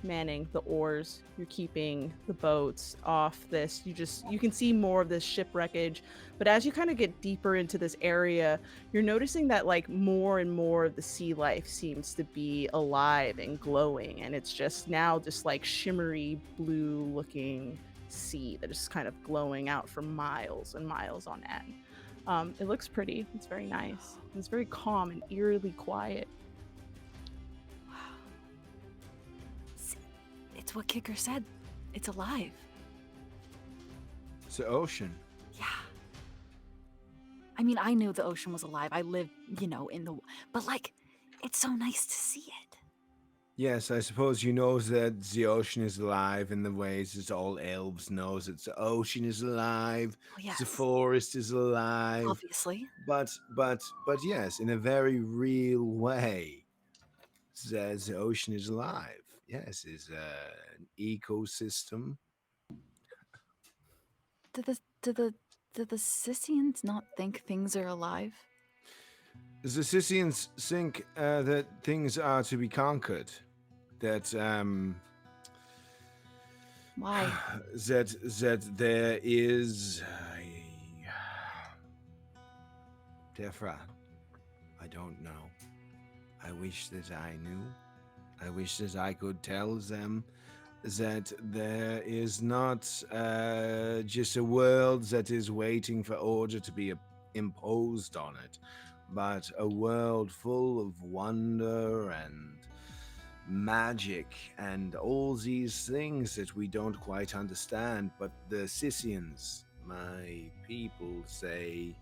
manning the oars. You're keeping the boats off this. You can see more of this shipwreckage, but as you kind of get deeper into this area, you're noticing that like more and more of the sea life seems to be alive and glowing, and it's just now just like shimmery blue looking sea that is kind of glowing out for miles and miles on end. It looks pretty. It's very nice. It's very calm and eerily quiet. It's what Kicker said. It's alive. It's the ocean. Yeah. I mean, I knew the ocean was alive. I lived, in the... But, like, it's so nice to see it. Yes, I suppose you know that the ocean is alive in the ways that all elves knows that the ocean is alive, Oh, yes. the forest is alive. Obviously. But yes, in a very real way, the ocean is alive. Yes, it's an ecosystem. Do the Sissians not think things are alive? the Scythians think that things are to be conquered. That Why? that there is Defra. I don't know. I wish that I knew. I wish that I could tell them that there is not just a world that is waiting for order to be imposed on it, but a world full of wonder and magic and all these things that we don't quite understand. But the Scythians, my people, say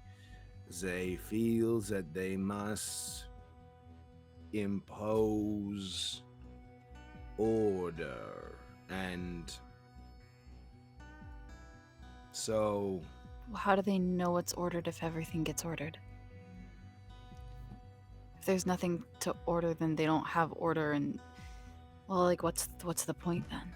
they feel that they must impose order, and so Well, how do they know what's ordered if everything gets ordered? If there's nothing to order, then they don't have order, and well, like what's the point then?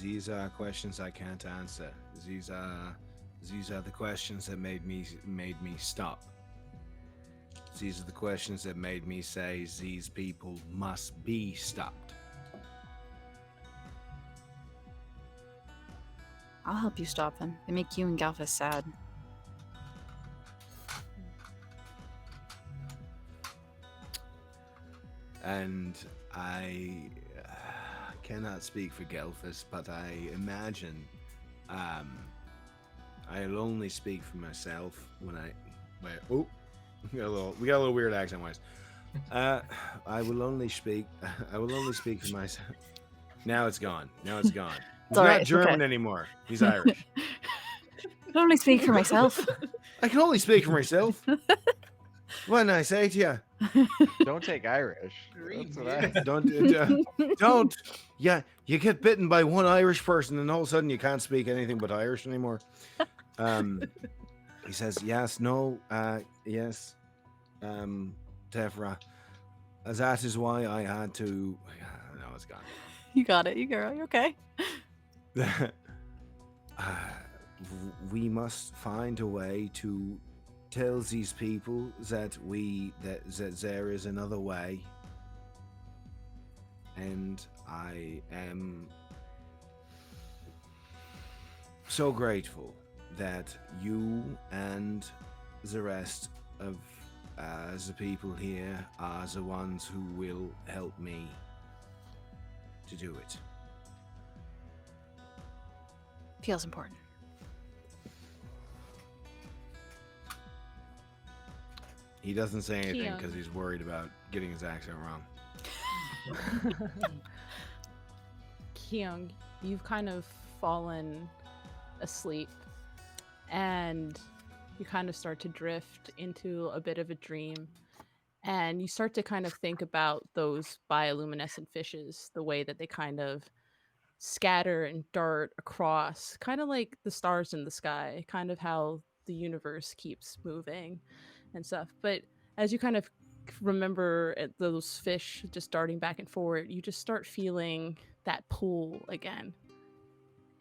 these are questions I can't answer. These are the questions that made me stop. These are the questions that made me say these people must be stopped. I'll help you stop them. They make you and Galvus sad. And I cannot speak for Gelfus, but I imagine I'll only speak for myself when I wait. Oh, we got a little weird accent wise. I will only speak. I will only speak for myself. Now it's gone. He's all right, not it's German okay. anymore. He's Irish. I can only speak for myself. I can only speak for myself. What did I say to you? Don't take Irish. That's what I. Don't. Yeah, you get bitten by one Irish person, and all of a sudden you can't speak anything but Irish anymore. He says yes, no, yes, Tefra. That is why I had to. No, it's gone. You got it, you girl. You okay? We must find a way to tell these people that that there is another way, and I am so grateful that you and the rest of the people here are the ones who will help me to do it. Feels important. He doesn't say anything Keon. because he's worried about getting his accent wrong. Kyung, you've kind of fallen asleep and you kind of start to drift into a bit of a dream. And you start to kind of think about those bioluminescent fishes, the way that they kind of scatter and dart across, kind of like the stars in the sky, kind of how the universe keeps moving and stuff. But as you kind of remember those fish just darting back and forward, you just start feeling that pull again.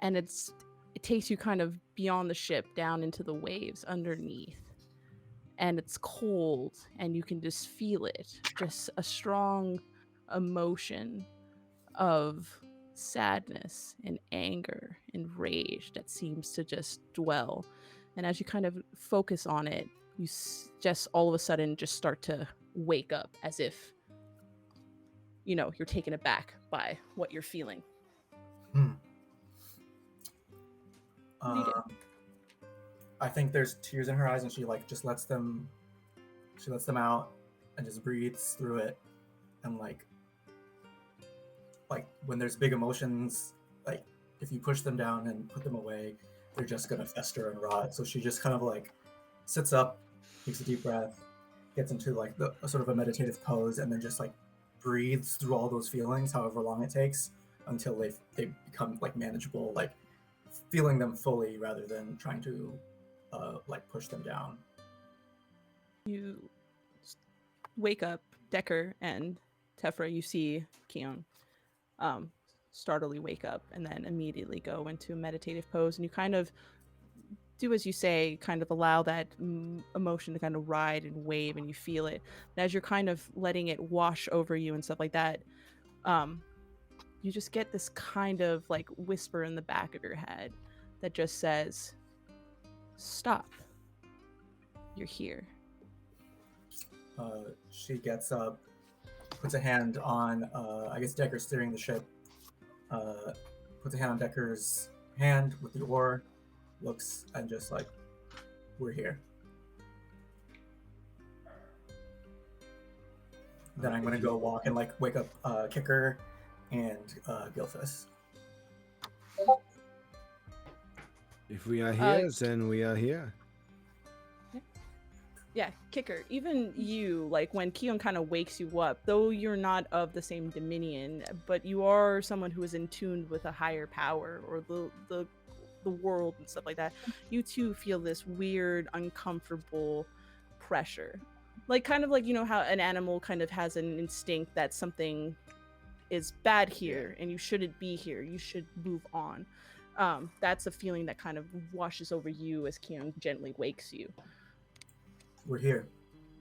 And it takes you kind of beyond the ship down into the waves underneath. And it's cold and you can just feel it. Just a strong emotion of sadness and anger and rage that seems to just dwell. And as you kind of focus on it, you just all of a sudden just start to wake up as if, you know, you're taken aback by what you're feeling. Hmm. What do you do? I think there's tears in her eyes, and she just lets them out and just breathes through it. And like when there's big emotions, like if you push them down and put them away, they're just gonna fester and rot. So she just kind of sits up, takes a deep breath, gets into a sort of a meditative pose, and then just breathes through all those feelings, however long it takes, until they become manageable, feeling them fully rather than trying to push them down. You wake up, Decker and Tefra. You see Keon startlingly wake up and then immediately go into a meditative pose, and you kind of do as you say, kind of allow that emotion to kind of ride and wave, and you feel it. And as you're kind of letting it wash over you and stuff like that, you just get this kind of like whisper in the back of your head that just says, "Stop. You're here." She gets up, puts a hand on, I guess Decker's steering the ship, puts a hand on Decker's hand with the oar, looks and just like, we're here. Then I'm gonna go walk and like wake up Kicker and Gilfus. If we are here, then we are here. Yeah, Kicker, even you, like when Keon kind of wakes you up, though you're not of the same dominion, but you are someone who is in tune with a higher power or the world and stuff like that. You too feel this weird, uncomfortable pressure. Like kind of like, you know how an animal kind of has an instinct that something is bad here and you shouldn't be here. You should move on. That's a feeling that kind of washes over you as Keon gently wakes you. We're here.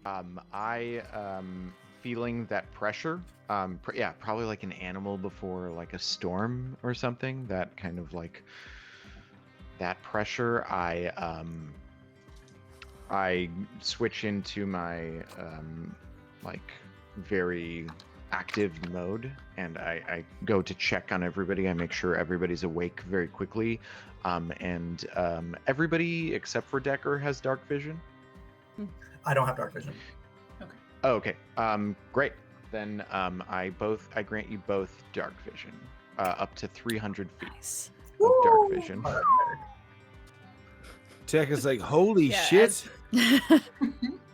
I feeling that pressure. Yeah, probably like an animal before like a storm or something. That kind of like that pressure. I switch into my like very active mode, and I go to check on everybody. I make sure everybody's awake very quickly, and everybody except for Decker has dark vision. I don't have dark vision. Okay. Oh, okay. Great. Then I grant you both dark vision, up to 300 feet Nice. of dark vision. Tech is like, holy Yeah, shit.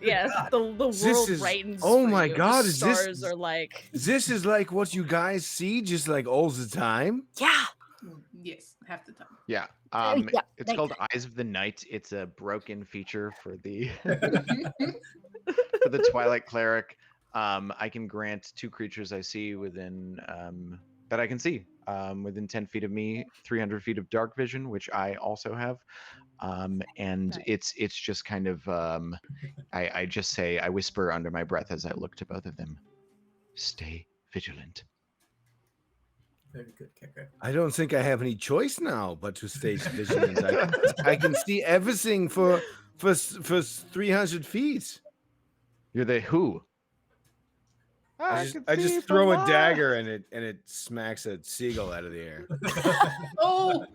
Yes, the world is- brightens. oh for my you. God, the is this- stars are like. This is like what you guys see just like all the time. Yeah. Yes, half the time. Yeah. Yeah, It's called Eyes of the Night. It's a broken feature for the for the Twilight Cleric. I can grant 2 creatures I see within that I can see within 10 feet of me, 300 feet of dark vision, which I also have. And Nice. it's just kind of I just say, I whisper under my breath as I look to both of them, stay vigilant. Very good, Kicker. I don't think I have any choice now but to stay vigilant. I can see everything for 300 feet. You're the who? I just throw a dagger and it smacks a seagull out of the air. Oh,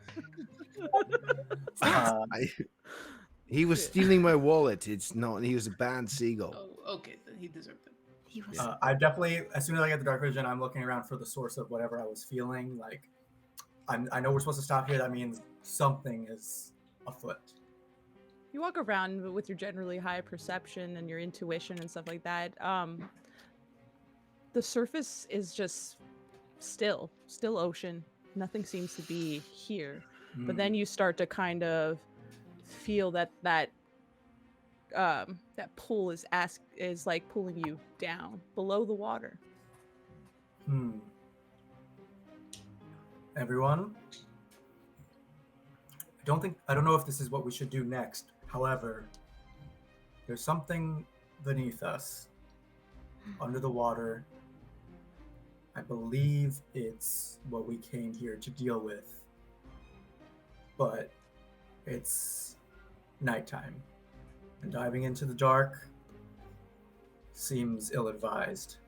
He was stealing my wallet. It's not. He was a bad seagull. oh, okay. Then he deserved it. He was. I definitely, as soon as I get the dark vision, I'm looking around for the source of whatever I was feeling. Like, I know we're supposed to stop here. That means something is afoot. You walk around with your generally high perception and your intuition and stuff like that. The surface is just still ocean. Nothing seems to be here. But then you start to kind of feel that pull is like pulling you down below the water. Everyone, I don't know if this is what we should do next. However, there's something beneath us, under the water. I believe it's what we came here to deal with, but it's nighttime, and diving into the dark seems ill-advised.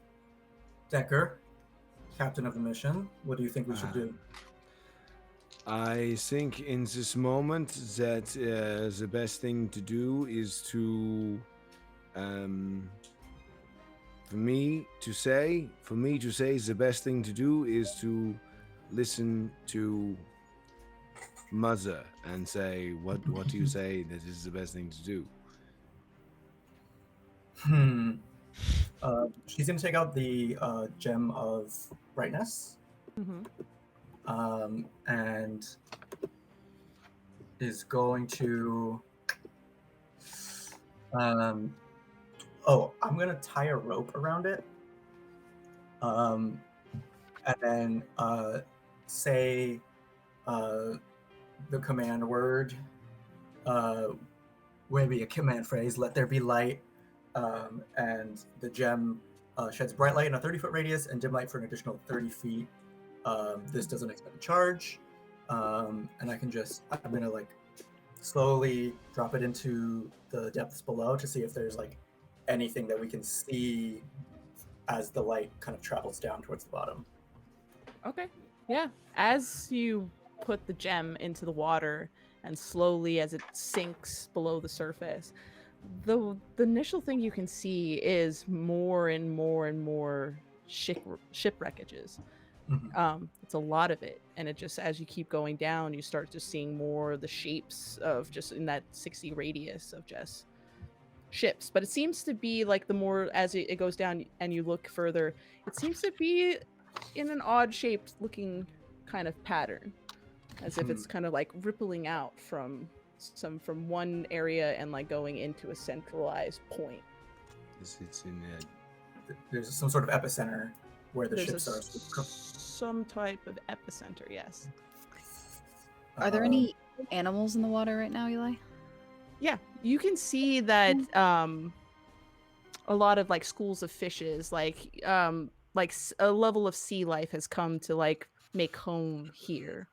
Decker, captain of the mission, what do you think we should do? I think in this moment that the best thing to do is to, for me to say, the best thing to do is to listen to Mother and say, what do you say that is the best thing to do? She's going to take out the gem of brightness. And is going to I'm gonna tie a rope around it, and then say the command word, maybe a command phrase, let there be light, and the gem sheds bright light in a 30-foot radius and dim light for an additional 30 feet. This doesn't expend a charge, and I'm gonna like slowly drop it into the depths below to see if there's like anything that we can see as the light kind of travels down towards the bottom. Okay. Yeah. As you put the gem into the water and slowly as it sinks below the surface, the initial thing you can see is more and more and more shipwreckages. It's a lot of it, and it just, as you keep going down, you start just seeing more of the shapes of just in that 60 radius of just ships. But it seems to be like the more as it goes down and you look further, it seems to be in an odd shaped looking kind of pattern, as if it's kind of like rippling out from one area and like going into a centralized point. It's in There's some sort of epicenter where the There's ships are. some type of epicenter, yes. Are there any animals in the water right now, Eli? Yeah, you can see that a lot of like schools of fishes, like a level of sea life has come to like make home here,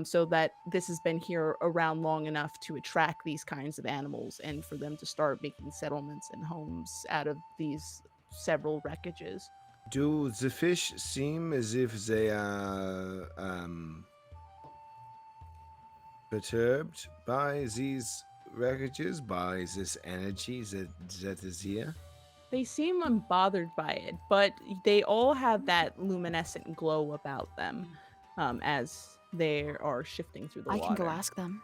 so that this has been here around long enough to attract these kinds of animals and for them to start making settlements and homes out of these several wreckages. Do the fish seem as if they are perturbed by these wreckages, by this energy that is here? They seem unbothered by it, but they all have that luminescent glow about them, as they are shifting through the water. I can go ask them.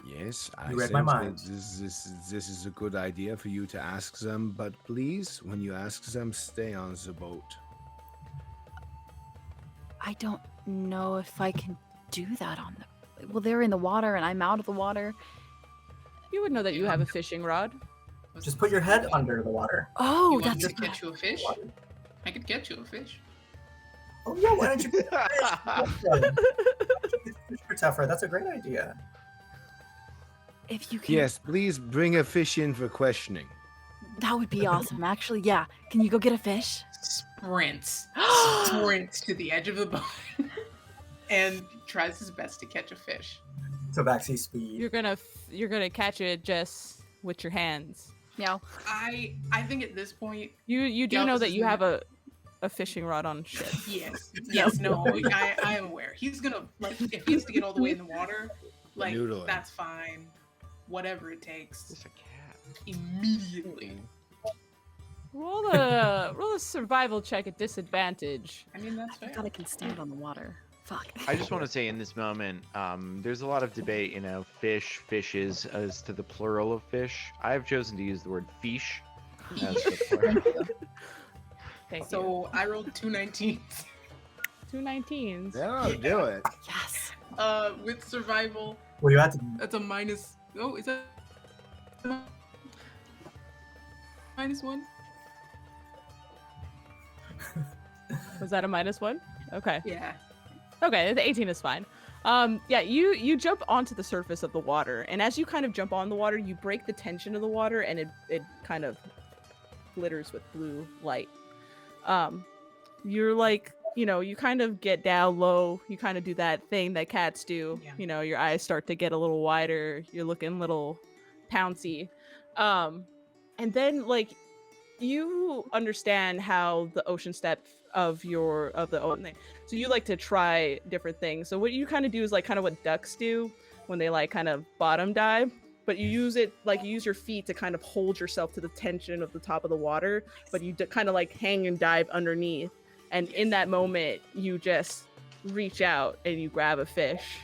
Yes, I You read think my that mind. this is a good idea for you to ask them, but please, when you ask them, stay on the boat. I don't know if I can do that on the... Well, they're in the water and I'm out of the water. You would know that you have a fishing rod. Just put your head under the water. Oh, You want that's me to get you a fish? I could get you a fish. Oh yeah, why don't you get a fish for Tefra? That's a great idea. if you can. Yes, please bring a fish in for questioning. That would be awesome. Actually, yeah. Can you go get a fish? Sprints to the edge of the boat and tries his best to catch a fish. So backseat speed. You're gonna catch it just with your hands. Meow. I think at this point, You do Yelp know is that you have in a fishing rod on ship. yes, no, I am aware. He's gonna, like, if he has to get all the way in the water, like, Noodling. that's fine. Whatever it takes. It's a cat. Immediately. Roll a survival check at disadvantage. I mean, that's I fair. forgot I can stand on the water. Fuck. I just want to say in this moment, there's a lot of debate, fishes as to the plural of fish. I've chosen to use the word fish as the plural. Thank you. So I rolled 2 19s. 2 19s. Yeah, do it. Yes. With survival, Well, you had to. that's a minus. Oh, is that -1? Was that a -1? Okay. Yeah. Okay, the 18 is fine. Yeah, you jump onto the surface of the water, and as you kind of jump on the water, you break the tension of the water, and it kind of glitters with blue light. You're like, you kind of get down low. You kind of do that thing that cats do. Yeah. Your eyes start to get a little wider. You're looking a little pouncy. And then like you understand how the ocean step of the ocean thing. So you like to try different things. So what you kind of do is like kind of what ducks do when they like kind of bottom dive, but you use your feet to kind of hold yourself to the tension of the top of the water, but you kind of like hang and dive underneath. And in that moment, you just reach out and you grab a fish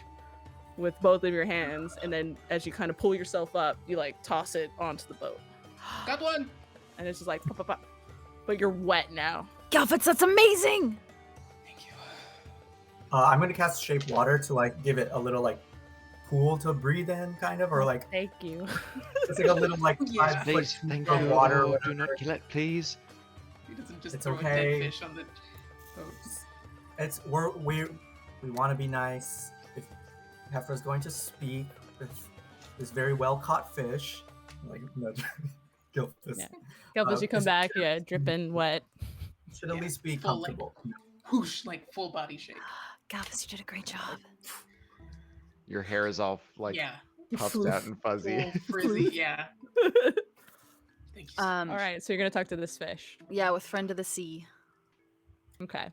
with both of your hands, and then as you kind of pull yourself up, you like toss it onto the boat. Got one. And it's just like pop, pop, pop. But you're wet now. Galfitz, that's amazing! Thank you. I'm gonna cast Shape Water to like give it a little like pool to breathe in, kind of, or like Thank you. it's like a little like Yeah. 5 Please, foot thank of you. water. Or Do not whatever. kill it, please. He doesn't just It's throw okay. a dead fish on the boat. We want to be nice. If Heifer's going to speak, this very well caught fish. Like no, Gilfus. Yeah. Gilbus, you come Is- back, yeah, dripping wet. should at Yeah, least be full, like- comfortable. Whoosh, like full body shake. Galvis, you did a great job. Your hair is all like Yeah. puffed out and fuzzy. Full frizzy. Yeah. Thank you. So Um, All right, so you're gonna talk to this fish. Yeah, with friend of the sea. Okay.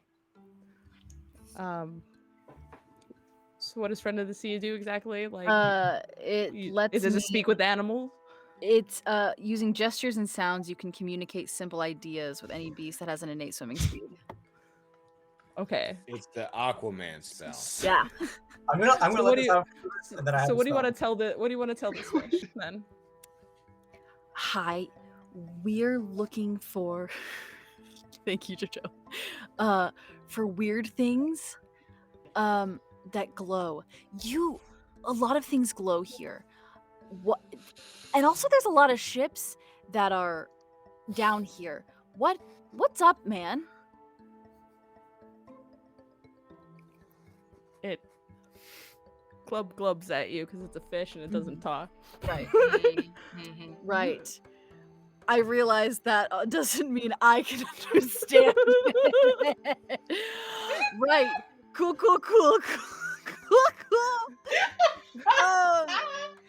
So what does Friend of the Sea do exactly? Like, It you- lets does me, it speak with animals? It's using gestures and sounds. You can communicate simple ideas with any beast that has an innate swimming speed. Okay. It's the Aquaman spell. Yeah. I'm gonna So let what do this you- out. So, And then I have so a what do you want to spell. tell this fish then? Hi, we're looking for. Thank you, Jojo. For weird things, that glow. A lot of things glow here. What? And also, there's a lot of ships that are down here. What's up, man? It glubs at you because it's a fish and it doesn't talk. Right. Mhm. Right. I realize that doesn't mean I can understand. it. Right. Cool.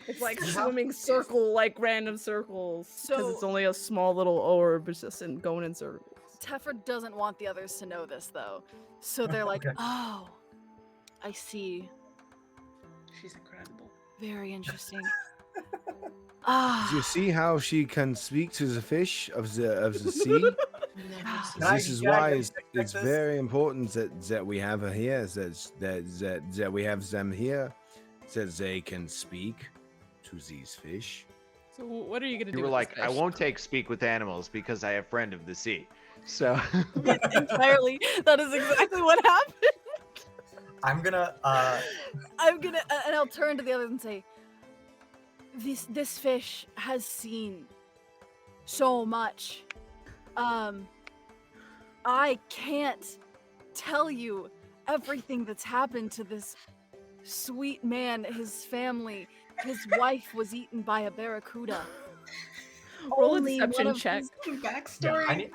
It's like Yeah. swimming circle, like random circles, because So- it's only a small little orb, it's just going in circles. Tefra doesn't want the others to know this, though. So they're like, Okay. oh, I see. She's incredible. Very interesting. Do you see how she can speak to the fish of the sea? Never Can I- This is can I why get it's, check it's this? very important that we have her here, that we have them here, that they can speak to these fish. So what are you gonna do? You were with like, this I fish? won't take speak with animals because I have friend of the sea. So Entirely. That is exactly what happened. I'm gonna I'm gonna, and I'll turn to the others and say, this fish has seen so much. I can't tell you everything that's happened to this sweet man, his family. His wife was eaten by a barracuda. Roll a Only one deception of check. his- Some yeah, backstory. I need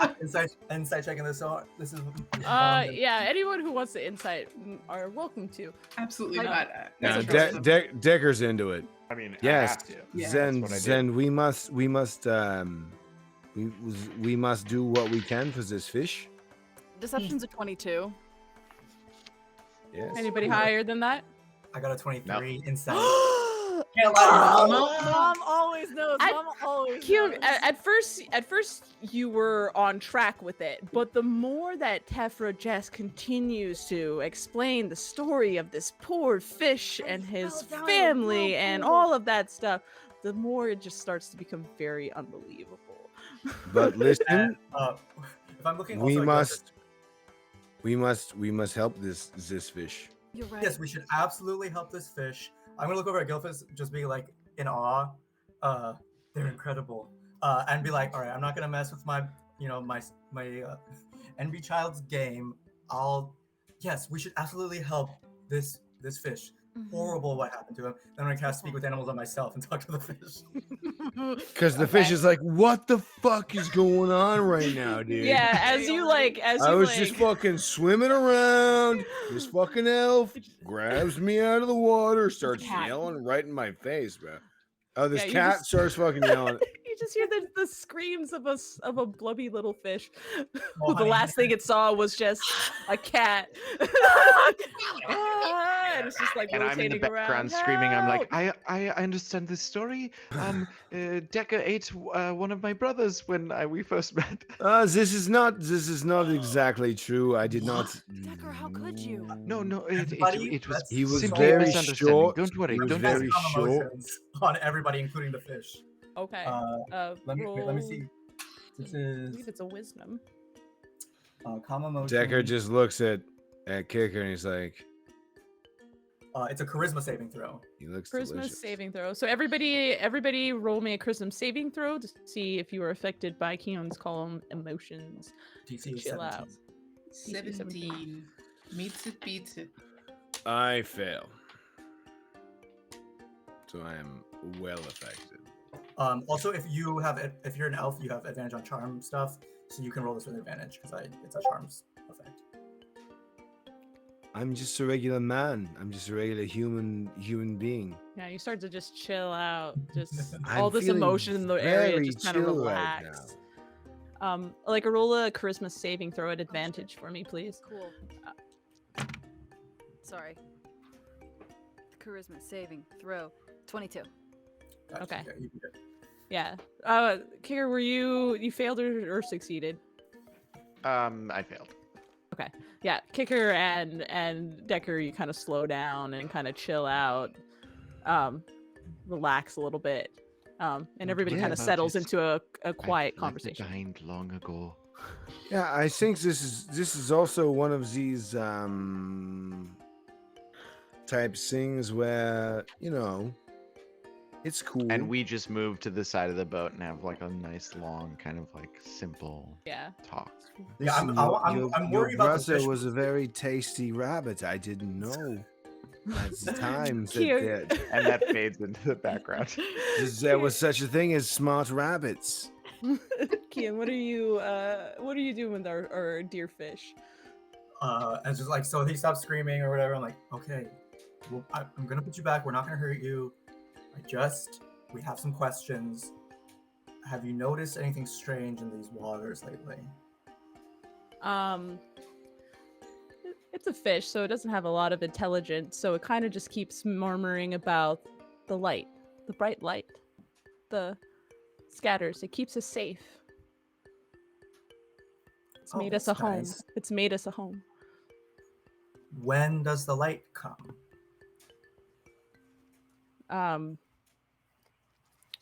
insight checking this out. This is Yeah, anyone who wants to insight are welcome to. Absolutely I- not. Now, That's a trust. Decker's into it. I mean, Yes. I have to. Yeah, then that's what I do. then we must do what we can for this fish. Deception's a 22. Yes. Anybody higher than that? I got a 23 Mom insight. Can't Oh. lie to your mama. always knows. I- Mom always Cute. knows. At first you were on track with it, but the more that Tefra just continues to explain the story of this poor fish and his fell down a family and whirlpool. all of that stuff, the more it just starts to become very unbelievable. But listen, And, if I'm looking, we also at we must help this fish. You're right. Yes, we should absolutely help this fish. I'm gonna look over at Gilfus, just be like in awe. They're incredible. And be like, all right, I'm not gonna mess with my Envy Child's game. Yes, we should absolutely help this fish. Mhm. Horrible what happened to him. Then I'm gonna cast Speak with Animals on myself and talk to the fish. Because the fish is like, what the fuck is going on right now, dude? Yeah, as you I was just fucking swimming around. This fucking elf grabs me out of the water, starts Cat. yelling right in my face, bro. Oh, this Yeah, you cat just- starts fucking yelling. You just hear the screams of a blubby little fish. Oh, Who the honey. last thing it saw was just a cat. And it's just like And I'm in the rotating background around. screaming. I'm like, "Help!" I understand this story. Decker ate one of my brothers when we first met. This is not exactly true. I did not. Decker, how could you? No, Everybody, it was that's He was simply a very misunderstanding. short. Don't worry. He was Don't That's very worry. calm short. emotions on everybody, including the fish. Okay. Let me roll- see. This I is believe it's a wisdom. calm emotion. Decker just looks at Kicker and he's like, it's a charisma saving throw. he looks Charisma delicious. saving throw. So everybody roll me a charisma saving throw to see if you were affected by Keon's calm emotions. DC is Chill 17. out. 17. Meets it, beats it. I fail. so I am well affected. Also, if you're an elf, you have advantage on charm stuff, so you can roll this with advantage because it's a charms effect. I'm just a regular man. I'm just a regular human being. Yeah, you start to just chill out. Just I'm all this feeling emotion in the area very just kind of chill right relax. Like a roll a charisma saving throw at advantage for me, please. Cool. Sorry. Charisma saving throw 22. Gotcha. Okay. Yeah, you can get- Yeah. Kicker, were you failed or succeeded? I failed. Yeah, Kicker and Decker, you kind of slow down and kind of chill out, relax a little bit, and everybody Yeah, kind of about settles this. into a quiet I left it conversation. behind long ago. Yeah, I think this is also one of these type things where it's cool. And we just move to the side of the boat and have like a nice long kind of like simple Yeah. talk. Yeah, Listen, I'm worried about the brother fish. was a very tasty rabbit. I didn't know. At the times that Cute. And that fades into the background. there was such a thing as smart rabbits. Kian, what are you doing with our dear fish? And just like, so he stops screaming or whatever. I'm like, okay, well, I'm gonna put you back. We're not gonna hurt you. We have some questions. Have you noticed anything strange in these waters lately? It's a fish, so it doesn't have a lot of intelligence, so it kind of just keeps murmuring about the light, the bright light, the scatters. It keeps us safe. It's Oh, made us a that's home. nice. It's made us a home. When does the light come?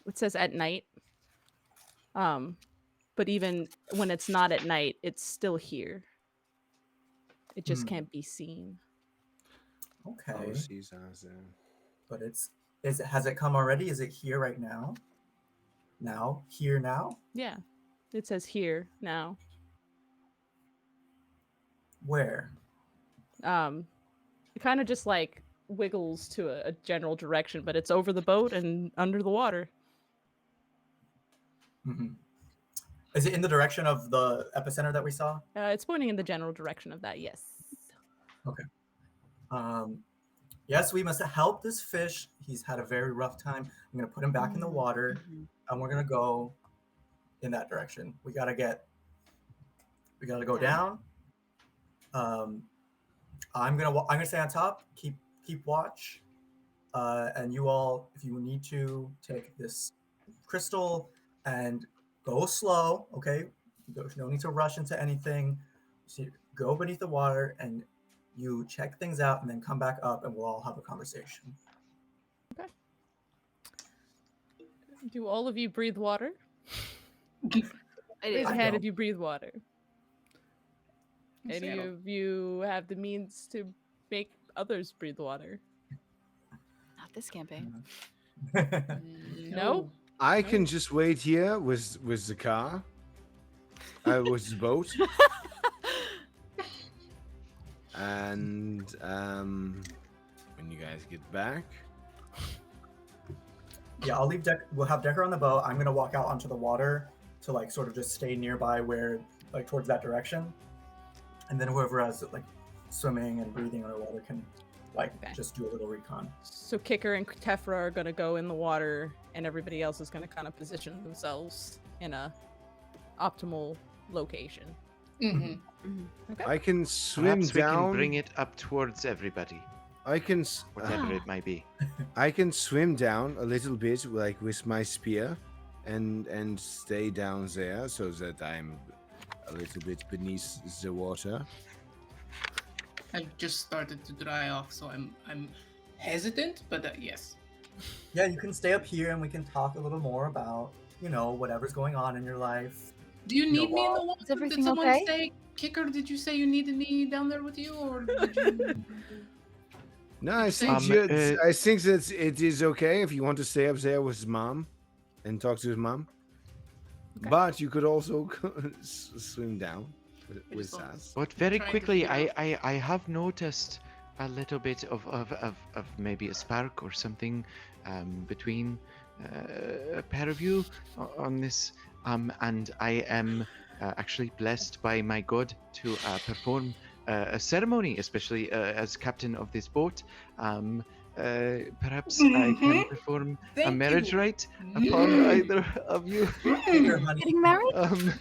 It says at night. But even when it's not at night, it's still here. It just can't be seen. Okay, but has it come already? Is it here right now? Here now? Yeah. It says here now. Where? It kind of just like wiggles to a general direction, but it's over the boat and under the water. Mhm. Is it in the direction of the epicenter that we saw? It's pointing in the general direction of that, yes. Yes, we must help this fish. He's had a very rough time. I'm gonna put him back in the water, and we're gonna go in that direction. We gotta go down. I'm gonna stay on top. Keep watch, and you all, if you need to, take this crystal and go slow. Okay, there's no need to rush into anything. So go beneath the water and you check things out, and then come back up, and we'll all have a conversation. Do all of you breathe water? I Raise do. a I hand don't. if you breathe water. Any So- of you have the means to make others breathe water? Not this campaign. No? I can just wait here with the car. With the boat. And when you guys get back, Yeah, I'll leave we'll have Decker on the boat. I'm gonna walk out onto the water to like sort of just stay nearby where like towards that direction. And then whoever has like swimming and breathing underwater can like Okay. just do a little recon. So Kicker and Tefra are going to go in the water, and everybody else is going to kind of position themselves in a optimal location. Mhm. Okay. I can swim Perhaps we down. can bring it up towards everybody, I can whatever it might be. I can swim down a little bit, like with my spear, and stay down there so that I'm a little bit beneath the water. I've just started to dry off, so I'm hesitant, but yes. Yeah, you can stay up here and we can talk a little more about, whatever's going on in your life. Do you need me in the Is water? everything Did someone okay? say, Kicker, did you say you needed me down there with you, or did you... No, I think Um, I think that it is okay if you want to stay up there with mom and talk to his mom. Okay. But you could also swim down with just want us. But very Trying to quickly, figure I have noticed a little bit of maybe a spark or something between a pair of you on this. And I am actually blessed by my god to perform a ceremony, especially as captain of this boat. Perhaps I can perform a Thank marriage you. rite upon either of you. Here, honey, Getting married? Um,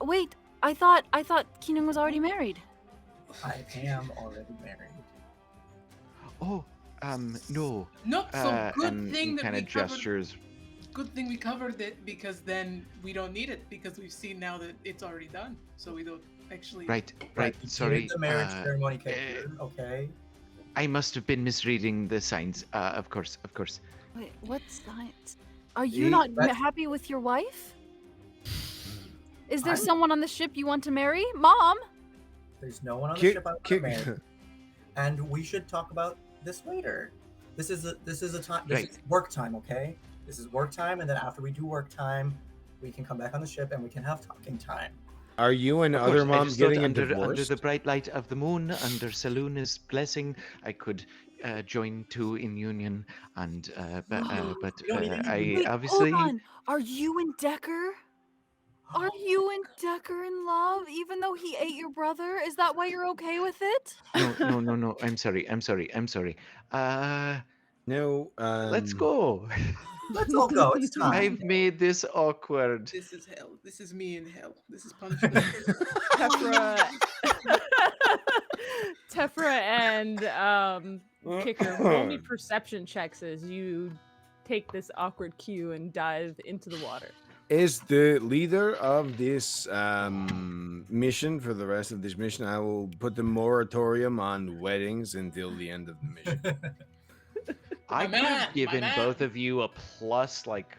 Wait. I thought Keenan was already married. I am already married. oh, no. No, so good And thing he that kind we of covered. gestures. Good thing we covered it, because then we don't need it, because we've seen now that it's already done. So we don't actually. Right. You Sorry. did the marriage ceremony, Kicker, okay? I must have been misreading the signs. Of course. Wait, what science? Are you Ye- not That's- happy with your wife? Is there I'm- someone on the ship you want to marry, Mom? There's no one on the Kick- ship I want to kick- marry. And we should talk about this later. This is a time. This Right. is work time, okay? This is work time, and then after we do work time, we can come back on the ship and we can have talking time. Are you and Of other course, I moms just thought getting a under divorce? the bright light of the moon, under Saloon's blessing, I could join two in union. And but You don't even I Wait, obviously hold on. Are you and Decker? Are you and Decker in love, even though he ate your brother? Is that why you're okay with it? no. I'm sorry. No. Let's go. Let's all go. It's time. I've made this awkward. This is hell. This is me in hell. This is punishment. Tefra, Tefra and Kicker, roll me perception checks as you take this awkward cue and dive into the water. Is the leader of this mission for the rest of this mission? I will put the moratorium on weddings until the end of the mission. I My could man, have my given man. both of you a plus like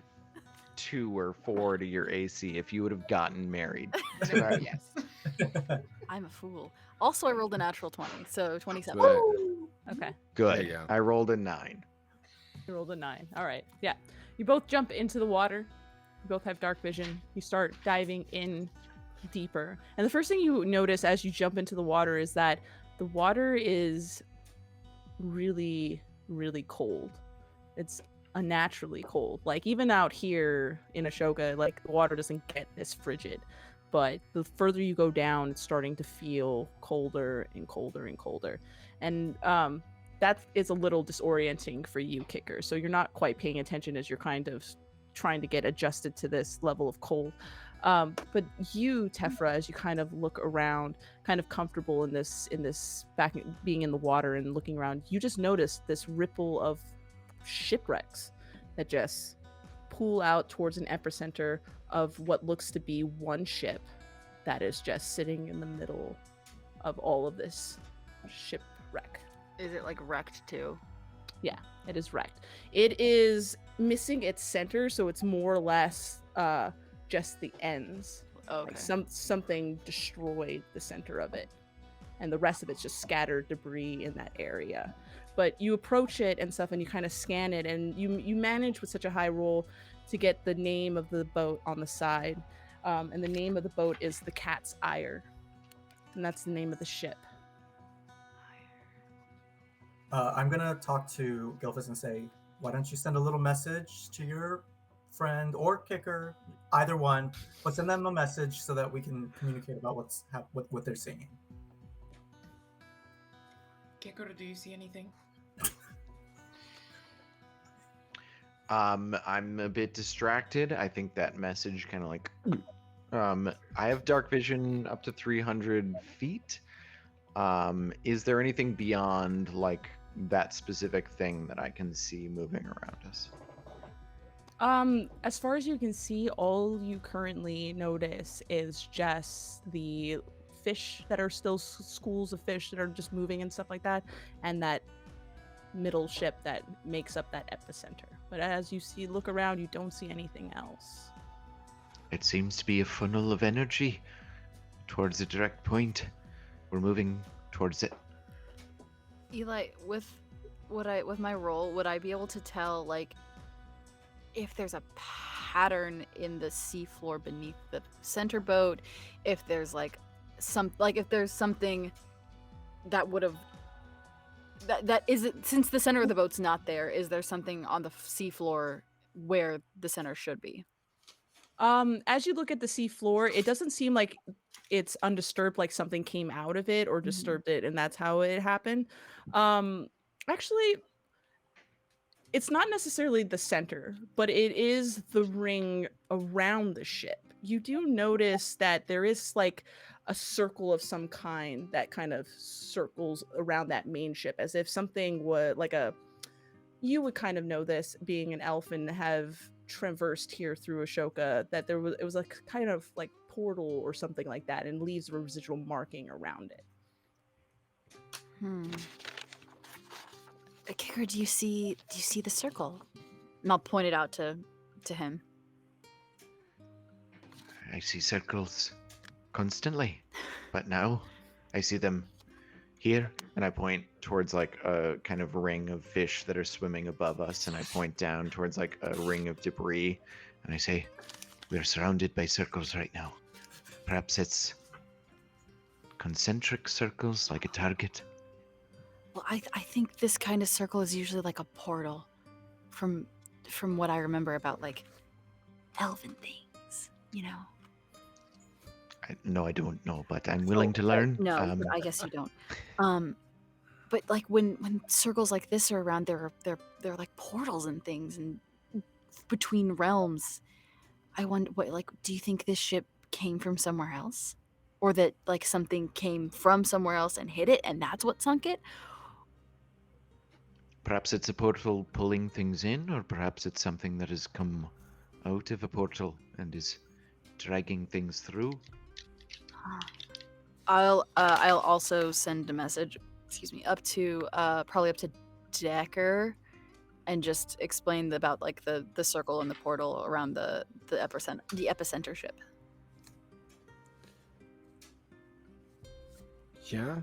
2 or 4 to your AC if you would have gotten married. So that- Yes. I'm a fool. Also, I rolled a natural 20, so 27. But- Okay, Good. There you go. I rolled a 9. you rolled a 9. All right, yeah. You both jump into the water. You both have dark vision. You start diving in deeper. And the first thing you notice as you jump into the water is that the water is really, really cold. It's unnaturally cold. Like, even out here in Ashoka, like, the water doesn't get this frigid. But the further you go down, it's starting to feel colder and colder and colder. And that is a little disorienting for you, Kicker. So you're not quite paying attention as you're kind of trying to get adjusted to this level of cold. But you, Tefra, as you kind of look around, kind of comfortable in this being in the water and looking around, you just notice this ripple of shipwrecks that just pool out towards an epicenter of what looks to be one ship that is just sitting in the middle of all of this shipwreck. Is it like wrecked too? It is wrecked. It is missing its center, so it's more or less just the ends. Okay. Like something destroyed the center of it, and the rest of it's just scattered debris in that area. But you approach it and stuff, and you kind of scan it, and you manage with such a high roll to get the name of the boat on the side, and the name of the boat is the Cat's Ire, and that's the name of the ship. I'm gonna talk to Gilfus and say, why don't you send a little message to your friend or Kicker, either one, but send them a message so that we can communicate about what they're seeing. Kicker, do you see anything? I'm a bit distracted. I think that message kind of like I have dark vision up to 300 feet. Is there anything beyond like that specific thing that I can see moving around us? As far as you can see, all you currently notice is just the fish that are still schools of fish that are just moving and stuff like that, and that middle ship that makes up that epicenter. But as you look around, you don't see anything else. It seems to be a funnel of energy towards a direct point. We're moving towards it. Eli, with my role, would I be able to tell like if there's a pattern in the seafloor beneath the center boat, if there's like if there's something that would have that is it, since the center of the boat's not there, is there something on the seafloor where the center should be? As you look at the seafloor, it doesn't seem like it's undisturbed, like something came out of it or disturbed it, and that's how it happened. Actually, it's not necessarily the center, but it is the ring around the ship. You do notice that there is like a circle of some kind that kind of circles around that main ship, as if something would like a you would kind of know this being an elf and have traversed here through Ashoka, that it was a kind of like portal or something like that and leaves a residual marking around it. Kicker, do you see the circle? And I'll point it out to him. I see circles constantly, but now I see them here, and I point towards like a kind of ring of fish that are swimming above us, and I point down towards like a ring of debris, and I say, we are surrounded by circles right now. Perhaps it's concentric circles, like a target. Well, I think this kind of circle is usually like a portal, from what I remember about like elven things, you know. No, I don't know, but I'm willing to learn. No, but I guess you don't. But like when circles like this are around, they're like portals and things, and between realms. I wonder, do you think this ship came from somewhere else, or that like something came from somewhere else and hit it, and that's what sunk it? Perhaps it's a portal pulling things in, or perhaps it's something that has come out of a portal and is dragging things through. I'll also send a message, up to probably up to Decker, and just explain about like the circle and the portal around the epicenter ship. Yeah.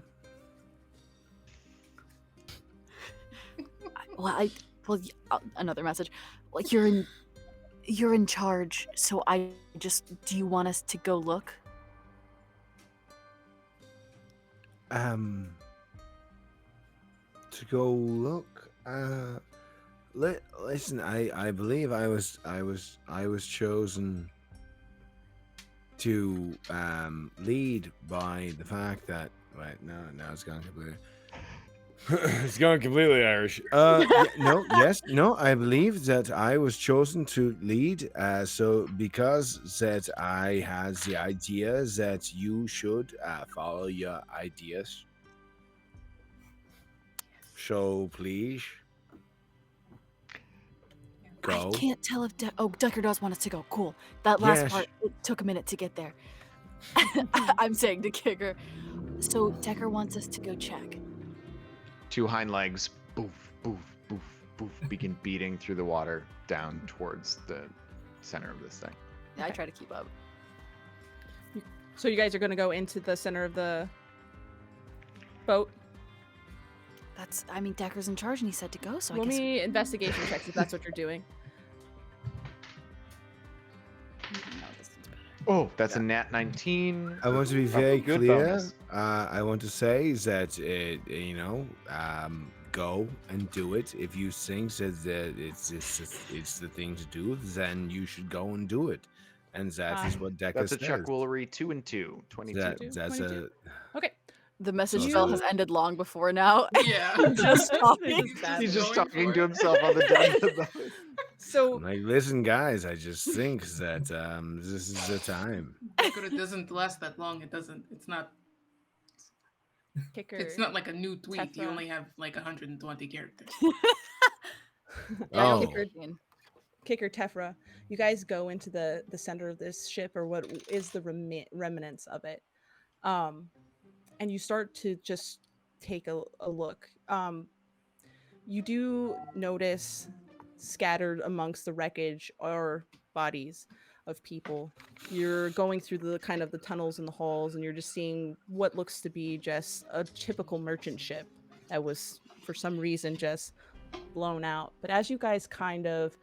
Another message. Like you're in charge, so do you want us to go look? To go look. Listen. I believe I was chosen to lead by the fact that. Wait, no, it's gone completely. It's gone completely Irish. No. I believe that I was chosen to lead. So because that I has the idea that you should follow your ideas. So please go. I can't tell if Decker does want us to go. Cool. That last Yes. part, it took a minute to get there. I'm saying to Kicker. So Decker wants us to go check. Two hind legs, boof, boof, boof, boof, begin beating through the water down towards the center of this thing. Yeah, I try to keep up. So you guys are going to go into the center of the boat? Decker's in charge and he said to go, so Roll I guess. me investigation checks if that's what you're doing. No, this one's better. Oh, that's a nat 19. I want to be Oh, very good clear. bonus. I want to say that go and do it. If you think that it's the thing to do, then you should go and do it. And that is what Decker That's a says. Chuckwoolery 2 and 2. 22. That's 22. Okay. The message So- spell has ended long before now. Yeah. Just talking. He's just Going talking for to it. himself on the deck of the boat. So like, listen, guys. I just think that this is the time. It doesn't last that long. It doesn't. It's not. Kicker. It's not like a new tweet. You Tetra. only have like 120 characters. Yeah, Oh. Kicker Tefra, you guys go into the center of this ship, or what is the remnants of it, and you start to just take a look. You do notice scattered amongst the wreckage are bodies of people. You're going through the kind of the tunnels and the halls, and you're just seeing what looks to be just a typical merchant ship that was for some reason just blown out. But as you guys kind of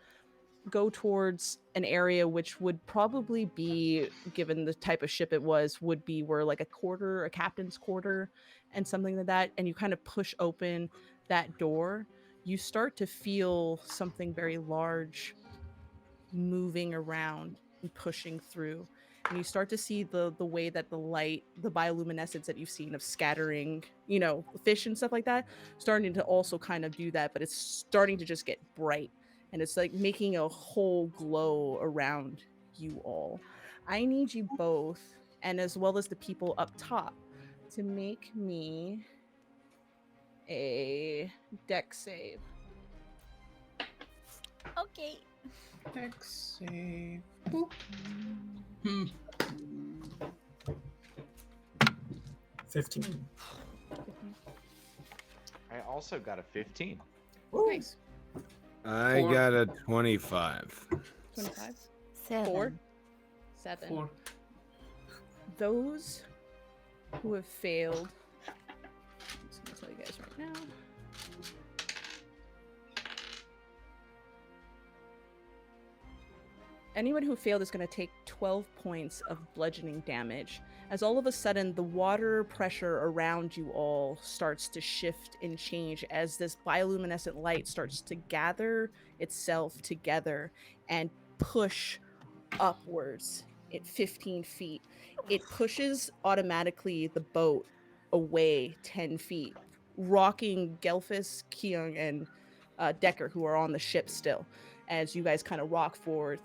go towards an area which would probably be, given the type of ship it was, would be where like a captain's quarter and something like that, and you kind of push open that door, you start to feel something very large moving around and pushing through. And you start to see the way that the light, the bioluminescence that you've seen of scattering, fish and stuff like that, starting to also kind of do that, but it's starting to just get bright. And it's like making a whole glow around you all. I need you both, and as well as the people up top, to make me a deck save. Okay. Dex save. Boop. Hmm. 15. I also got a 15. Ooh. Nice. I 4. got a 25. 25? 7. 4? 7. 4. Those who have failed, I'm just going to tell you guys right now. Anyone who failed is going to take 12 points of bludgeoning damage, as all of a sudden the water pressure around you all starts to shift and change as this bioluminescent light starts to gather itself together and push upwards at 15 feet. It pushes automatically the boat away 10 feet, rocking Gelfis, Keong, and Decker, who are on the ship still, as you guys kind of rock forth.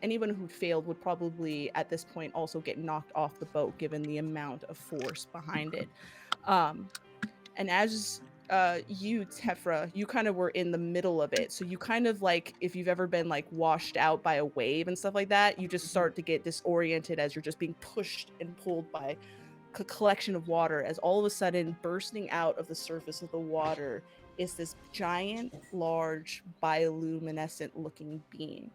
Anyone who failed would probably at this point also get knocked off the boat given the amount of force behind it. And as you, Tefra, you kind of were in the middle of it. So you kind of like, if you've ever been like washed out by a wave and stuff like that, you just start to get disoriented as you're just being pushed and pulled by a collection of water, as all of a sudden bursting out of the surface of the water is this giant, large, bioluminescent looking being.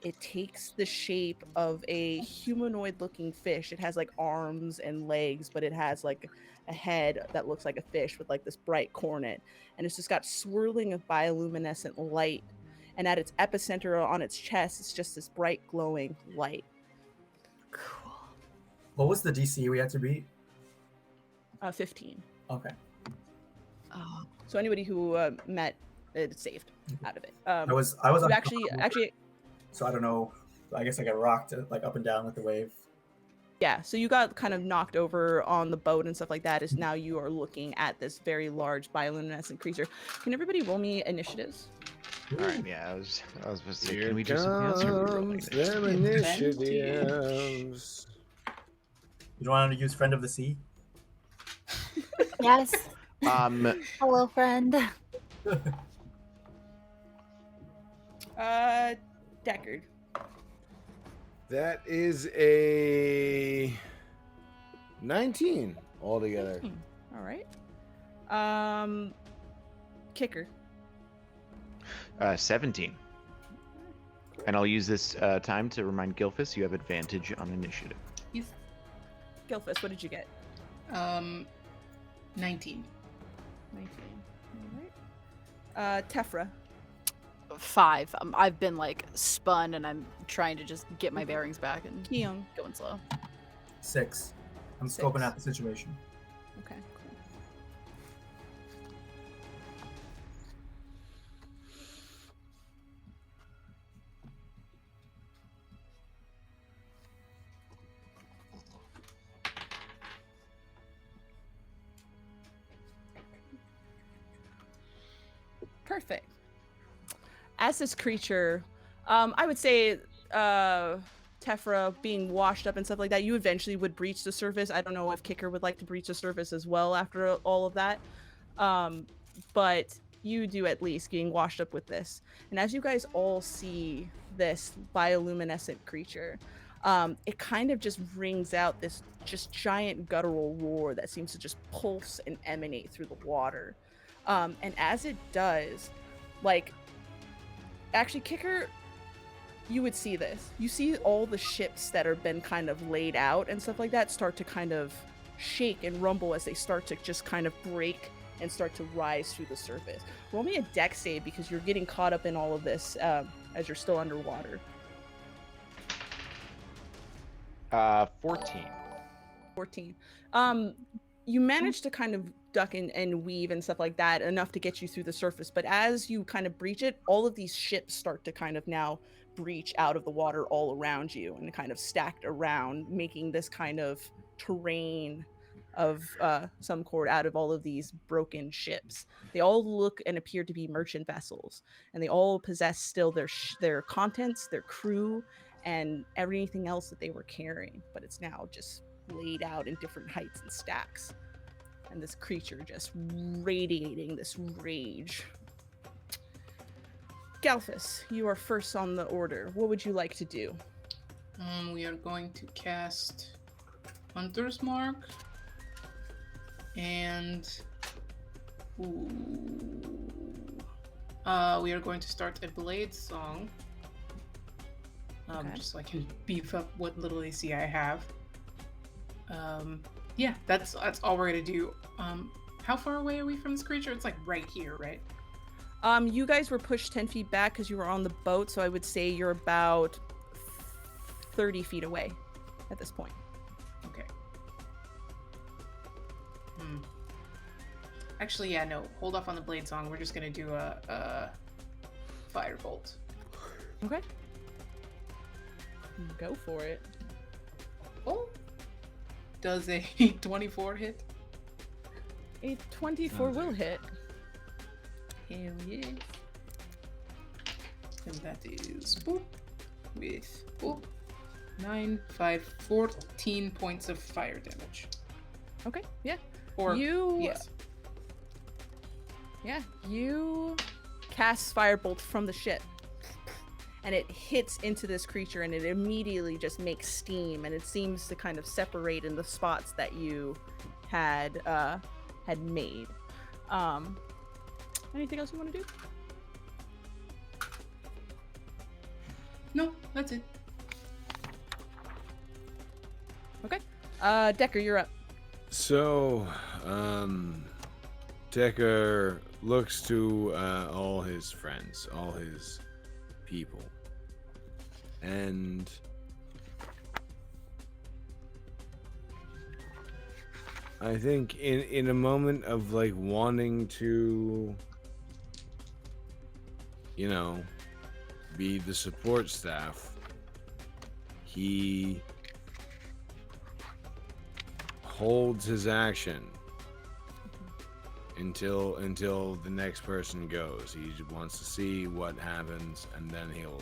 It takes the shape of a humanoid looking fish. It has like arms and legs, but it has like a head that looks like a fish with like this bright cornet. And it's just got swirling of bioluminescent light. And at its epicenter on its chest, it's just this bright glowing light. Cool. What was the DC we had to beat? 15. Okay. Oh, So anybody who met it saved out of it. I was You on actually, so I don't know. I guess I got rocked like up and down with the wave. yeah. So you got kind of knocked over on the boat and stuff like that. Is now you are looking at this very large bioluminescent creature. Can everybody roll me initiatives? All right, yeah, I was supposed to say, Here can we do something else? Or are we rolling comes this? them initiatives. You don't want to use Friend of the Sea? yes. Hello, friend. Deckard. That is a 19 altogether. All right. Kicker. 17. And I'll use this time to remind Gilfis you have advantage on initiative. He's Gilfis, what did you get? 19. 19. All right. Tefra. 5. I've been like spun, and I'm trying to just get my bearings back and Keong. going slow. 6. I'm 6. scoping out the situation. Okay, cool. Perfect. As this creature, I would say, Tefra being washed up and stuff like that, you eventually would breach the surface. I don't know if Kicker would like to breach the surface as well after all of that. But you do at least getting washed up with this. And as you guys all see this bioluminescent creature, it kind of just rings out this just giant guttural roar that seems to just pulse and emanate through the water. And as it does, like, actually, Kicker, you would see this. You see all the ships that have been kind of laid out and stuff like that start to kind of shake and rumble as they start to just kind of break and start to rise through the surface. Roll me a deck save because you're getting caught up in all of this as you're still underwater. 14. 14. You manage to kind of duck and weave and stuff like that, enough to get you through the surface. But as you kind of breach it, all of these ships start to kind of now breach out of the water all around you and kind of stacked around, making this kind of terrain of some sort out of all of these broken ships. They all look and appear to be merchant vessels, and they all possess still their contents, their crew, and everything else that they were carrying. But it's now just laid out in different heights and stacks, and this creature just radiating this rage. Galphus, you are first on the order. What would you like to do? We are going to cast Hunter's Mark. And we are going to start a Blade Song. Okay. Just so I can beef up what little AC I have. Yeah, that's all we're gonna do. How far away are we from this creature? It's like right here, right? You guys were pushed 10 feet back because you were on the boat, so I would say you're about 30 feet away at this point. Okay. Actually, yeah, no. Hold off on the Blade Song. We're just gonna do a Firebolt. Okay. Go for it. Oh. Does a 24 hit? A 24 will hit. Hell yeah. And that is boop with boop. 9, 5, 14 points of fire damage. Okay, yeah. Or Yes. Yeah, you cast Firebolt from the ship, and it hits into this creature, and it immediately just makes steam, and it seems to kind of separate in the spots that you had made. Anything else you want to do? No, that's it. Okay. Decker, you're up. So, Decker looks to all his friends, all his people, and I think in a moment of like wanting to, you know, be the support staff, he holds his action until the next person goes. He wants to see what happens, and then he'll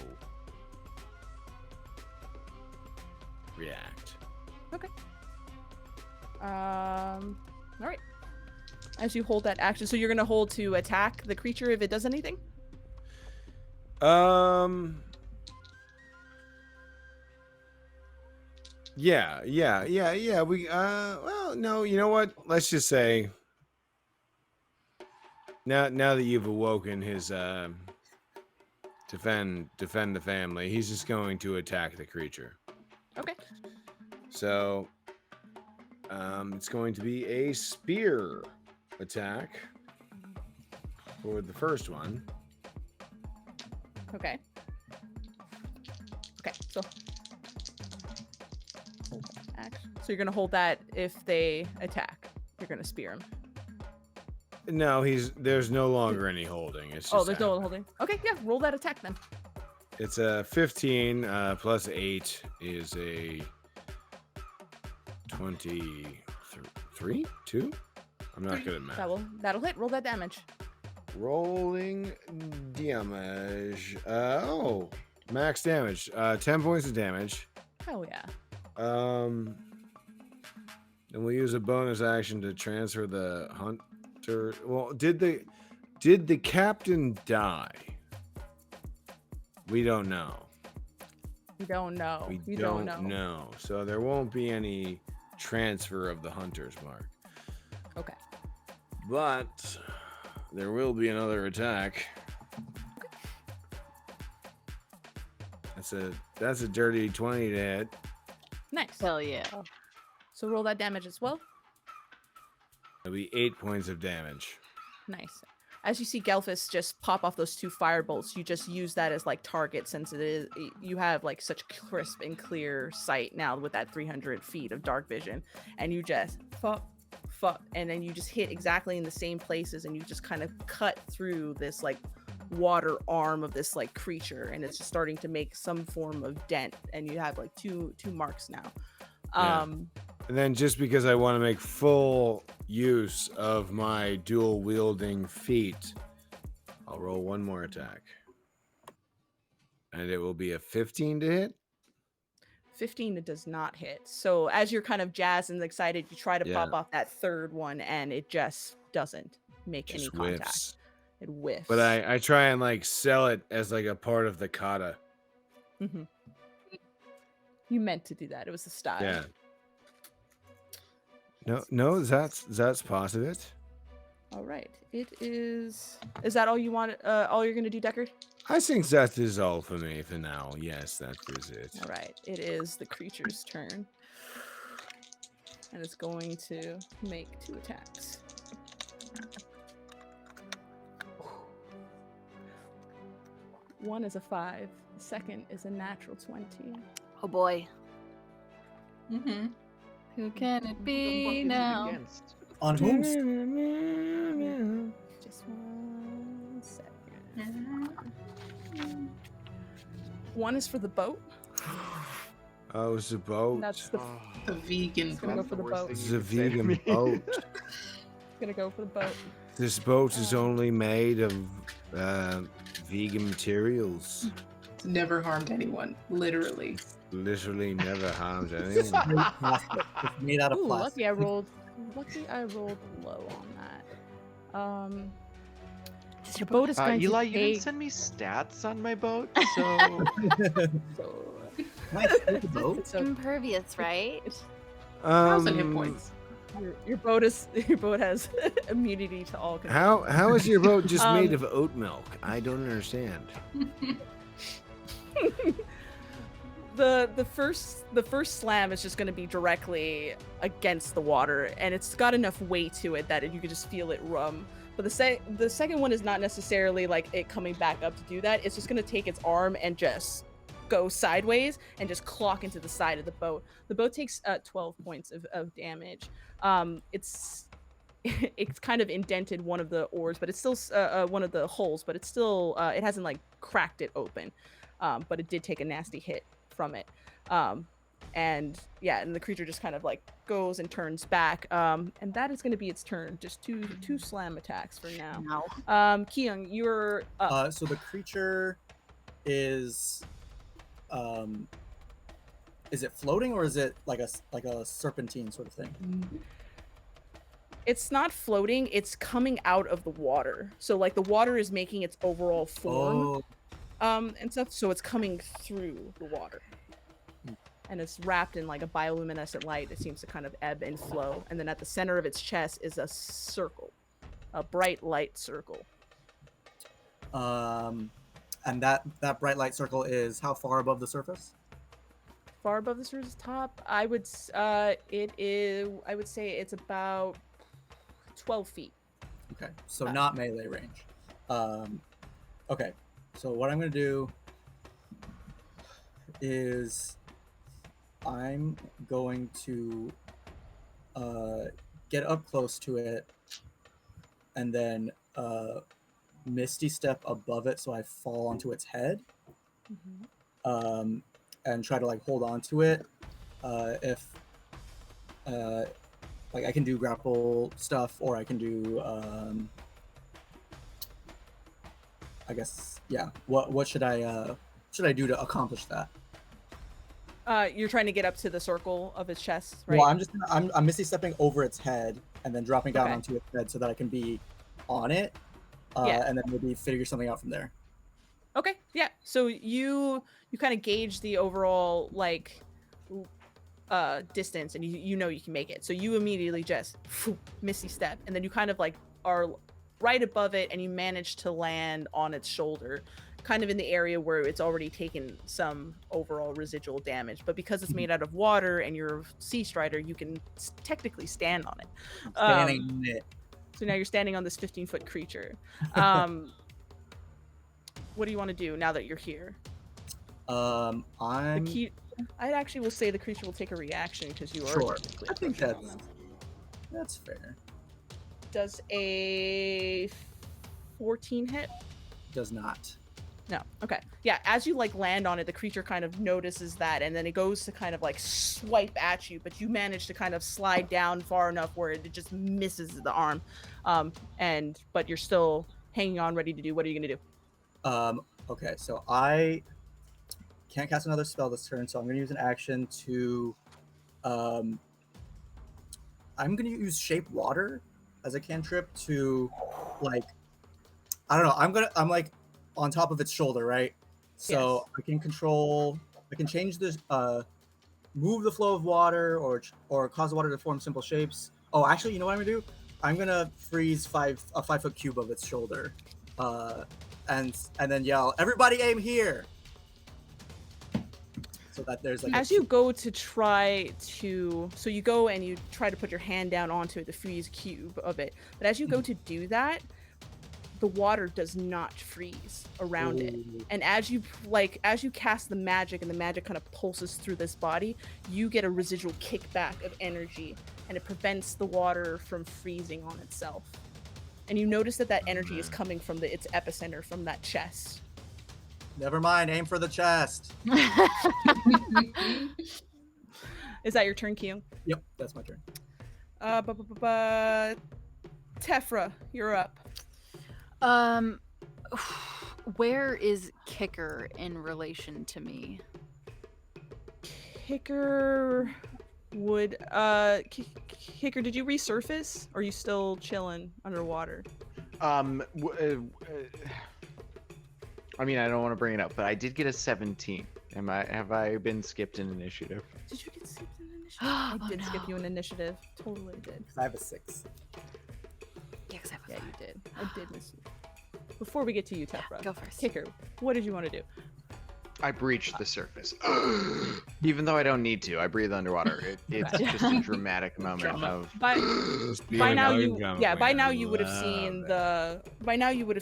react. Okay. All right. As you hold that action, so you're gonna hold to attack the creature if it does anything. Yeah. We well, no, you know what? Let's just say now that you've awoken his defend the family, he's just going to attack the creature. Okay. So it's going to be a spear attack for the first one. Okay. Okay. So you're gonna hold that if they attack. You're gonna spear him. No, there's no longer any holding. It's just There's no holding. Okay, yeah, roll that attack then. It's a 15 plus 8 is a 23? 2? I'm not good at math. That'll hit. Roll that damage. Rolling damage. Max damage. 10 points of damage. Oh yeah. And we'll use a bonus action to transfer the hunter. Well, did the captain die? We don't know. You don't know. We don't know. So there won't be any transfer of the hunter's mark. Okay. But there will be another attack. That's a dirty 20 to hit. Nice. Hell yeah. So roll that damage as well. It'll be 8 points of damage. Nice. As you see Gelfus just pop off those 2 firebolts, you just use that as like target, since you have like such crisp and clear sight now with that 300 feet of dark vision, and you just and then you just hit exactly in the same places, and you just kind of cut through this like water arm of this like creature, and it's just starting to make some form of dent, and you have like two marks now. Yeah. And then just because I want to make full use of my dual wielding feat, I'll roll one more attack. And it will be a 15 to hit. 15 it does not hit. So as you're kind of jazzed and excited, you try to Yeah. pop off that third one, and it just doesn't make Just any contact. whiffs. It whiffs. But I try and like sell it as like a part of the kata. Mhm. You meant to do that. It was the style. Yeah. No, that's positive. All right. It is. Is that all you want? All you're gonna do, Deckard? I think that is all for me for now. Yes, that is it. All right. It is the creature's turn, and it's going to make 2 attacks. One is a 5. The second is a natural 20. Oh boy. Mm-hmm. Who can it What be is it now? against? On whom? Just 1 second. One is for the boat. Oh, it's a boat. That's the Oh, The vegan gonna go boat. for the worst boat. thing It's you a could say to vegan me. boat. gonna go for the boat. This boat is only made of vegan materials. It's never harmed anyone, literally. Literally never harms anyone. It's made out of Ooh, plastic. lucky I rolled low on that. Does The your boat is going Eli, to you take. didn't send me stats on my boat, so So, Nice boat. so impervious, right? 1,000 hit points. your boat has immunity to all. How is your boat just made Um, of oat milk? I don't understand. The first slam is just going to be directly against the water, and it's got enough weight to it that you could just feel it rum. But the second one is not necessarily like it coming back up to do that. It's just going to take its arm and just go sideways and just clock into the side of the boat. The boat takes 12 points of damage. It's it's kind of indented one of the oars, but it's still one of the holes, but it's still it hasn't like cracked it open. But it did take a nasty hit from it. And the creature just kind of like goes and turns back. And that is going to be its turn. Just two slam attacks for now. No. Kyung, you're up. So the creature is it floating, or is it like a serpentine sort of thing? It's not floating, it's coming out of the water. So like the water is making its overall form. Oh, And stuff, so it's coming through the water. And it's wrapped in like a bioluminescent light. It seems to kind of ebb and flow. And then at the center of its chest is a circle, a bright light circle. and that bright light circle is how far above the surface? Far above the surface top, I would say it's about 12 feet. Okay, so not melee range. Okay, so what I'm gonna do is I'm going to get up close to it and then misty step above it so I fall onto its head, and try to like hold on to it. If like I can do grapple stuff, or I can do I guess, yeah. What should I do to accomplish that? You're trying to get up to the circle of its chest, right? Well, I'm misty stepping over its head and then dropping down Okay. onto its head so that I can be on it, Yeah. and then maybe figure something out from there. Okay, yeah. So you kind of gauge the overall like distance, and you know you can make it. So you immediately just misty step, and then you kind of like are right above it, and you manage to land on its shoulder, kind of in the area where it's already taken some overall residual damage. But because it's made out of water and you're a sea strider, you can technically stand on it. Standing on it. So now you're standing on this 15-foot creature. What do you want to do now that you're here? I'm I actually will say the creature will take a reaction because you are Sure. technically I think approaching on that's- them. That's fair. Does a 14 hit? Does not. No. Okay. Yeah, as you like land on it, the creature kind of notices that, and then it goes to kind of like swipe at you, but you manage to kind of slide down far enough where it just misses the arm. But you're still hanging on, ready to do. What are you gonna do? Okay, so I can't cast another spell this turn, so I'm gonna use an action to I'm gonna use Shape Water as a cantrip to like I don't know, I'm like on top of its shoulder, right? So Yes. I can change this move the flow of water or cause the water to form simple shapes. Oh, actually, you know what I'm gonna do? I'm gonna freeze a 5 foot cube of its shoulder, and then yell, "Everybody aim here!" So that there's like As you go to try to, so you go and you try to put your hand down onto it, the freeze cube of it. But as you go to do that, the water does not freeze around it. Ooh. And as you cast the magic and the magic kind of pulses through this body, you get a residual kickback of energy, and it prevents the water from freezing on itself. And you notice that energy is coming from its epicenter, from that chest. Never mind, aim for the chest. Is that your turn, Keo? Yep, that's my turn. Tefra, you're up. Where is Kicker in relation to me? Kicker would Kicker, did you resurface? Or are you still chilling underwater? I mean, I don't want to bring it up, but I did get a 17. Have I been skipped in initiative? Did you get skipped in initiative? I did skip you in initiative. Totally did. I have a 6. Yeah, 'cause I have a Yeah, five. you did. I did miss you. Before we get to you, Tefra, Go first. Kicker, what did you want to do? I breached the surface. Even though I don't need to, I breathe underwater. It's just a dramatic moment of. By now you would have seen the.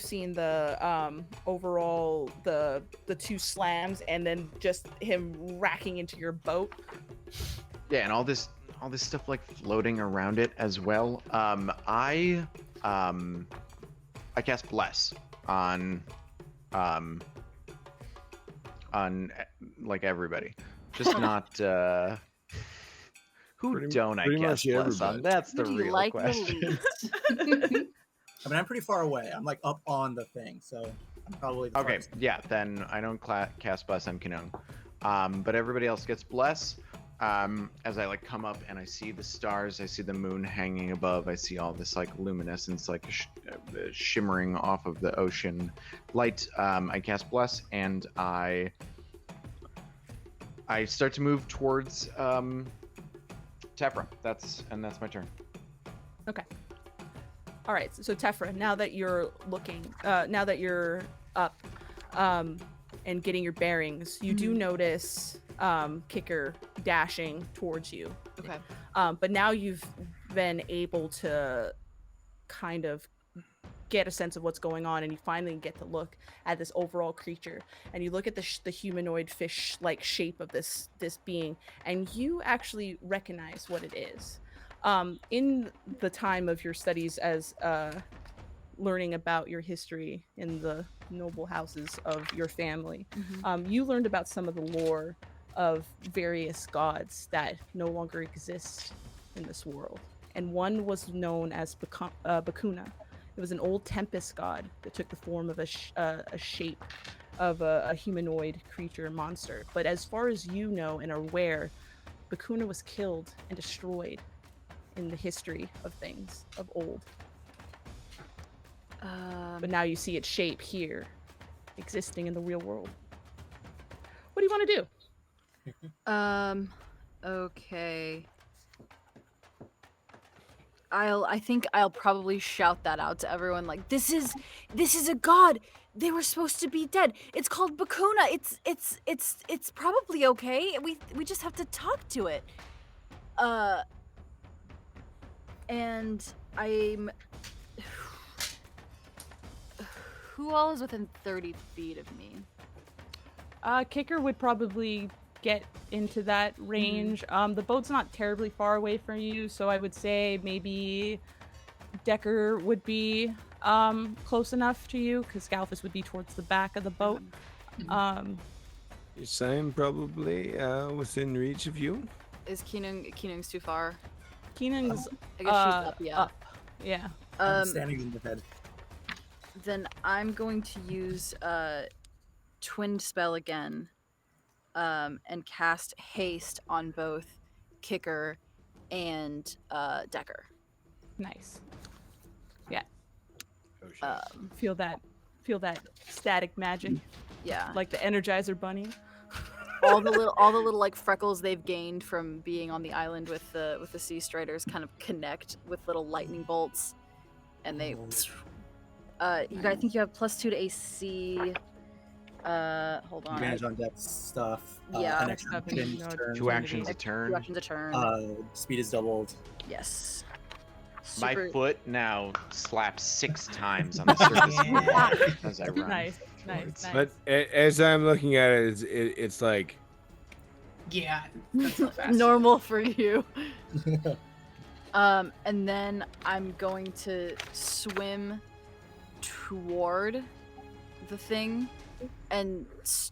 the overall the two slams, and then just him racking into your boat. Yeah, and all this stuff like floating around it as well. I cast Bless on like everybody, just not who Pretty- don't I pretty cast much Bless on? everybody. That's the Who do you real like the question. least? I mean, I'm pretty far away. I'm like up on the thing, so I'm probably the Okay, farthest. yeah, then I don't cast Bless on Kinong. But everybody else gets Bless. As I like come up and I see the stars, I see the moon hanging above, I see all this like luminescence like shimmering off of the ocean light. I cast Bless and I start to move towards Tefra. That's my turn. Okay. All right. So Tefra, now that you're now that you're up, and getting your bearings, you do notice Kicker dashing towards you. Okay. But now you've been able to kind of get a sense of what's going on, and you finally get to look at this overall creature, and you look at the humanoid fish-like shape of this being, and you actually recognize what it is. In the time of your studies as learning about your history in the noble houses of your family, you learned about some of the lore of various gods that no longer exist in this world. And one was known as Bakuna. It was an old tempest god that took the form of a shape of a humanoid creature monster. But as far as you know and are aware, Bakuna was killed and destroyed in the history of things of old. But now you see its shape here, existing in the real world. What do you want to do? Okay. I think I'll probably shout that out to everyone, like, this is a god. They were supposed to be dead. It's called Bakuna. It's probably okay. We just have to talk to it. And I'm who all is within 30 feet of me? Kicker would probably get into that range. The boat's not terribly far away from you, so I would say maybe Decker would be close enough to you, because Galphus would be towards the back of the boat. Yes, I'm probably within reach of you. Is Keenung's too far? Keenan's I guess she's up, yeah. Yeah. I'm standing in the head. Then I'm going to use Twinned Spell again, and cast Haste on both Kicker and Decker. Nice. Yeah. Oh, shit. Feel that static magic, Yeah. like the Energizer Bunny. all the little like freckles they've gained from being on the island with the Sea Striders kind of connect with little lightning bolts, and they. You guys think you have +2 to AC. Hold on. Advantage on dex stuff. Yeah. An extra Stuff and, pinch you know, turn. 2 actions a 2 turn. actions a turn. Speed is doubled. Yes. My Super- foot now slaps 6 times on the surface of the water as I run. Nice, nice. But as I'm looking at it, it's like Yeah, that's so fast. normal for you. And then I'm going to swim toward the thing and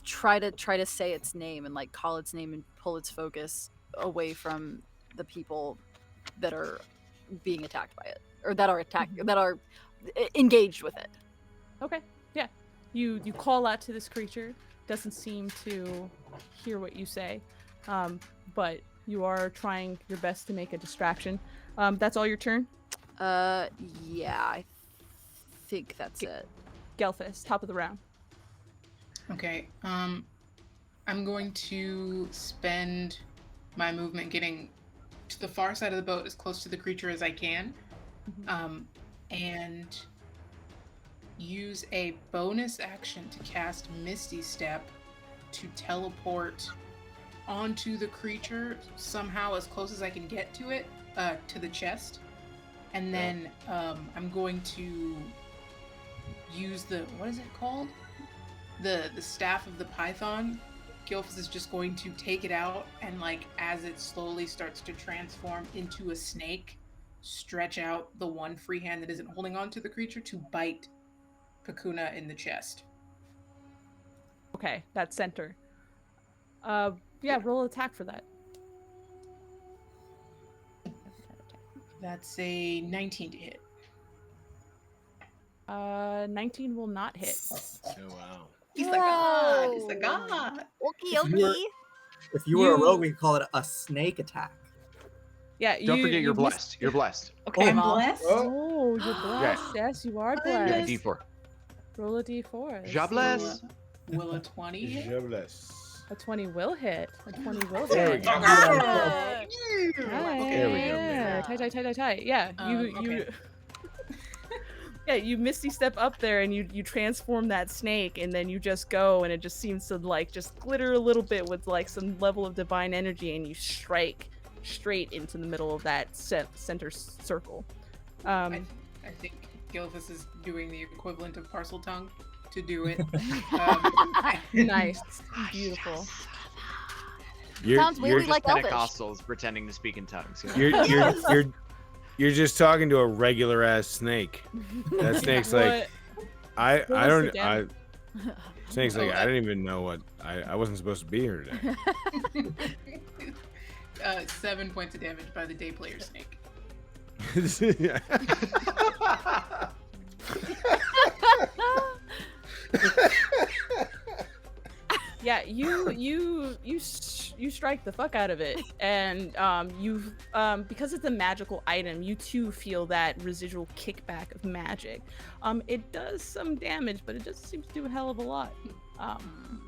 try to say its name and like call its name and pull its focus away from the people that are being attacked by it, or that are engaged with it. Okay, yeah. You call out to this creature. Doesn't seem to hear what you say, but you are trying your best to make a distraction. That's all your turn. Yeah, I think that's it. Gelfis, top of the round. Okay. I'm going to spend my movement getting to the far side of the boat as close to the creature as I can, and use a bonus action to cast Misty Step to teleport onto the creature somehow as close as I can get to it, to the chest. And then I'm going to use what is it called? The staff of the python. Gilfus is just going to take it out and, like, as it slowly starts to transform into a snake, stretch out the one free hand that isn't holding on to the creature to bite Kakuna in the chest. Okay, that's center. Yeah, roll attack for that. That's a 19 to hit. 19 will not hit. oh wow. He's the god! He's the god! Okie If you were a rogue, we'd call it a snake attack. Yeah, Don't forget you're you missed- blessed. You're blessed. Okay, I'm Mom. blessed? Oh, you're blessed. Yes, you are Yeah, blessed. D4. Roll a d4. Ja bless. Will a 20 hit? Jobless. A 20 will hit. A 20 will There we hit. go. Nice. There we go. Yeah. Tight. Yeah, you Okay. yeah, you misty step up there and you transform that snake, and then you just go, and it just seems to like just glitter a little bit with like some level of divine energy, and you strike straight into the middle of that center circle. I think Gilfus is doing the equivalent of parcel tongue to do it. Nice, beautiful. Sounds weirdly Just like Elvish. Pentecostals pretending to speak in tongues. You're just talking to a regular ass snake. That snake's like I was don't the damage? snake's like I didn't even know what I wasn't supposed to be here today. 7 points of damage by the day player snake. Yeah, you strike the fuck out of it, and you because it's a magical item, you too feel that residual kickback of magic. It does some damage, but it doesn't seem to do a hell of a lot.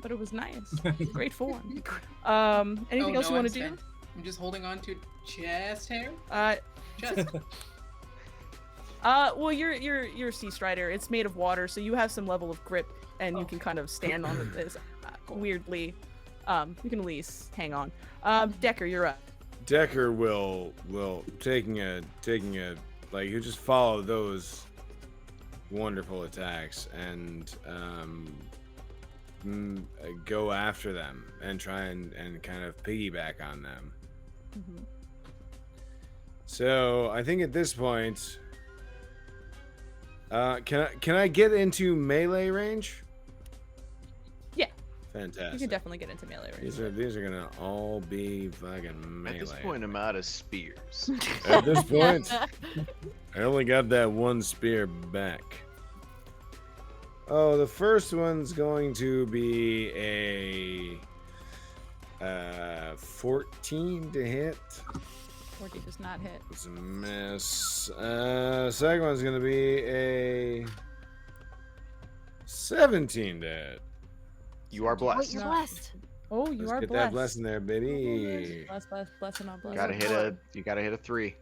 But it was nice, great form. Anything else you want to do? I'm just holding on to chest hair. Chest. Well, you're a sea strider. It's made of water, so you have some level of grip, and you can kind of stand on this weirdly. You can at least hang on. Decker, you're up. Decker will taking a like he'll just follow those wonderful attacks and go after them and try and kind of piggyback on them. Mhm. So I think at this point, can I get into melee range? Yeah. Fantastic. You can definitely get into melee range. These are gonna all be fucking melee. At this point, I'm out of spears. At this point, I only got that one spear back. Oh, the first one's going to be a 14 to hit. 40 does not hit. It's a miss. Second one's gonna be a 17 to hit. You are Wait, blessed. you're No. blessed. Oh, you Let's are get blessed. that blessing there, baby. Bless, and not bless. You gotta hit a 3.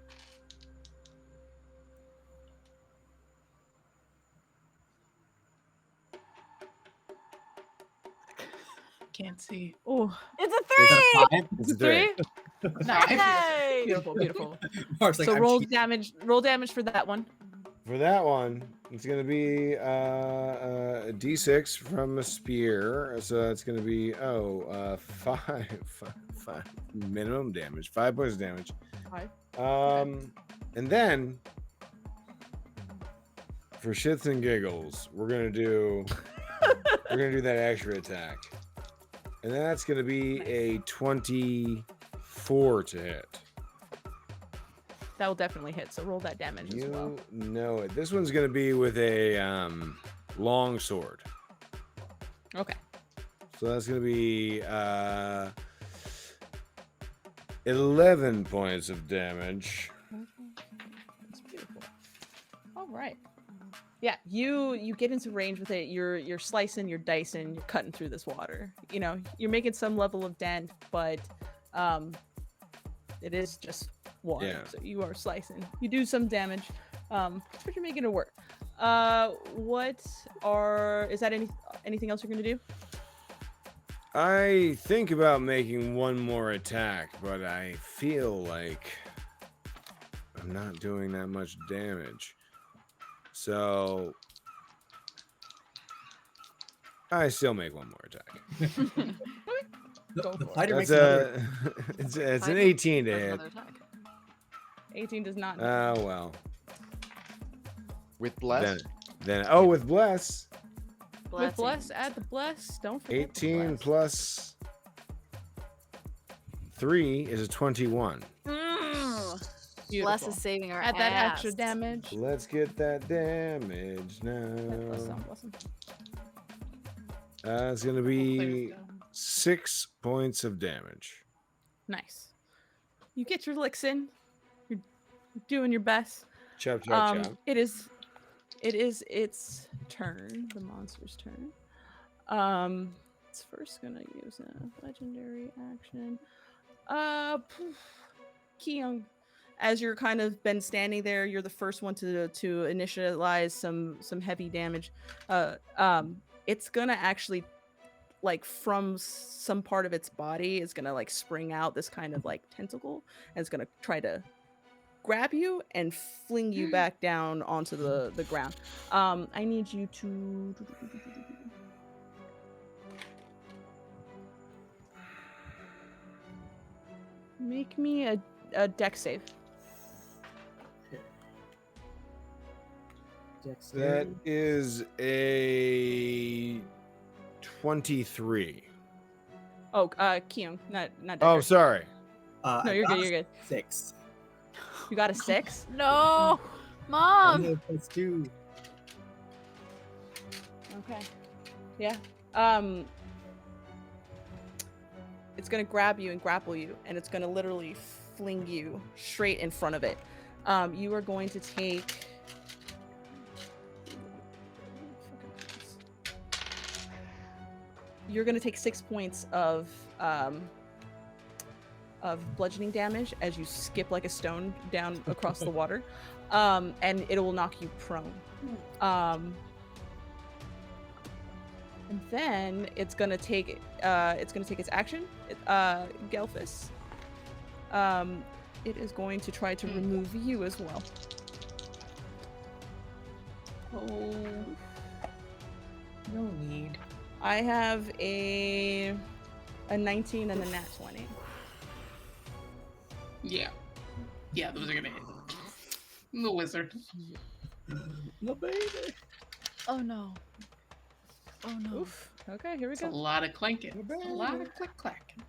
Can't see. Oh, It's a Is it 3! a 5? It's a 3. Nice. Hey! Beautiful, beautiful. Mark's like, So I'm roll cheating. damage. Roll damage for that one. For that one, it's gonna be a D6 from a spear. So it's gonna be five minimum damage, 5 points of damage. 5. And then for shits and giggles, we're gonna do that extra attack, and that's gonna be a 24 to hit. That will definitely hit. So roll that damage as well. You know it. This one's gonna be with a long sword. Okay. So that's gonna be 11 points of damage. That's beautiful. All right. Yeah, you get into range with it. You're slicing, you're dicing, you're cutting through this water. You know, you're making some level of dent, but it is just water. Yeah. So you are slicing. You do some damage, but you're making it work. Is that anything else you're gonna do? I think about making one more attack, but I feel like I'm not doing that much damage. So I still make one more attack. Go The for it. fighter That's makes another. it's an Fighter 18 to does hit. another attack. 18 does not. Oh well. With blessed? Then with bless, With bless, Blessing. add the bless. Don't forget the 18 bless. plus 3 is a 21. Bless Beautiful. is saving our Add that extra ass. damage. Let's get that damage Bless now. him, bless him. It's gonna We'll play be with that. 6 points of damage. Nice. You get your licks in. You're doing your best. Chop, chop, chop. It is its turn, the monster's turn. It's first gonna use a legendary action. Keong, as you're kind of been standing there, you're the first one to initialize some heavy damage. It's gonna actually, like, from some part of its body, it's gonna like spring out this kind of like tentacle, and it's gonna try to grab you and fling you back down onto the ground. I need you to make me a dex save. That is a 23. Oh, Keong, not Oh, Decker. sorry. No, I you're got good. a You're good. 6. You got a 6. No, Mom. No, plus 2. Okay. Yeah. It's gonna grab you and grapple you, and it's gonna literally fling you straight in front of it. You are going to take. You're gonna take 6 points of bludgeoning damage as you skip like a stone down across the water, and it will knock you prone. And then it's gonna take its action. Gelfus. It is going to try to remove you as well. Oh, no need. I have a 19 and a nat 20. Yeah. Yeah, those are gonna hit. The wizard. My baby. Oh no. Oh no. Oof. Okay, here we It's a go. lot of clanking. It's a lot of click clacking.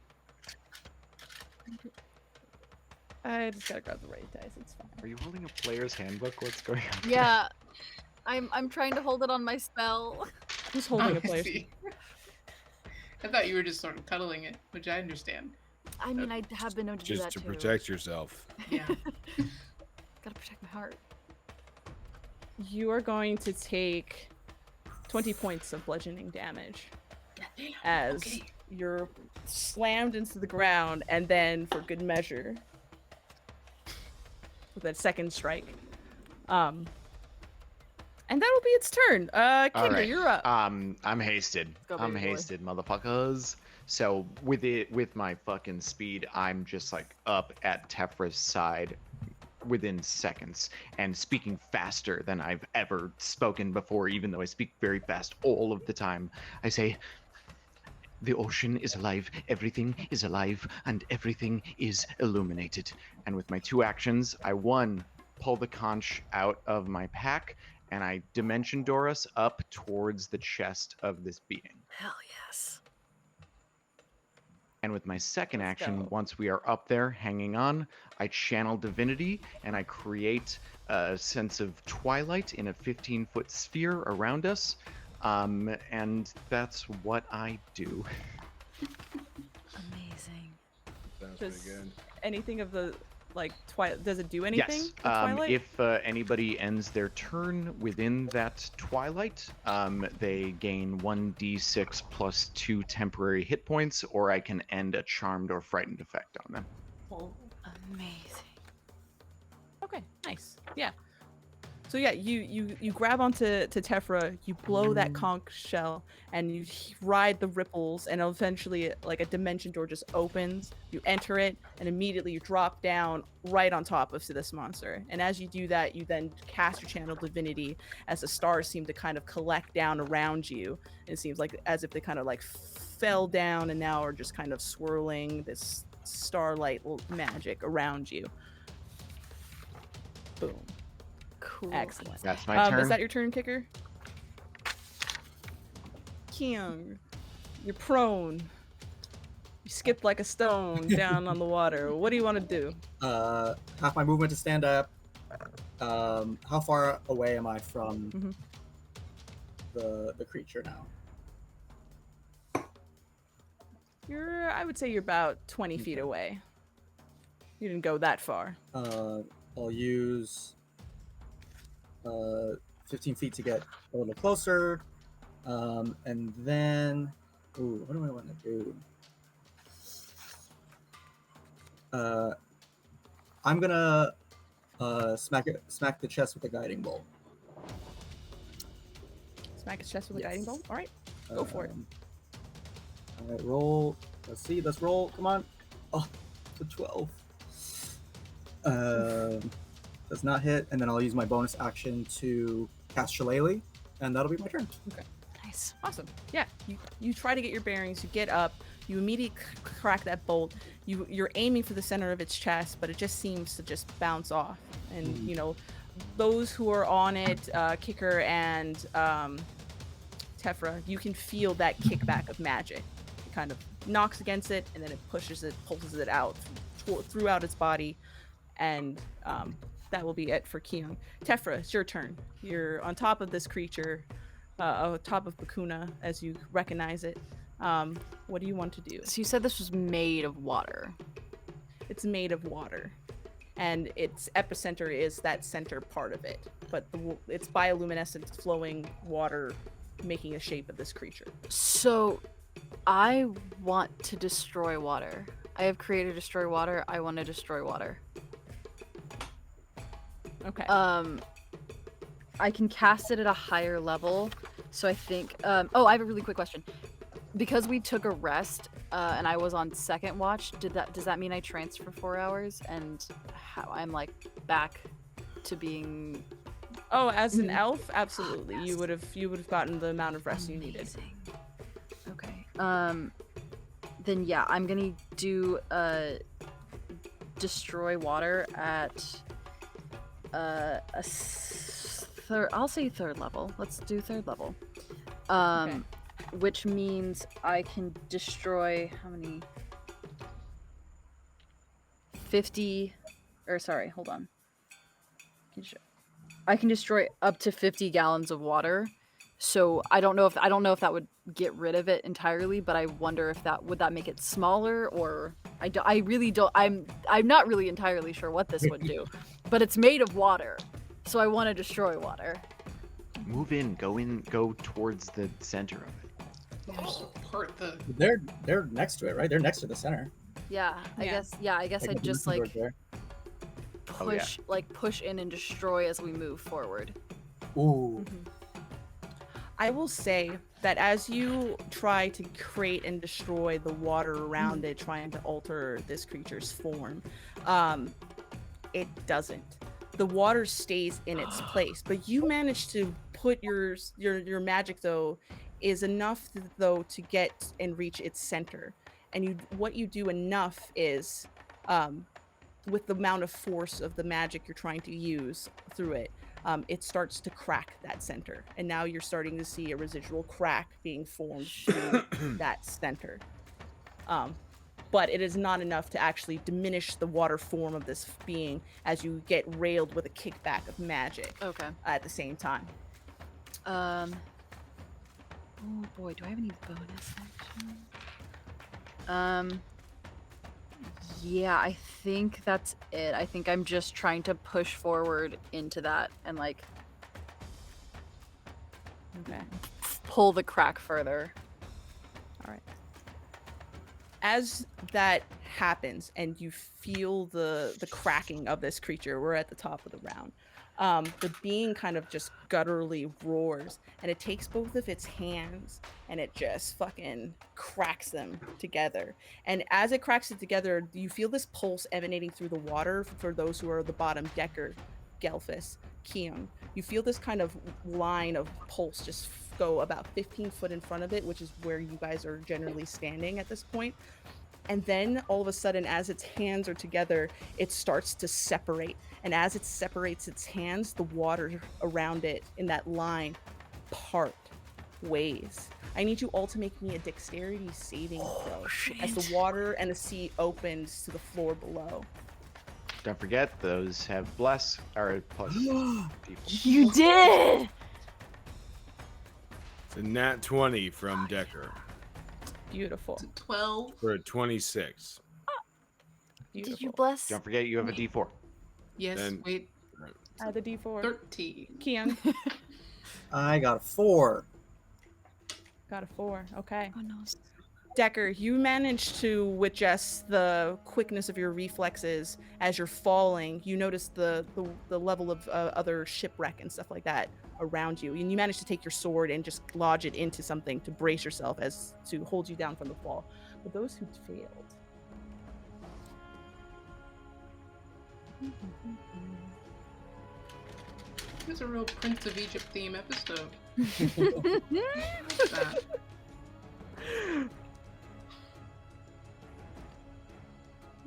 I just gotta grab the right dice. It's fine. Are you holding a player's handbook? What's going on? Yeah. I'm trying to hold it on my spell. Who's holding Oh, a player's? I see. I thought you were just sort of cuddling it, which I understand. I mean, I have been known to do Just that to too. protect yourself. Yeah. Gotta protect my heart. You are going to take 20 points of bludgeoning damage as Okay. you're slammed into the ground, and then, for good measure, with that second strike. And that'll be its turn. All Kinder, right. you're up. I'm hasted. Go, I'm baby boy. hasted, motherfuckers. So with my fucking speed, I'm just like up at Tefra's side within seconds and speaking faster than I've ever spoken before, even though I speak very fast all of the time. I say, the ocean is alive, everything is alive, and everything is illuminated. And with my 2 actions, I pull the conch out of my pack, and I dimension door us up towards the chest of this being. Hell yes. And with my second Let's action, go. once we are up there hanging on, I channel divinity and I create a sense of twilight in a 15-foot sphere around us. And that's what I do. Amazing. Sounds Does pretty good. anything of the twilight? Does it do anything? Yes. with Twilight? If anybody ends their turn within that twilight, they gain 1d6 plus 2 temporary hit points, or I can end a charmed or frightened effect on them. Amazing. Okay, nice. Yeah. So yeah, you grab onto Tefra, you blow that conch shell, and you ride the ripples, and eventually, like, a dimension door just opens. You enter it, and immediately you drop down right on top of this monster. And as you do that, you then cast your channel divinity, as the stars seem to kind of collect down around you. And it seems like as if they kind of like fell down and now are just kind of swirling this starlight magic around you. Boom. Cool. Excellent. That's my turn. Is that your turn, Kicker? King, you're prone. You skipped like a stone down on the water. What do you want to do? Half my movement to stand up. How far away am I from Mhm. the creature now? I would say you're about 20 feet Okay. away. You didn't go that far. I'll use 15 feet to get a little closer. And then, what do I want to do? I'm gonna smack the chest with a guiding bolt. Smack his chest with a guiding Yes. bolt. All right, go for it. All right, roll. Let's see. Let's roll. Come on. Oh, it's a 12. Does not hit, and then I'll use my bonus action to cast Shillelagh, and that'll be my turn. Nice. Awesome. Yeah, you try to get your bearings. You get up. You immediately crack that bolt. You're aiming for the center of its chest, but it just seems to just bounce off. And you know, those who are on it, Kicker and Tefra, you can feel that kickback of magic. It kind of knocks against it, and then it pulses it out throughout its body, and that will be it for Kyung. Tefra, it's your turn. You're on top of this creature, on top of Bakuna, as you recognize it. What do you want to do? So you said this was made of water. It's made of water, and its epicenter is that center part of it. But it's bioluminescent, flowing water, making a shape of this creature. So I want to destroy water. I have created destroy water. I want to destroy water. Okay. I can cast it at a higher level. So I think oh, I have a really quick question. Because we took a rest and I was on second watch, does that mean I transfer for 4 hours and how I'm like back to being Oh, as an elf, absolutely. You would have gotten the amount of rest you needed. amazing? Then yeah, I'm gonna do destroy water at I'll say third level. Let's do third level. Okay. Which means I can destroy how many? 50, or sorry, hold on. I can destroy up to 50 gallons of water. So I don't know if that would get rid of it entirely, but I wonder if that would make it smaller, or I really don't. I'm not really entirely sure what this would do, but it's made of water, so I want to destroy water. Move in. Go towards the center of it. Also part the. They're next to it, right? They're next to the center. Yeah, I guess I'd just like Oh, yeah. push in and destroy as we move forward. Ooh. I will say that as you try to create and destroy the water around it, trying to alter this creature's form, it doesn't. The water stays in its place, but you manage to put your magic though is enough though to get and reach its center. And what you do enough is, with the amount of force of the magic you're trying to use through it, it starts to crack that center. And now you're starting to see a residual crack being formed through that center. But it is not enough to actually diminish the water form of this being as you get railed with a kickback of magic Okay. at the same time. Oh boy, do I have any bonus action? Yeah, I think that's it. I think I'm just trying to push forward into that and like Okay. pull the crack further. All right. As that happens and you feel the cracking of this creature, we're at the top of the round. The being kind of just gutturally roars, and it takes both of its hands and it just fucking cracks them together. And as it cracks it together, you feel this pulse emanating through the water for those who are the bottom decker, Gelfus, Keon. You feel this kind of line of pulse just go about 15 foot in front of it, which is where you guys are generally standing at this point. And then all of a sudden, as its hands are together, it starts to separate. And as it separates its hands, the water around it in that line part ways. I need you all to make me a dexterity saving throw as the water and the sea opens to the floor below. Don't forget, those have bless or plus people. You did! It's a nat 20 from Decker Beautiful. 12. for a 26. Beautiful. Did you bless? Don't forget, you have a D4. Yes, Then- wait. Add the D4. 13. Keon I got a 4. got a 4. Okay. Oh no. Decker, you manage to, with just the quickness of your reflexes as you're falling, you notice the level of other shipwreck and stuff like that around you. And you manage to take your sword and just lodge it into something to brace yourself as to hold you down from the fall. But those who failed. It's a real Prince of Egypt theme episode.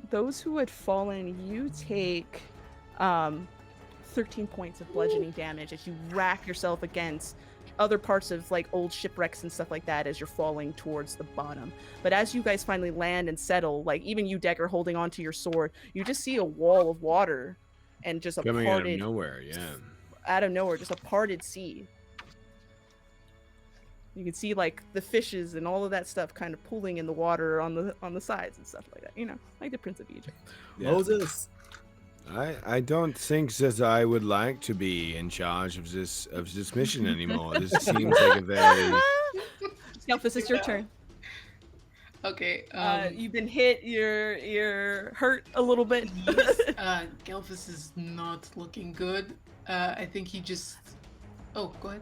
Those who had fallen, you take 13 points of bludgeoning damage as you rack yourself against other parts of like old shipwrecks and stuff like that as you're falling towards the bottom. But as you guys finally land and settle, like even you, Decker, holding onto your sword, you just see a wall of water and just a Coming out of parted, nowhere, yeah. out of nowhere, just a parted sea. You can see like the fishes and all of that stuff kind of pooling in the water on the sides and stuff like that. You know, like the Prince of Egypt. Yeah. Moses. I don't think that I would like to be in charge of this mission anymore. This seems like a very Gelfus, it's your turn. Okay. You've been hit. You're hurt a little bit. Gelfus is not looking good. I think he just. Oh, go ahead.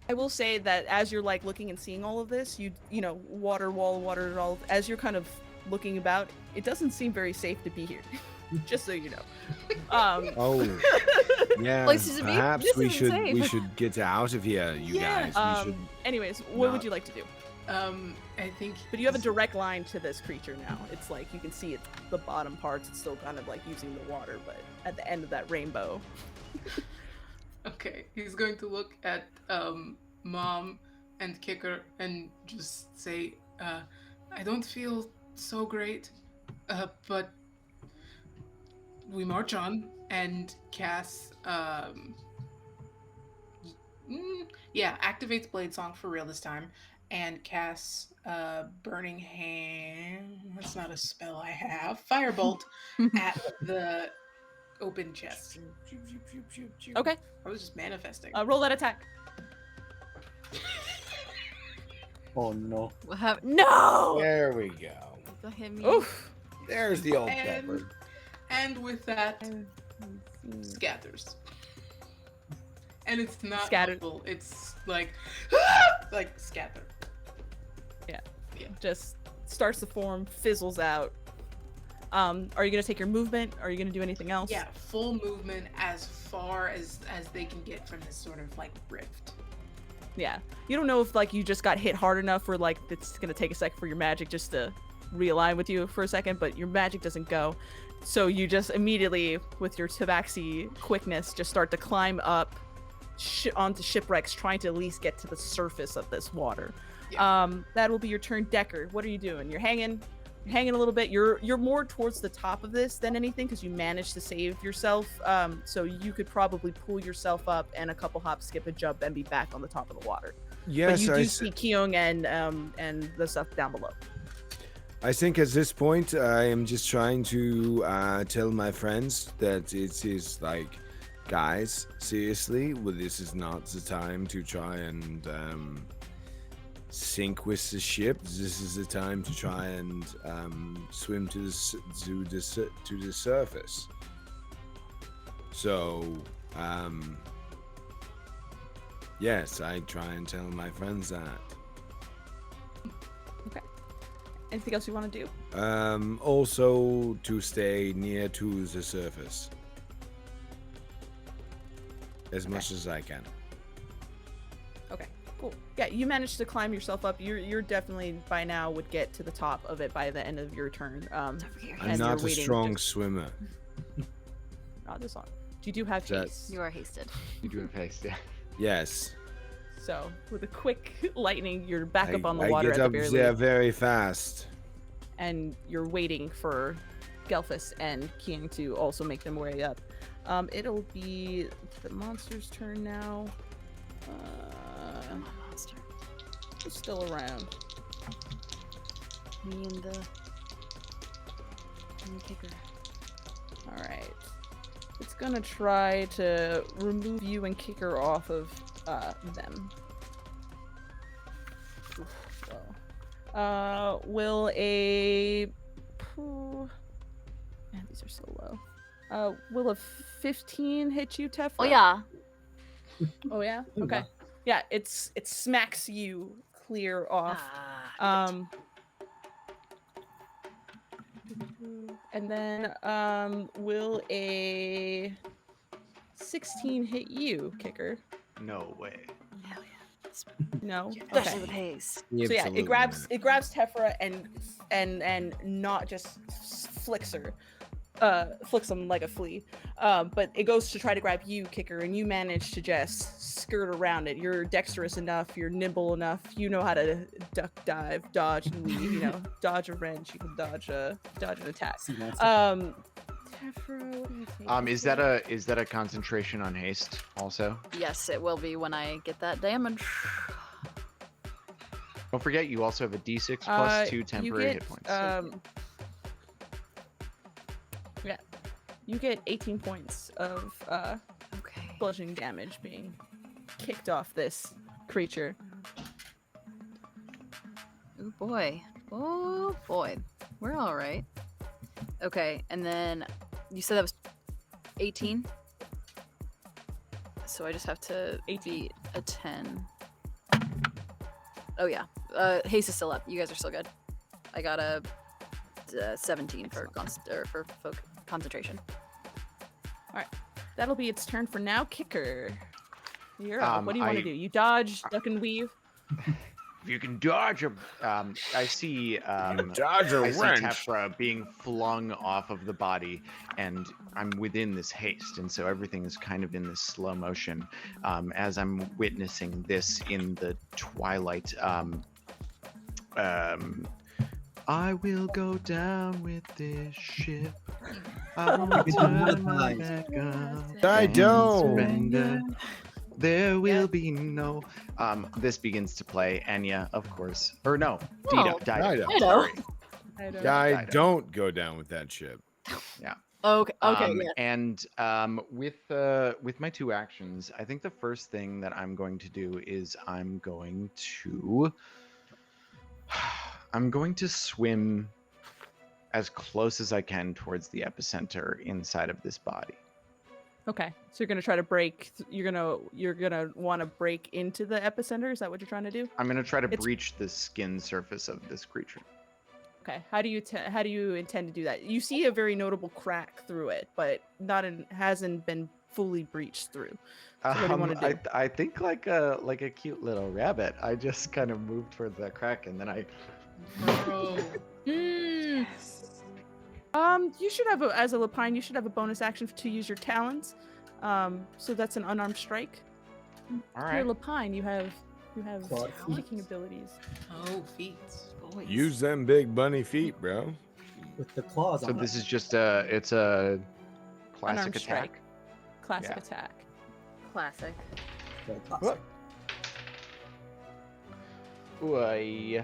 I will say that as you're like looking and seeing all of this, you know, water, all. As you're kind of looking about, it doesn't seem very safe to be here. Just so you know. oh Yeah, Places to be? perhaps This we isn't should safe. get out of here, you Yeah. guys. We should. Anyways, what would not- you like to do? I think. But you have a direct line to this creature now. It's like you can see it, the bottom parts. It's still kind of like using the water, but at the end of that rainbow. Okay, he's going to look at Mom and Kicker and just say, I don't feel so great, but we march on. And Cass, activates Blade Song for real this time. And Cass, Burning Hand, that's not a spell I have, Firebolt at the open chest. Okay, I was just manifesting. roll that attack. Oh no. What happened? No! There we go. Don't hit me. Oof. There's the old And- pepper. And with that, scatters. And it's not Scattered. helpful. It's like scatter. Just starts to form, fizzles out. Are you gonna take your movement? Are you gonna do anything else? Yeah, full movement as far as they can get from this sort of like rift. Yeah. You don't know if like you just got hit hard enough or like it's gonna take a sec for your magic just to realign with you for a second, but your magic doesn't go. So you just immediately, with your tabaxi quickness, just start to climb up onto shipwrecks, trying to at least get to the surface of this water. Yeah. That will be your turn, Decker. What are you doing? You're hanging a little bit. You're more towards the top of this than anything because you managed to save yourself. So you could probably pull yourself up and a couple hop, skip, a jump, and be back on the top of the water. Yes, but you I do s- see Keong and the stuff down below. I think at this point I am just trying to tell my friends that it is like, guys, seriously, well, this is not the time to try and sink with the ship. This is the time to try and swim to the surface. So, yes, I try and tell my friends that. Anything else you want to do? Also to stay near to the surface as much as I can. Okay, cool. Yeah, you managed to climb yourself up. You're definitely by now would get to the top of it by the end of your turn. I'm And not you're a waiting strong just- swimmer. Not this one. You do have That- haste. You are hasted. You do have haste, yeah. Yes. So with a quick lightning, you're back up on the I water get at the up very there least, very fast. and you're waiting for Gelfus and King to also make their way up. It'll be the monster's turn now. Monster. Who's still around? Me and the kicker. All right. It's gonna try to remove you and Kicker off of them. Oof, well. Will a... Man, these are so low. Will a 15 hit you, Tefra? Oh yeah. Oh yeah? Okay. Yeah, it smacks you clear off. And then will a 16 hit you, Kicker? No way. Hell yeah. No. Especially Okay. with haste. So yeah, it grabs Tefra and not just flicks her, flicks him like a flea. But it goes to try to grab you, Kicker, and you manage to just skirt around it. You're dexterous enough, you're nimble enough, you know how to duck, dive, dodge, and weave. You know, dodge a wrench, you can dodge an attack. See, that's Tefra, what do you take? Is that a concentration on haste also? Yes, it will be when I get that damage. Don't forget, you also have a D6 plus You 2 temporary get, hit points. Yeah, you get 18 points of Okay. bludgeoning damage being kicked off this creature. Oh boy. Oh boy. We're all right. Okay, and then you said that was 18? So I just have to 18. beat a 10. Oh yeah. Haste is still up. You guys are still good. I got a 17 for concentration. That'll be its turn for now. Kicker. You're up. What do you want to I do? You dodge, duck, and weave. If you can dodge a, I see, Dodge a I see wrench. Tefra being flung off of the body, and I'm within this haste, and so everything is kind of in this slow motion. As I'm witnessing this in the twilight, I will go down with this ship. I will turn my back on. I and don't. surrender. There will be no. This begins to play Enya, of course. Or no, Dido. Oh, Dido. Dido. Sorry. I Dido. don't go down with that ship. Okay. Okay. Yeah. And with my 2 actions, I think the first thing that I'm going to do is I'm going to swim as close as I can towards the epicenter inside of this body. Okay, so you're gonna try to break. You're gonna want to break into the epicenter. Is that what you're trying to do? I'm going to try to It's- breach the skin surface of this creature. Okay. How do you intend to do that? You see a very notable crack through it, but hasn't been fully breached through. So what do you want to do? I think like a cute little rabbit. I just kind of moved towards that crack, and then I. Bro. Hmm. You should have as a Lapine, you should have a bonus action to use your talons. So that's an unarmed strike. All You're right. Lapine. You have Claw kicking abilities. Oh, feet. Boys. Use them big bunny feet, bro. with the claws So on this it. is just it's a classic Unarmed attack. strike. Classic Yeah. attack. Classic. Very classic. Ooh,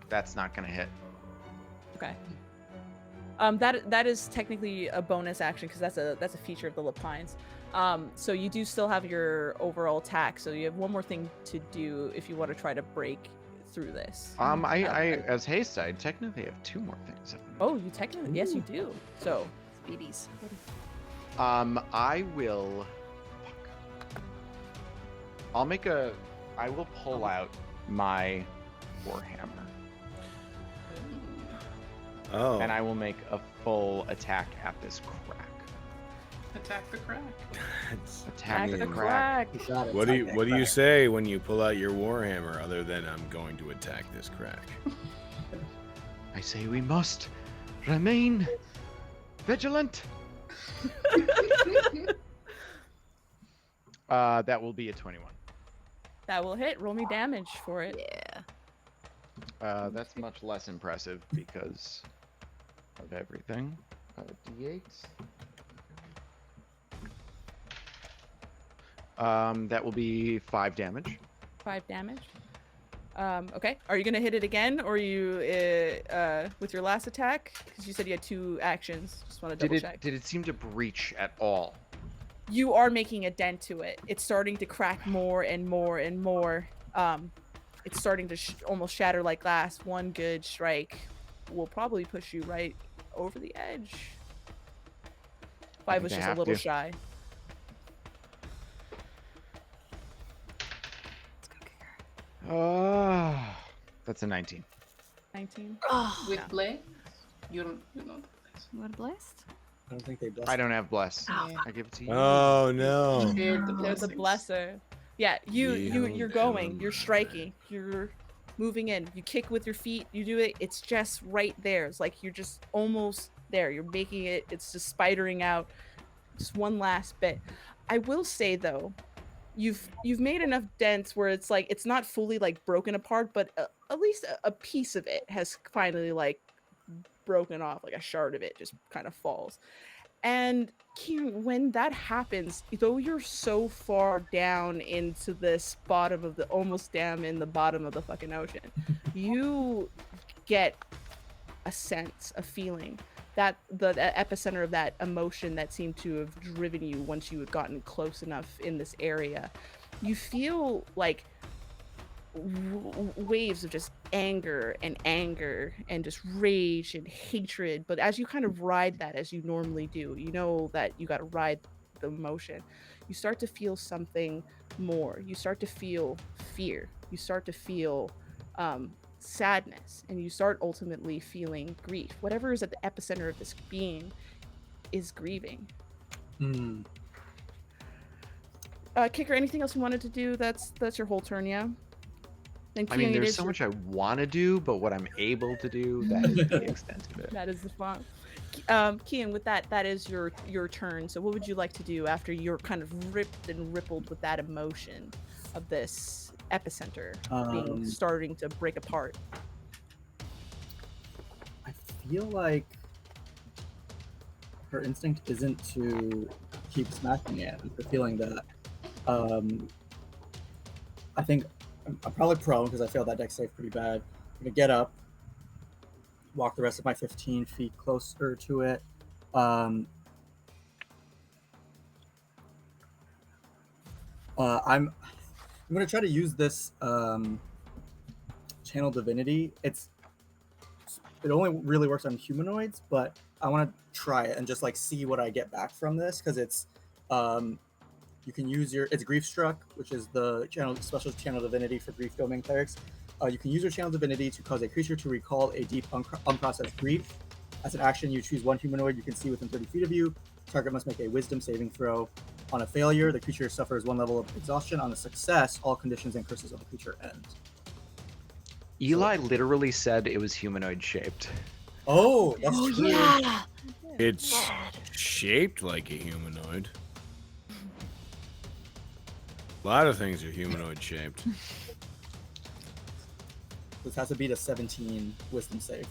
that's not gonna hit. Okay. That is technically a bonus action because that's a feature of the Lapines. So you do still have your overall attack. So you have one more thing to do if you want to try to break through this. I as haste, I technically have 2 more things. Oh, you technically yes you do. So Speedies. I will. I will pull out my warhammer, Oh. and I will make a full attack at this crack. Attack the crack. Attack the the crack. crack. You got it. What do you Attack What do you that say when you pull out your warhammer other than I'm going to attack this crack? I say we must remain vigilant. That will be a 21. That will hit. Roll me damage for it. Yeah. That's much less impressive because of everything. D8. That will be 5 damage. 5 damage. Okay. Are you gonna hit it again, or are you with your last attack? Because you said you had 2 actions. Just want to double check. Did it seem to breach at all? You are making a dent to it. It's starting to crack more and more and more. It's starting to almost shatter like glass. One good strike will probably push you right over the edge. 5 was think I just a have little to. shy. Let's go, Kicker. That's a 19. 19. Oh, With blade? You don't the place. you want a blast? I don't think they blessed I don't have bless. Ow. I give it to you. Oh no. Shared the There's a blessings. blesser. Yeah, you're You going. don't You're striking. You're moving in. You kick with your feet. You do it. It's just right there. It's like you're just almost there. You're making it. It's just spidering out. Just one last bit. I will say though, you've made enough dents where it's like it's not fully like broken apart, but at least a piece of it has finally like broken off. Like a shard of it just kind of falls. And Kieran, when that happens, though you're so far down into this bottom of the almost down in the bottom of the fucking ocean, you get a sense, a feeling that the epicenter of that emotion that seemed to have driven you once you had gotten close enough in this area. You feel like waves of just anger and just rage and hatred, but as you kind of ride that as you normally do, you know that you got to ride the emotion, you start to feel something more. You start to feel fear, you start to feel sadness, and you start ultimately feeling grief. Whatever is at the epicenter of this being is grieving. Hmm. Kicker, anything else you wanted to do? That's your whole turn, yeah. Then I mean, Keon, it there's is so your much I want to do, but what I'm able to do, that is the extent of it. That is the fun. Kian, with that is your turn. So what would you like to do after you're kind of ripped and rippled with that emotion of this epicenter being Um, starting to break apart? I feel like her instinct isn't to keep smacking it. I'm feeling that. Um, I think I'm probably prone because I failed that deck save pretty bad. I'm gonna get up, walk the rest of my 15 feet closer to it. Um, I'm gonna try to use this channel divinity. It only really works on humanoids, but I want to try it and just like see what I get back from this because um, you can use it's grief struck, which is the special channel divinity for grief domain clerics. You can use your channel divinity to cause a creature to recall a deep unprocessed grief. As an action, you choose one humanoid you can see within 30 feet of you. Target must make a wisdom saving throw. On a failure, the creature suffers one level of exhaustion. On a success, all conditions and curses of the creature end. Eli literally said it was humanoid shaped. Oh, that's Oh true. yeah. It's shaped like a humanoid. A lot of things are humanoid shaped. This has to beat a 17 wisdom save.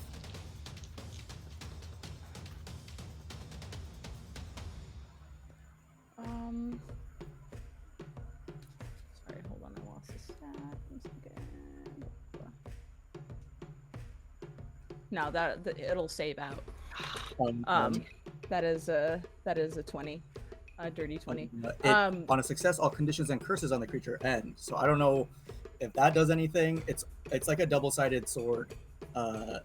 Sorry, hold on, I lost the stat. 1 second. No, it'll save out. That is a 20, a dirty 20. On a success, all conditions and curses on the creature end. So I don't know if that does anything. It's like a double-sided sword. I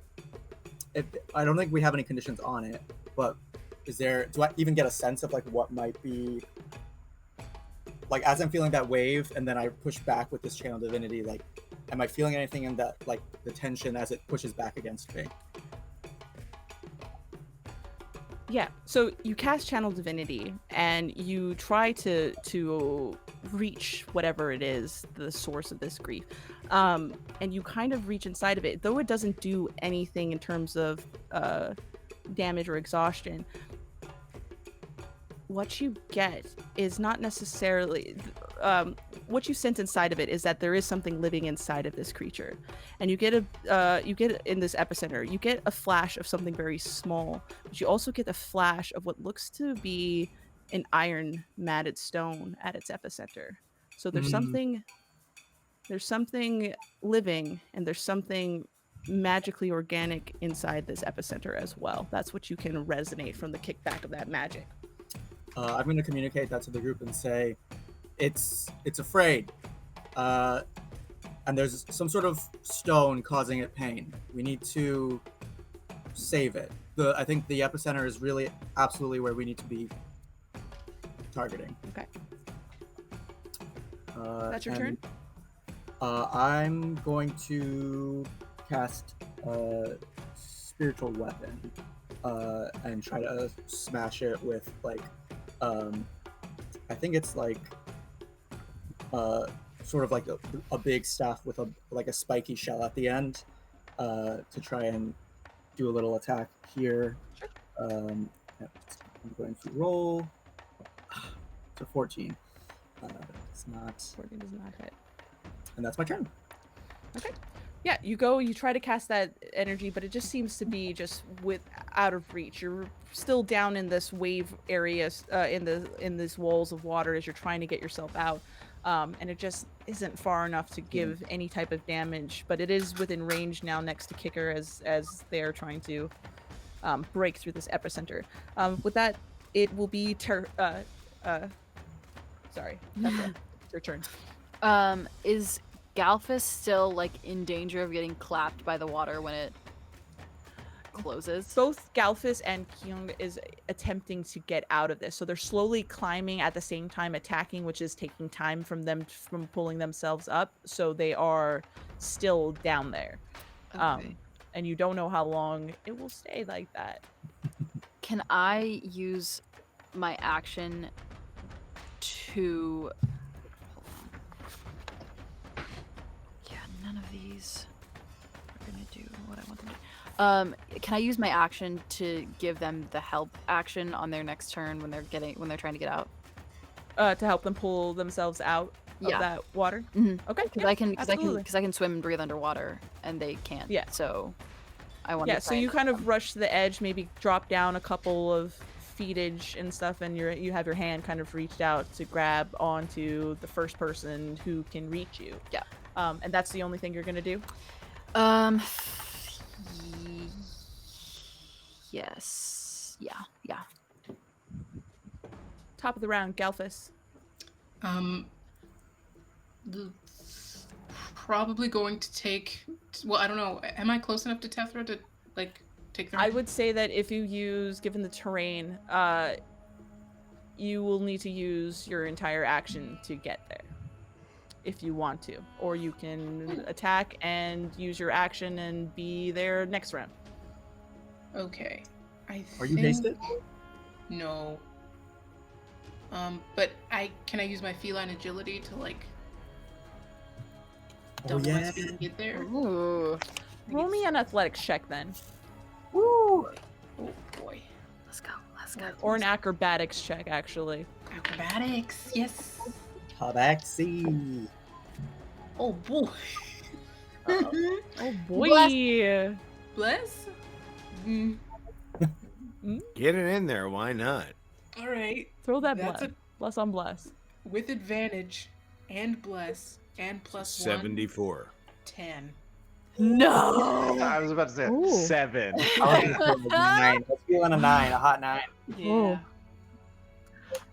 don't think we have any conditions on it, but do I even get a sense of like what might be like as I'm feeling that wave and then I push back with this channel divinity, like am I feeling anything in that like the tension as it pushes back against me? Yeah, so you cast Channel Divinity and you try to reach whatever it is, the source of this grief. And you kind of reach inside of it, though it doesn't do anything in terms of damage or exhaustion. What you get is not necessarily what you sense inside of it is that there is something living inside of this creature, and you get in this epicenter, you get a flash of something very small, but you also get a flash of what looks to be an iron matted stone at its epicenter. So there's something living, and there's something magically organic inside this epicenter as well. That's what you can resonate from the kickback of that magic. I'm going to communicate that to the group and say it's afraid, and there's some sort of stone causing it pain. We need to save it. I think the epicenter is really absolutely where we need to be targeting. Okay. That's your turn? I'm going to cast spiritual weapon and try to smash it with like I think it's like sort of like a big staff with a spiky shell at the end to try and do a little attack here. Sure. I'm going to roll. It's a 14. It's not. 14 does not hit. And that's my turn. Okay. Yeah, you try to cast that energy, but it just seems to be just out of reach. You're still down in this wave area, in these walls of water as you're trying to get yourself out, and it just isn't far enough to give any type of damage. But it is within range now, next to Kicker, as they are trying to break through this epicenter. With that, it will be sorry, Tessa, it's your turn. Is Galfus still like in danger of getting clapped by the water when it closes? Both Galfus and Kyung is attempting to get out of this, so they're slowly climbing at the same time attacking, which is taking time from them from pulling themselves up. So they are still down there, Okay. and you don't know how long it will stay like that. Can I use my action to. Yeah, none of these are gonna do what I want them to. Can I use my action to give them the help action on their next turn when they're trying to get out? To help them pull themselves out Yeah. of that water. Mhm. Okay. Because yeah, I can absolutely. swim and breathe underwater, and they can't. Yeah. So I want Yeah. to. So you kind of rush to the edge, maybe drop down a couple of feetage and stuff, and you have your hand kind of reached out to grab onto the first person who can reach you. Yeah. And that's the only thing you're gonna do. y- Yes. Yeah. Top of the round, Galphus. The- Probably going to take. Well, I don't know. Am I close enough to Tethra to like take their? I would say that if you use, given the terrain, you will need to use your entire action to get there, if you want to, or you can attack and use your action and be there next round. Okay. Are you hasted? No. But can I use my feline agility to like Oh double my yeah. speed and get there? Ooh. Roll me an athletics check then, Woo! Oh boy. Let's go. or an acrobatics check actually. Acrobatics. Yes. Tabaxi. Oh boy. Oh boy. Bless. Mm, Get it in there. Why not? all right. Throw that That's bless. Bless on bless. With advantage and bless and plus 74. 10. No. I was about to say Ooh. 7. I was 9. Let's go on a 9, a hot 9. Yeah.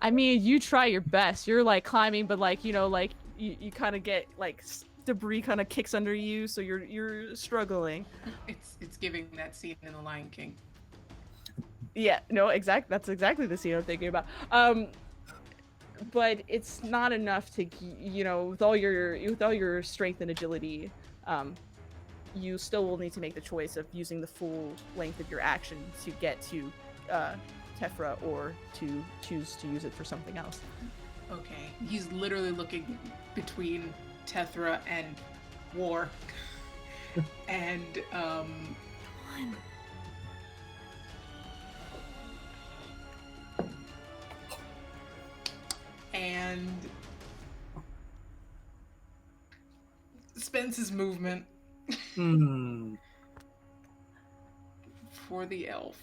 I mean, you try your best. You're like climbing, but like like you kind of get like debris kind of kicks under you, so you're struggling. It's giving that scene in The Lion King. Yeah, no, that's exactly the scene I'm thinking about. But it's not enough to with all your strength and agility, you still will need to make the choice of using the full length of your action to get to Tefra, or to choose to use it for something else. Okay. He's literally looking between Tethra and War. And and spends his movement Hmm. for the elf.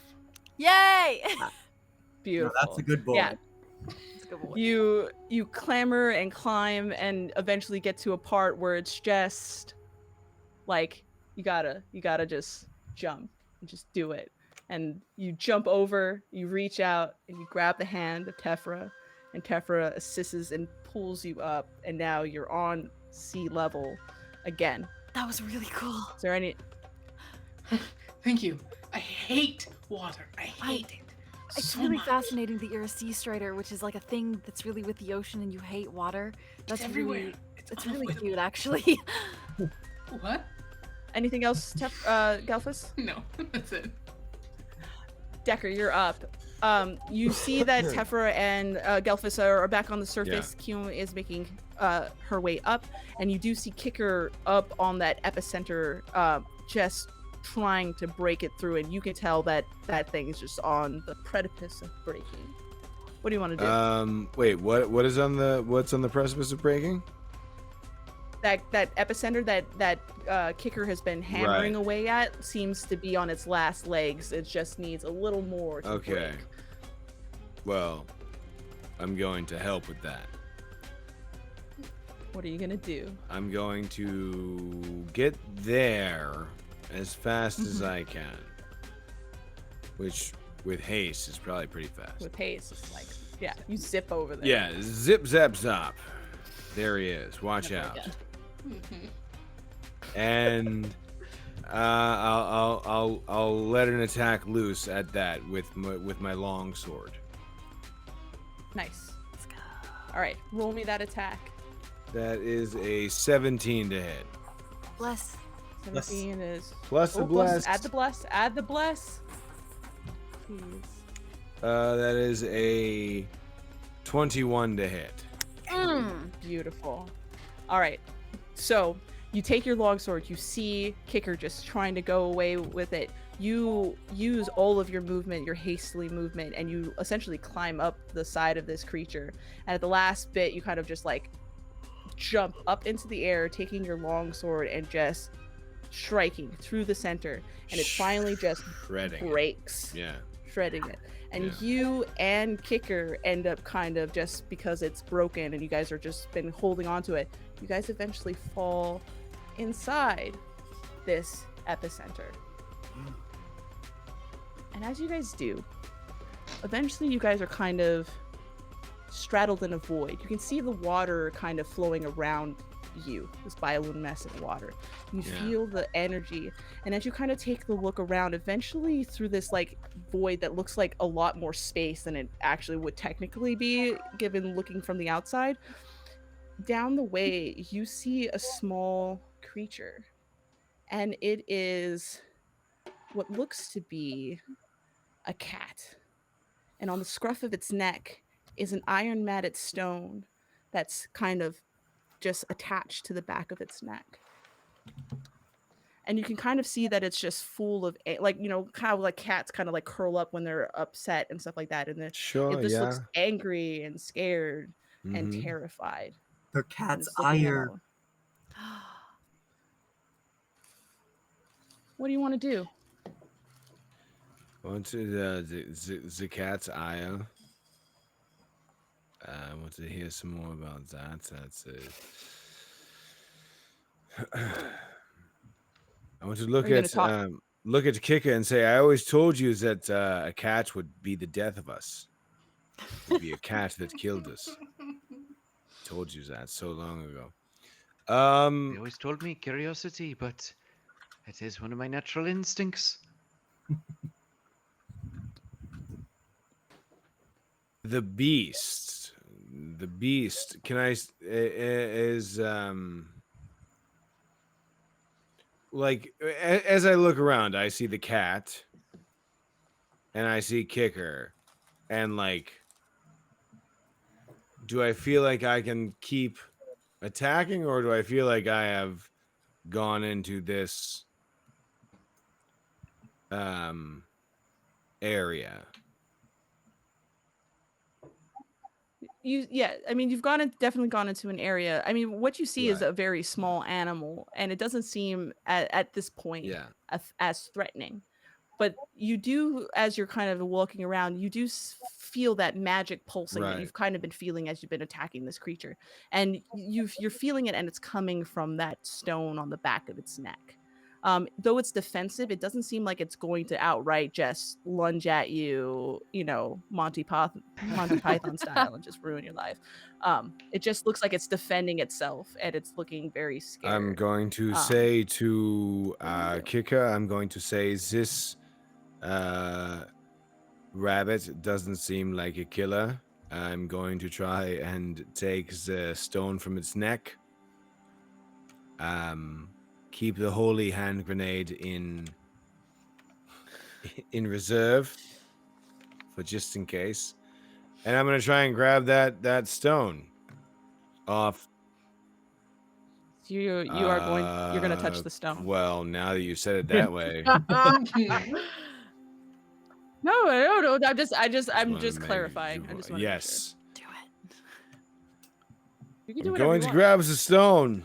Yay! Beautiful. No, that's a good boy. Yeah. That's a good boy. You clamber and climb and eventually get to a part where it's just like you gotta just jump and just do it. And you jump over, you reach out, and you grab the hand of Tefra, and Tefra assists and pulls you up, and now you're on sea level again. That was really cool. Is there any? Thank you. I hate water. I hate it. It's so really much. fascinating that you're a sea strider, which is like a thing that's really with the ocean, and you hate water. That's everywhere. really, it's all really over the cute, actually. What? Anything else, Galphus? No, that's it. Decker, you're up. You see that Tefra and Gelfus are back on the surface. Kion is making her way up, and you do see Kicker up on that epicenter, just trying to break it through, and you can tell that that thing is just on the precipice of breaking. What do you want to do? Wait, what's on the precipice of breaking? That epicenter that Kicker has been hammering Right. away at seems to be on its last legs. It just needs a little more to Okay. break. Well, I'm going to help with that. What are you gonna do? I'm going to get there as fast as I can. Which, with haste, is probably pretty fast. With haste, it's like, yeah, you zip over there. Yeah, zip, zap, zop. There he is. Watch Oh my out. God. And I'll let an attack loose at that with my long sword. Nice. All right, roll me that attack. That is a 17 to hit. Bless. 17 is Plus the oh, plus, bless. add the bless. Add the bless. Please. That is a 21 to hit. Beautiful. All right. So you take your longsword. You see Kicker just trying to go away with it. You use all of your movement, your hastily movement, and you essentially climb up the side of this creature. And at the last bit, you kind of just like jump up into the air, taking your longsword and just striking through the center. And it finally just Shredding it. breaks. Yeah. Shredding it. And Yeah. you and Kicker end up kind of, just because it's broken and you guys are just been holding on to it, you guys eventually fall inside this epicenter. And as you guys do, eventually you guys are kind of straddled in a void. You can see the water kind of flowing around you, this bioluminescent water. You feel the energy, and as you kind of take the look around, eventually through this like void that looks like a lot more space than it actually would technically be given looking from the outside, down the way you see a small creature, and it is what looks to be a cat. And on the scruff of its neck is an iron matted stone that's kind of just attached to the back of its neck. And you can kind of see that it's just full of like, you know, how like cats kind of like curl up when they're upset and stuff like that. And Sure, it just yeah. looks angry and scared and Mhm. terrified. The And cat's it's looking at ire. all. What do you want to do? Want to the cat's eye. I want to hear some more about that. That's it. I want to Are you gonna talk? look at Kika and say, I always told you that a cat would be the death of us. It would be a cat that killed us. Told you that so long ago. They always told me curiosity, but it is one of my natural instincts. The beast. Can I is like as I look around, I see the cat and I see Kicker, and like, do I feel like I can keep attacking, or do I feel like I have gone into this area? I mean, you've definitely gone into an area. I mean, what you see is Right. a very small animal, and it doesn't seem at this point Yeah. as threatening. But you do, as you're kind of walking around, you do feel that magic pulsing that Right. you've kind of been feeling as you've been attacking this creature, and you're feeling it, and it's coming from that stone on the back of its neck. Though it's defensive, it doesn't seem like it's going to outright just lunge at you, you know, Monty Python style, and just ruin your life. It just looks like it's defending itself, and it's looking very scared. I'm going to say to Kika, I'm going to say this rabbit doesn't seem like a killer. I'm going to try and take the stone from its neck. Keep the holy hand grenade in reserve for just in case. And I'm gonna try and grab that stone off. You're gonna touch the stone. Well, now that you said it that way, No. I'm just wanna clarifying. make- I just want yes. Do it. You can do I'm whatever going you to want. grab the stone.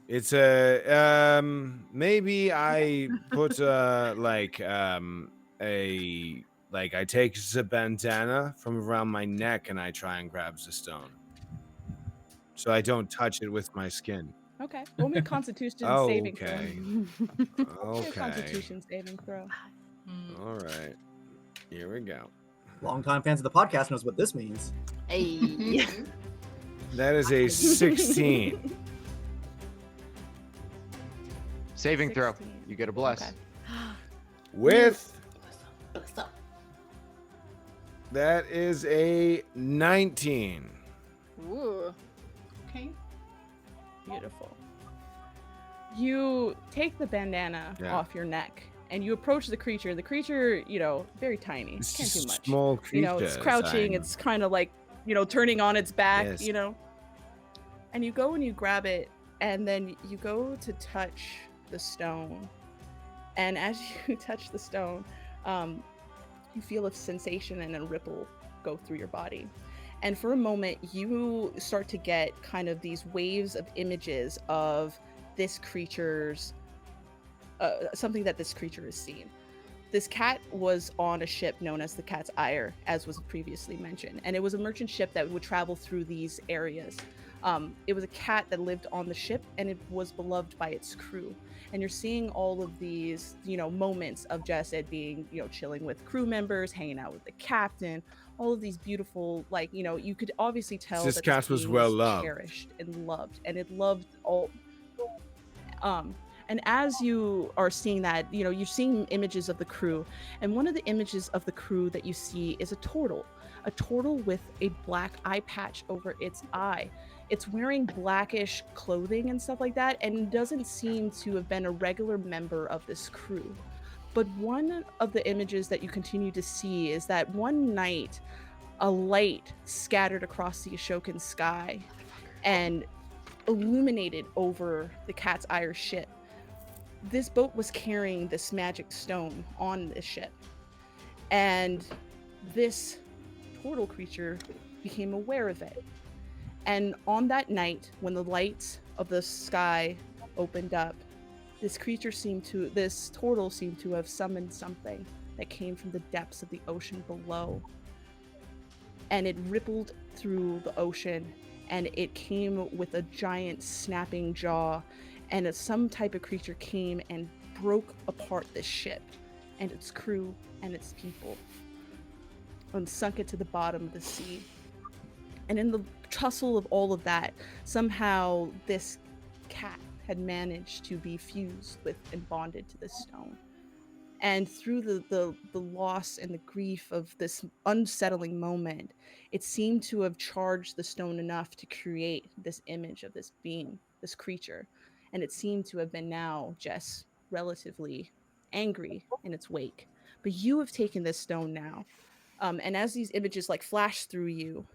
It's a maybe I put I take the bandana from around my neck and I try and grab the stone, so I don't touch it with my skin. Okay. Roll me a Constitution saving throw. Okay. Roll me a Okay. Constitution saving throw. All right. Here we go. Longtime fans of the podcast knows what this means. Hey. That is a 16. Saving throw. 16. You get a bless. Okay. With What's up? that is a 19. Ooh. Okay. Beautiful. You take the bandana Yeah. off your neck and you approach the creature. The creature, very tiny, It's can't do just much. small It's creatures. crouching. It's kind of like, turning on its back. Yes. And you go and you grab it, and then you go to touch the stone. And as you touch the stone, you feel a sensation and a ripple go through your body. And for a moment, you start to get kind of these waves of images of this creature's, something that this creature has seen. This cat was on a ship known as the Cat's Ire, as was previously mentioned, and it was a merchant ship that would travel through these areas. It was a cat that lived on the ship, and it was beloved by its crew. And you're seeing all of these, moments of just it being, chilling with crew members, hanging out with the captain, all of these beautiful, you could obviously tell This that cat this was being well was loved. cherished and loved, and it loved all. And as you are seeing that, you're seeing images of the crew, and one of the images of the crew that you see is a turtle with a black eye patch over its eye. It's wearing blackish clothing and stuff like that, and doesn't seem to have been a regular member of this crew. But one of the images that you continue to see is that one night, a light scattered across the Ashokan sky and illuminated over the Cat's Ire ship. This boat was carrying this magic stone on this ship, and this turtle creature became aware of it. And on that night, when the lights of the sky opened up, this turtle seemed to have summoned something that came from the depths of the ocean below. And it rippled through the ocean, and it came with a giant snapping jaw, and some type of creature came and broke apart this ship and its crew and its people and sunk it to the bottom of the sea. And in the tussle of all of that, somehow this cat had managed to be fused with and bonded to this stone. And through the loss and the grief of this unsettling moment, it seemed to have charged the stone enough to create this image of this being, this creature. And it seemed to have been now just relatively angry in its wake. But you have taken this stone now. And as these images flash through you,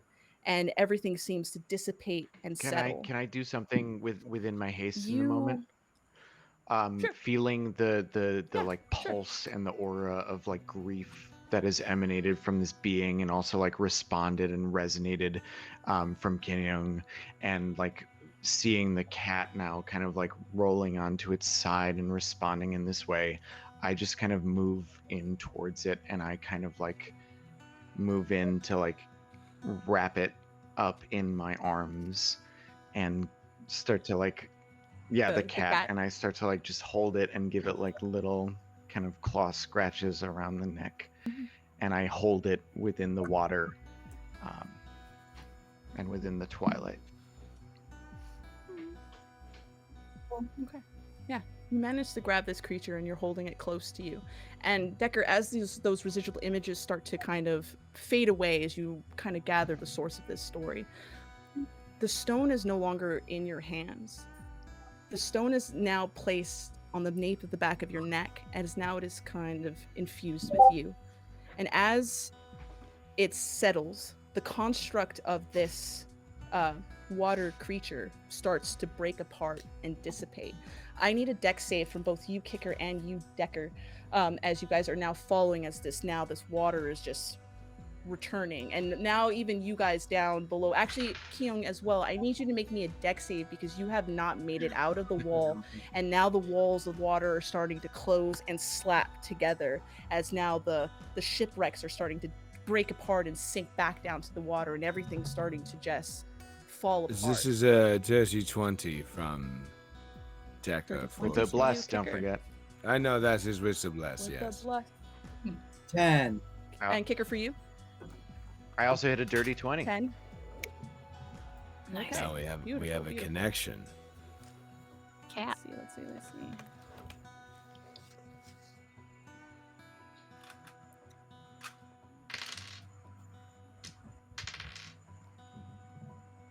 and everything seems to dissipate and Can I settle, can I do something within my haste in the moment? you sure, Feeling the yeah, like sure. pulse and the aura of like grief that has emanated from this being, and also like responded and resonated from Kinyong, and like seeing the cat now kind of like rolling onto its side and responding in this way. I just kind of move in towards it, and I kind of like move in to like wrap it up in my arms and start to like, yeah, the The cat, cat. and I start to like just hold it and give it like little kind of claw scratches around the neck, Mhm. and I hold it within the water, um, and within the twilight. Okay. Yeah. You manage to grab this creature and you're holding it close to you. And Decker, as those residual images start to kind of fade away as you kind of gather the source of this story, the stone is no longer in your hands. The stone is now placed on the nape of the back of your neck, as now it is kind of infused with you. And as it settles, the construct of this water creature starts to break apart and dissipate. I need a deck save from both you, Kicker, and you, Decker, as you guys are now following as this water is just returning. And now even you guys down below, actually Kyung as well, I need you to make me a deck save because you have not made it out of the wall, and now the walls of water are starting to close and slap together as now the shipwrecks are starting to break apart and sink back down to the water, and everything's starting to just fall apart. This is a dirty 20 from Decker. Dirty With 20 the for bless, you, don't Kicker. forget. I know that is with the bless, With yes. the bless. 10. And Kicker for you, I also hit a dirty 20. 10. Nice. Now we have a Beautiful. connection. Cat. Let's see.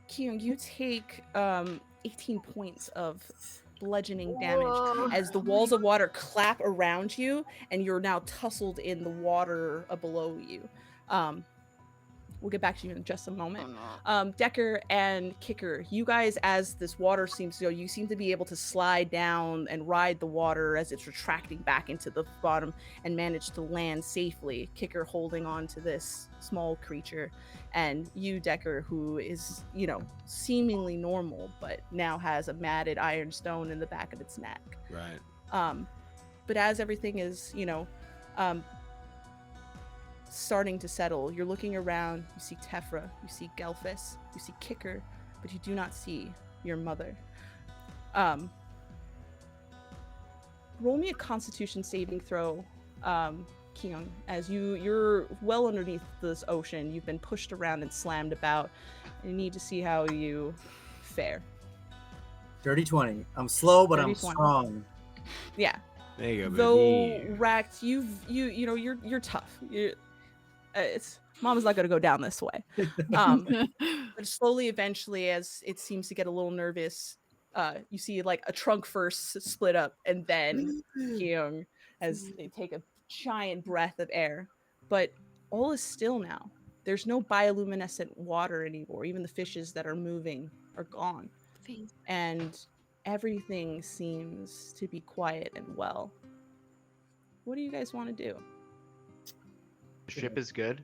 Kyung, you take 18 points of bludgeoning damage Whoa. as the walls of water clap around you, and you're now tussled in the water below you. We'll get back to you in just a moment. Oh, no. Decker and Kicker, you guys, as this water seems to go, you seem to be able to slide down and ride the water as it's retracting back into the bottom and manage to land safely. Kicker holding on to this small creature, and you, Decker, who is, seemingly normal, but now has a matted iron stone in the back of its neck. Right. But as everything is, starting to settle, you're looking around, you see Tefra, you see Gelfis, you see Kicker, but you do not see your mother. Roll me a constitution saving throw, Kyung, as you're well underneath this ocean. You've been pushed around and slammed about, and you need to see how you fare. Dirty 20. I'm slow, but I'm 20. strong. Yeah. There you go. Though buddy. Racked, you're tough. It's Mom's not going to go down this way. But slowly, eventually, as it seems to get a little nervous, you see like a trunk first split up, and then Kyung as they take a giant breath of air. But all is still now. There's no bioluminescent water anymore. Even the fishes that are moving are gone, and everything seems to be quiet and well. What do you guys want to do? The ship is good.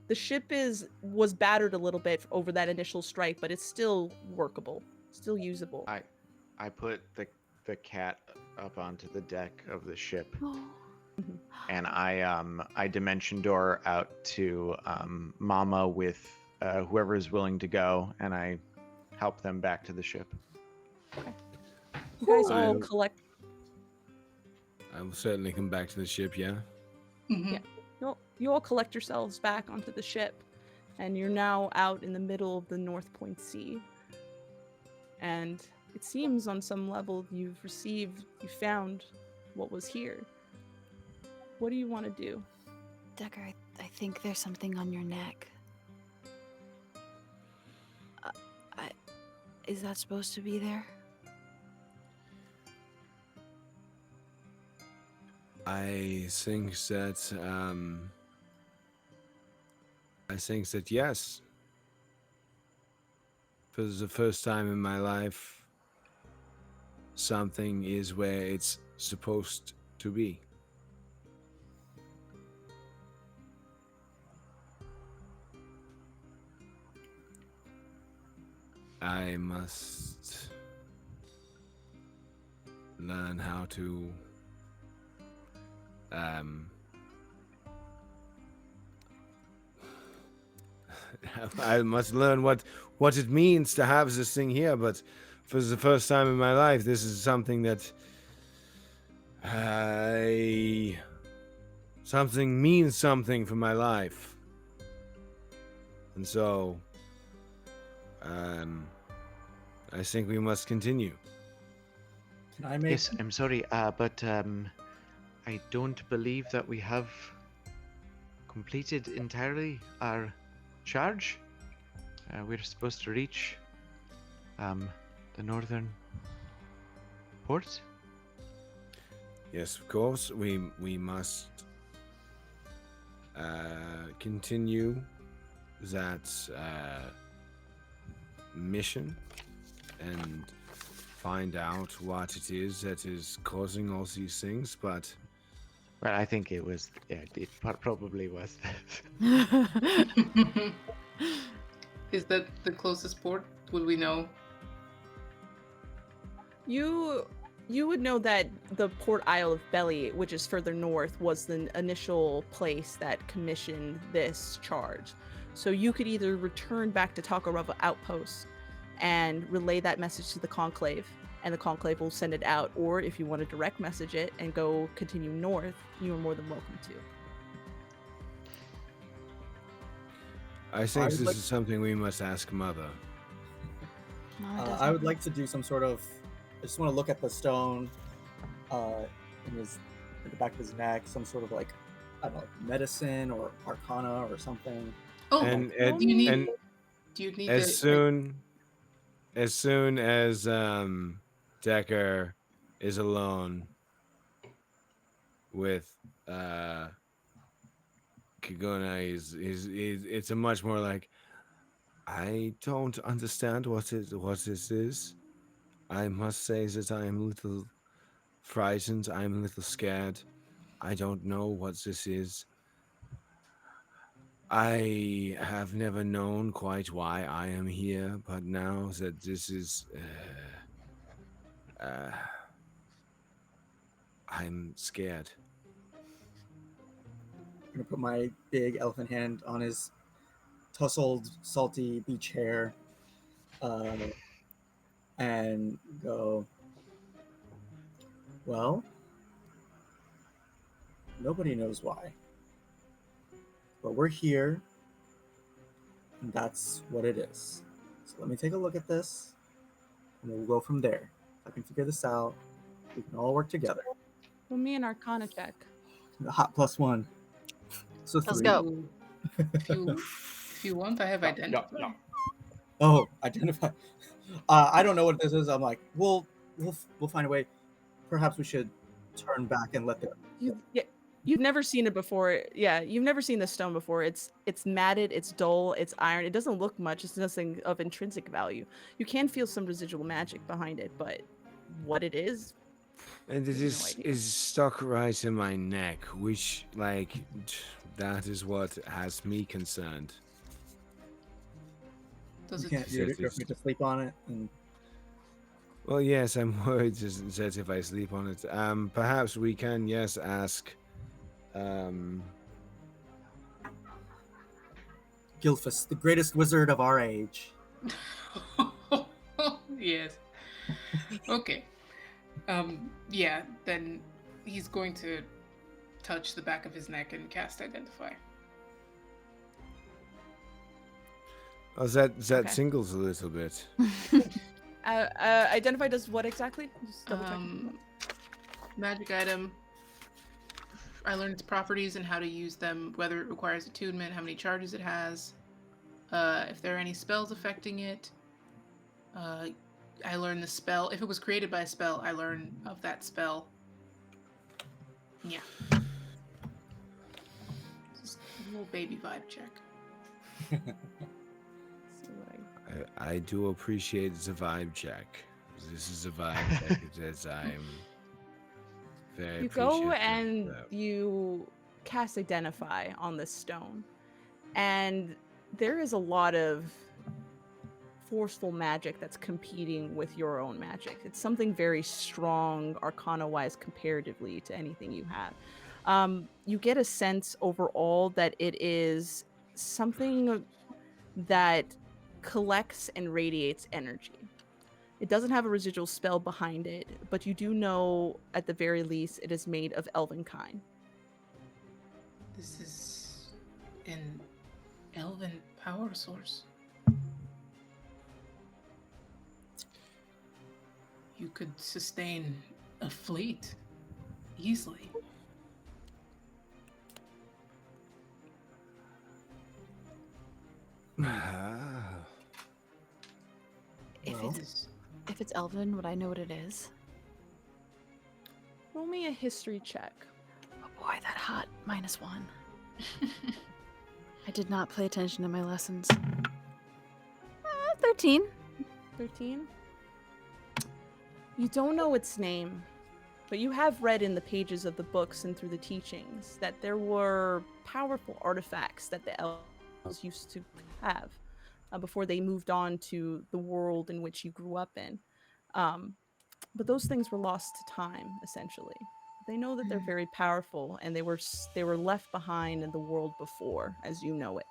The ship was battered a little bit over that initial strike, but it's still workable, still usable. I put the cat up onto the deck of the ship, and I dimension door out to Mama with whoever is willing to go, and I help them back to the ship. You guys all I'll- collect. I will certainly come back to the ship, yeah? Mhm. Yeah. You all collect yourselves back onto the ship, and you're now out in the middle of the North Point Sea. And it seems on some level you found what was here. What do you want to do? Decker, I think there's something on your neck. Is that supposed to be there? I think that yes. For the first time in my life, something is where it's supposed to be. I must learn how to I must learn what it means to have this thing here, but for the first time in my life, this is something that something means something for my life. And so I think we must continue. Can I make? Yes, I'm sorry, but I don't believe that we have completed entirely our charge. We're supposed to reach the northern port. Yes, of course. We must continue that mission and find out what it is that is causing all these things. But Well, I think it was. Yeah, it probably was. Is that the closest port? Would we know? You would know that the Port Isle of Belly, which is further north, was the initial place that commissioned this charge. So you could either return back to Takarova Outpost and relay that message to the Conclave, and the Conclave will send it out, or if you want to direct message it and go continue north, you are more than welcome to. I think I this would like- is something we must ask Mother. No, it I doesn't. would like to do some sort of. I just want to look at the stone, in the back of his neck, some sort of like, I don't know, medicine or arcana or something. Oh, And do you need? and do you need as to, soon as Decker is alone with Kiguna. It's a much more like, I don't understand what this is. I must say that I am a little frightened. I'm a little scared. I don't know what this is. I have never known quite why I am here, but now that this is, I'm scared. I'm gonna put my big elephant hand on his tousled, salty beach hair, and go, well, nobody knows why. But we're here, and that's what it is. So let me take a look at this, and we'll go from there. If I can figure this out, we can all work together. Well, me an Arcana check. The hot +1. So Let's 3. go. If you want, I have identified. No. Oh, identify. I don't know what this is. I'm like, we'll find a way. Perhaps we should turn back and let the. You've never seen it before. Yeah, you've never seen this stone before. It's matted, it's dull, it's iron. It doesn't look much. It's nothing of intrinsic value. You can feel some residual magic behind it, but what it is, And it no idea. is stuck right in my neck, which, like, that is what has me concerned. Does You it? can't. You're free to sleep on it. And Well, yes, I'm worried that if I sleep on it, perhaps we can, yes, ask, Gilfus, the greatest wizard of our age. Yes. Okay. Yeah, then he's going to touch the back of his neck and cast Identify. oh, that Okay. singles a little bit. Identify does what exactly? Just double check. Magic item. I learned its properties and how to use them, whether it requires attunement, how many charges it has, if there are any spells affecting it. I learned the spell. If it was created by a spell, I learn of that spell. Yeah. Just a little baby vibe check. See what I do appreciate the vibe check. This is a vibe check that I'm very You go appreciative and of. you cast Identify on this stone, and there is a lot of forceful magic that's competing with your own magic. It's something very strong, Arcana-wise, comparatively to anything you have. You get a sense overall that it is something that collects and radiates energy. It doesn't have a residual spell behind it, but you do know, at the very least, it is made of elven kind. This is an elven power source. You could sustain a fleet easily. Ah. If Well. it's elven, would I know what it is? Roll me a history check. Oh boy, that hot -1. I did not pay attention to my lessons. 13. 13. You don't know its name, but you have read in the pages of the books and through the teachings that there were powerful artifacts that the elves used to have before they moved on to the world in which you grew up in. But those things were lost to time, essentially. They know that they're very powerful, and they were left behind in the world before, as you know it.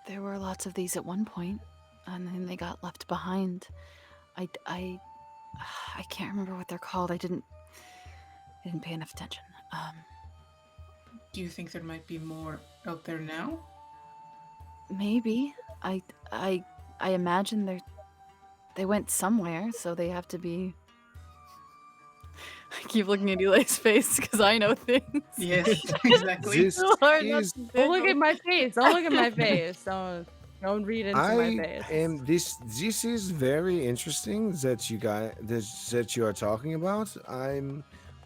There were lots of these at one point, and then they got left behind. I can't remember what they're called. I didn't pay enough attention. Do you think there might be more out there now? Maybe. I imagine they went somewhere, so they have to be. I keep looking at Eli's face because I know things. Yes, exactly. This So hard not is to Don't look think. at my face. Don't look at my face. Don't. Don't read into my I face. am this. This is very interesting that that you are talking about. I'm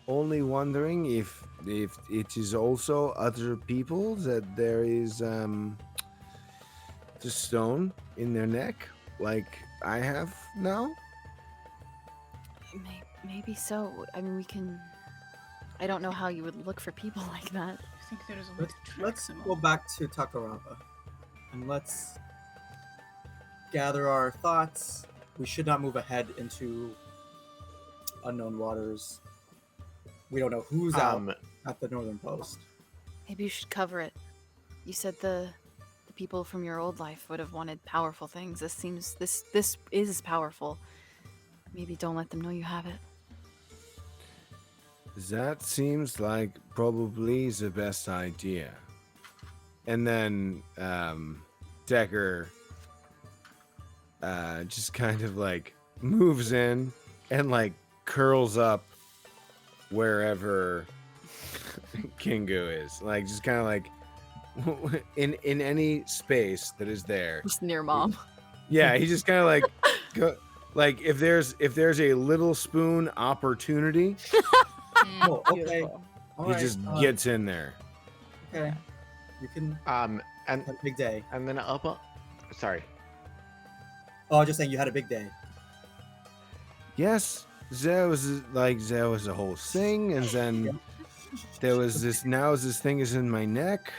only wondering if it is also other people that there is the stone in their neck, like I have now. Maybe so. I mean, we can. I don't know how you would look for people like that. I think there's a way Let's, to track let's them go all. back to Takarava and let's gather our thoughts. We should not move ahead into unknown waters. We don't know who's out at the northern post. Maybe you should cover it. You said the people from your old life would have wanted powerful things. This is powerful. Maybe don't let them know you have it. That seems like probably the best idea. And then Decker just kind of like moves in and like curls up wherever Kingu is. Like just kind of like in any space that is there. Just near mom. Yeah, he just kind of like go, like if there's a little spoon opportunity, Oh, okay. Beautiful. All he right, just gets in there. Okay. You can And have a big day. and then sorry. Oh, I was just saying you had a big day. Yes, there was a whole thing, and then there was this. Now this thing is in my neck,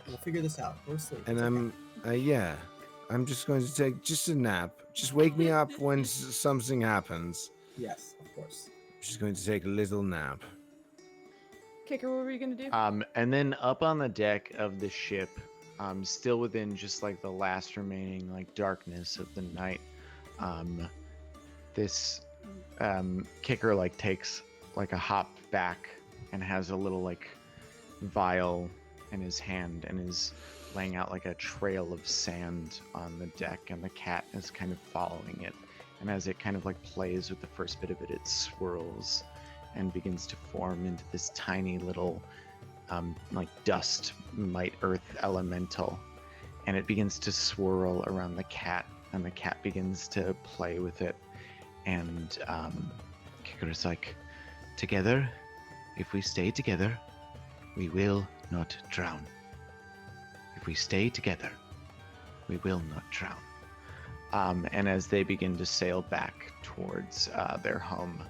We'll figure this out. Go to sleep. and It's I'm yeah. I'm just going to take just a nap. Just wake me up when something happens. okay. Yes, of course. I'm just going to take a little nap. Kicker, what were you gonna do? And then up on the deck of the ship, still within just like the last remaining like darkness of the night, this kicker like takes like a hop back and has a little like vial in his hand and is laying out like a trail of sand on the deck, and the cat is kind of following it. And as it kind of like plays with the first bit of it, it swirls and begins to form into this tiny little like dust mite earth elemental, and it begins to swirl around the cat, and the cat begins to play with it. And Kikura's like, together, if we stay together, we will not drown. If we stay together, we will not drown. And as they begin to sail back towards their home,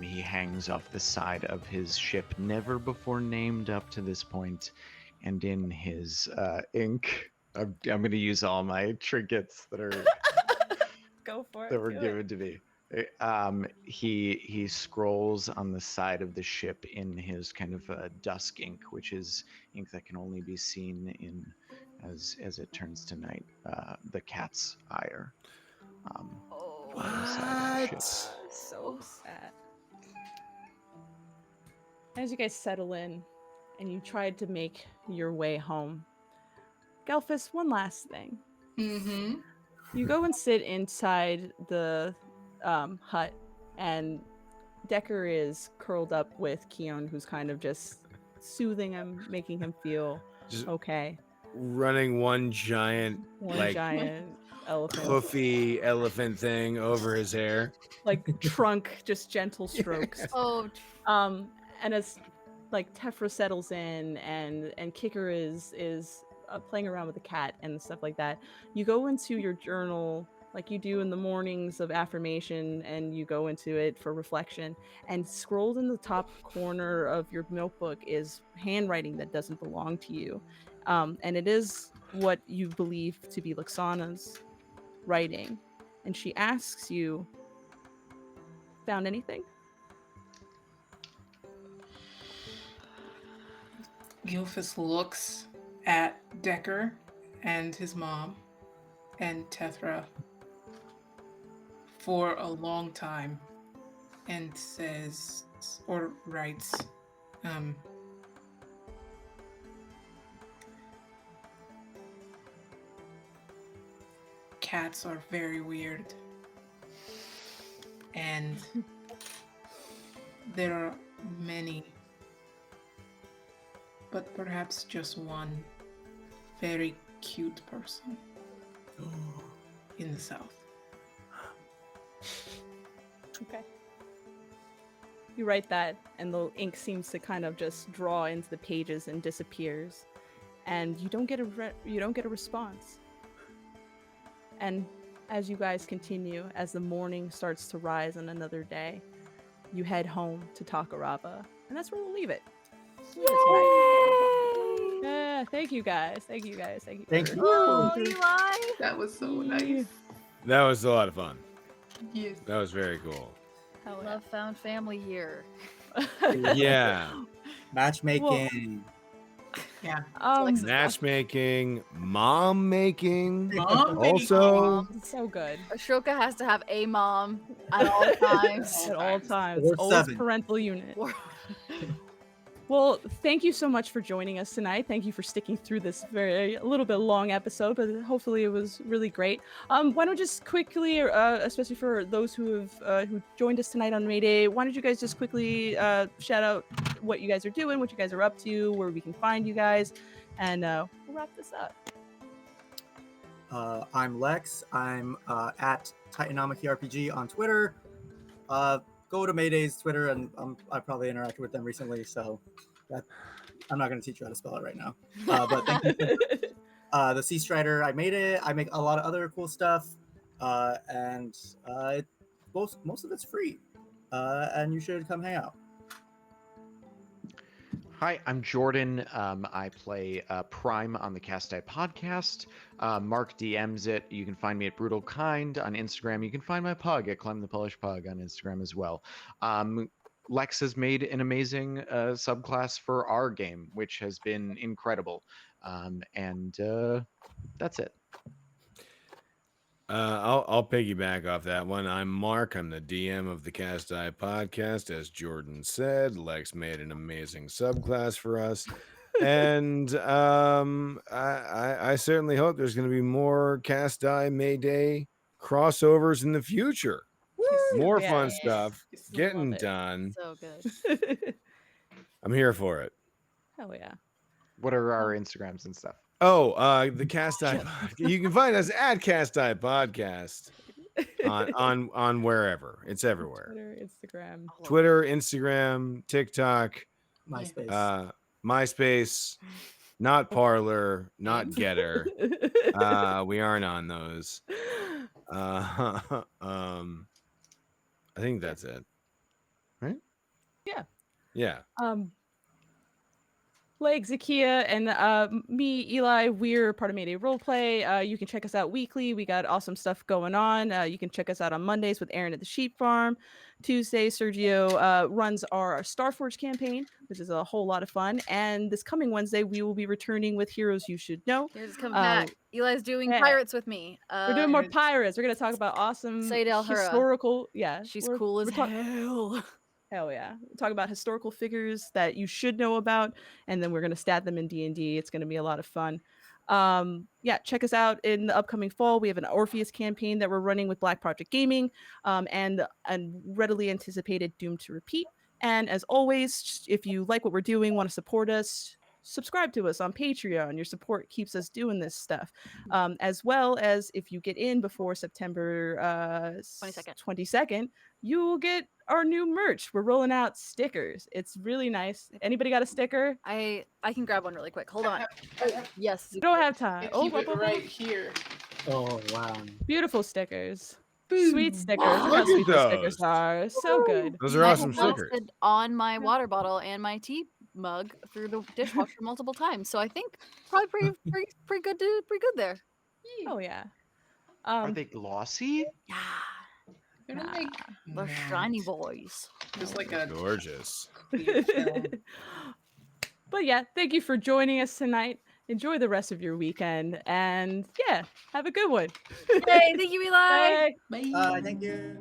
he hangs off the side of his ship, never before named up to this point, and in his ink, I'm going to use all my trinkets that are Go for it. that were do it. given to me. He scrolls on the side of the ship in his kind of dusk ink, which is ink that can only be seen in as it turns to night. The cat's ire. On the side of the ship. So sad. As you guys settle in and you tried to make your way home, Gelfus, one last thing. Mm-hmm. You go and sit inside the hut, and Decker is curled up with Keon, who's kind of just soothing him, making him feel Just okay. running one giant One like giant elephant, poofy elephant thing over his hair. like trunk, just gentle strokes. Oh, And as like Tefra settles in and Kicker is playing around with the cat and stuff like that, you go into your journal like you do in the mornings of affirmation, and you go into it for reflection, and scrolled in the top corner of your notebook is handwriting that doesn't belong to you, and it is what you believe to be Luxana's writing, and she asks you, found anything? Gilphus looks at Decker and his mom and Tethra for a long time and says, or writes, cats are very weird. And there are many, but perhaps just one very cute person In the south. Okay. You write that, and the ink seems to kind of just draw into the pages and disappears, and you don't get a response. And as you guys continue, as the morning starts to rise on another day, you head home to Takarava, and that's where we'll leave it. Tonight. Yeah, thank you guys. Thank you guys. Thank you. Thank for you. Oh, coming through. Eli. That was so Yeah. nice. That was a lot of fun. Yes. That was very cool. Hell Love found family here. Yeah. Matchmaking. Yeah. Alexis. Matchmaking, mom making. Mom Also, so good. Ashoka has to have a mom at all times. At all times. Or Always 7. parental unit. Or- Well, thank you so much for joining us tonight. Thank you for sticking through this a little bit long episode, but hopefully it was really great. Why don't we just quickly, especially for those who joined us tonight on May Day, why don't you guys just quickly shout out what you guys are doing, what you guys are up to, where we can find you guys, and we'll wrap this up. I'm Lex. I'm at Titanomachy RPG on Twitter. Go to Mayday's Twitter, and I probably interacted with them recently, so I'm not going to teach you how to spell it right now. But thank you. The Sea Strider, I made it. I make a lot of other cool stuff, and most of it's free, and you should come hang out. Hi, I'm Jordan. I play Prime on the Cast Eye podcast. Mark DMs it. You can find me at Brutal Kind on Instagram. You can find my pug at Clem the Polish Pug on Instagram as well. Lex has made an amazing subclass for our game, which has been incredible. And that's it. I'll piggyback off that one. I'm Mark. I'm the DM of the Cast Eye podcast. As Jordan said, Lex made an amazing subclass for us. And I certainly hope there's going to be more Cast Eye Mayday crossovers in the future. More fun Yes. stuff Yes. getting Love it. done. So good. I'm here for it. Hell yeah. What are our Instagrams and stuff? Oh, the Cast Eye. You can find us at Cast Eye Podcast on wherever. It's everywhere. Twitter, Instagram. Twitter, Instagram, TikTok, MySpace. MySpace, not Parlor, not Getter. We aren't on those. I think that's it. Right? Yeah. Yeah. Like Zakia and me, Eli, we're part of Mayday Roleplay. You can check us out weekly. We got awesome stuff going on. You can check us out on Mondays with Aaron at the Sheep Farm. Tuesday, Sergio runs our Starforge campaign, which is a whole lot of fun. And this coming Wednesday, we will be returning with Heroes You Should Know. Here's come back. Eli's doing yeah. pirates with me. We're doing more pirates. We're going to talk about awesome Saidel Hura. historical. Yeah. She's cool as hell. Hell yeah. We'll talk about historical figures that you should know about, and then we're going to stat them in D&D. It's going to be a lot of fun. Yeah, check us out in the upcoming fall. We have an Orpheus campaign that we're running with Black Project Gaming, and readily anticipated Doom to Repeat. And as always, if you like what we're doing, want to support us, subscribe to us on Patreon. Your support keeps us doing this stuff. As well as if you get in before September 22nd, you will get our new merch. We're rolling out stickers. It's really nice. Anybody got a sticker? I can grab one really quick. Hold on. Yes. You don't have time. I keep it right here. Oh wow. Beautiful stickers. Sweet stickers. Look how Look at sweet the those. stickers are. So good. Those are I awesome have stickers. melted on my water bottle and my tea mug through the dishwasher multiple times. So I think probably pretty good there. Oh yeah. Are they glossy? Yeah. They're not like The shiny boys. just like a Gorgeous. clear film. But yeah, thank you for joining us tonight. Enjoy the rest of your weekend, and yeah, have a good one. Hey, thank you, Eli. Bye. Bye. Thank you.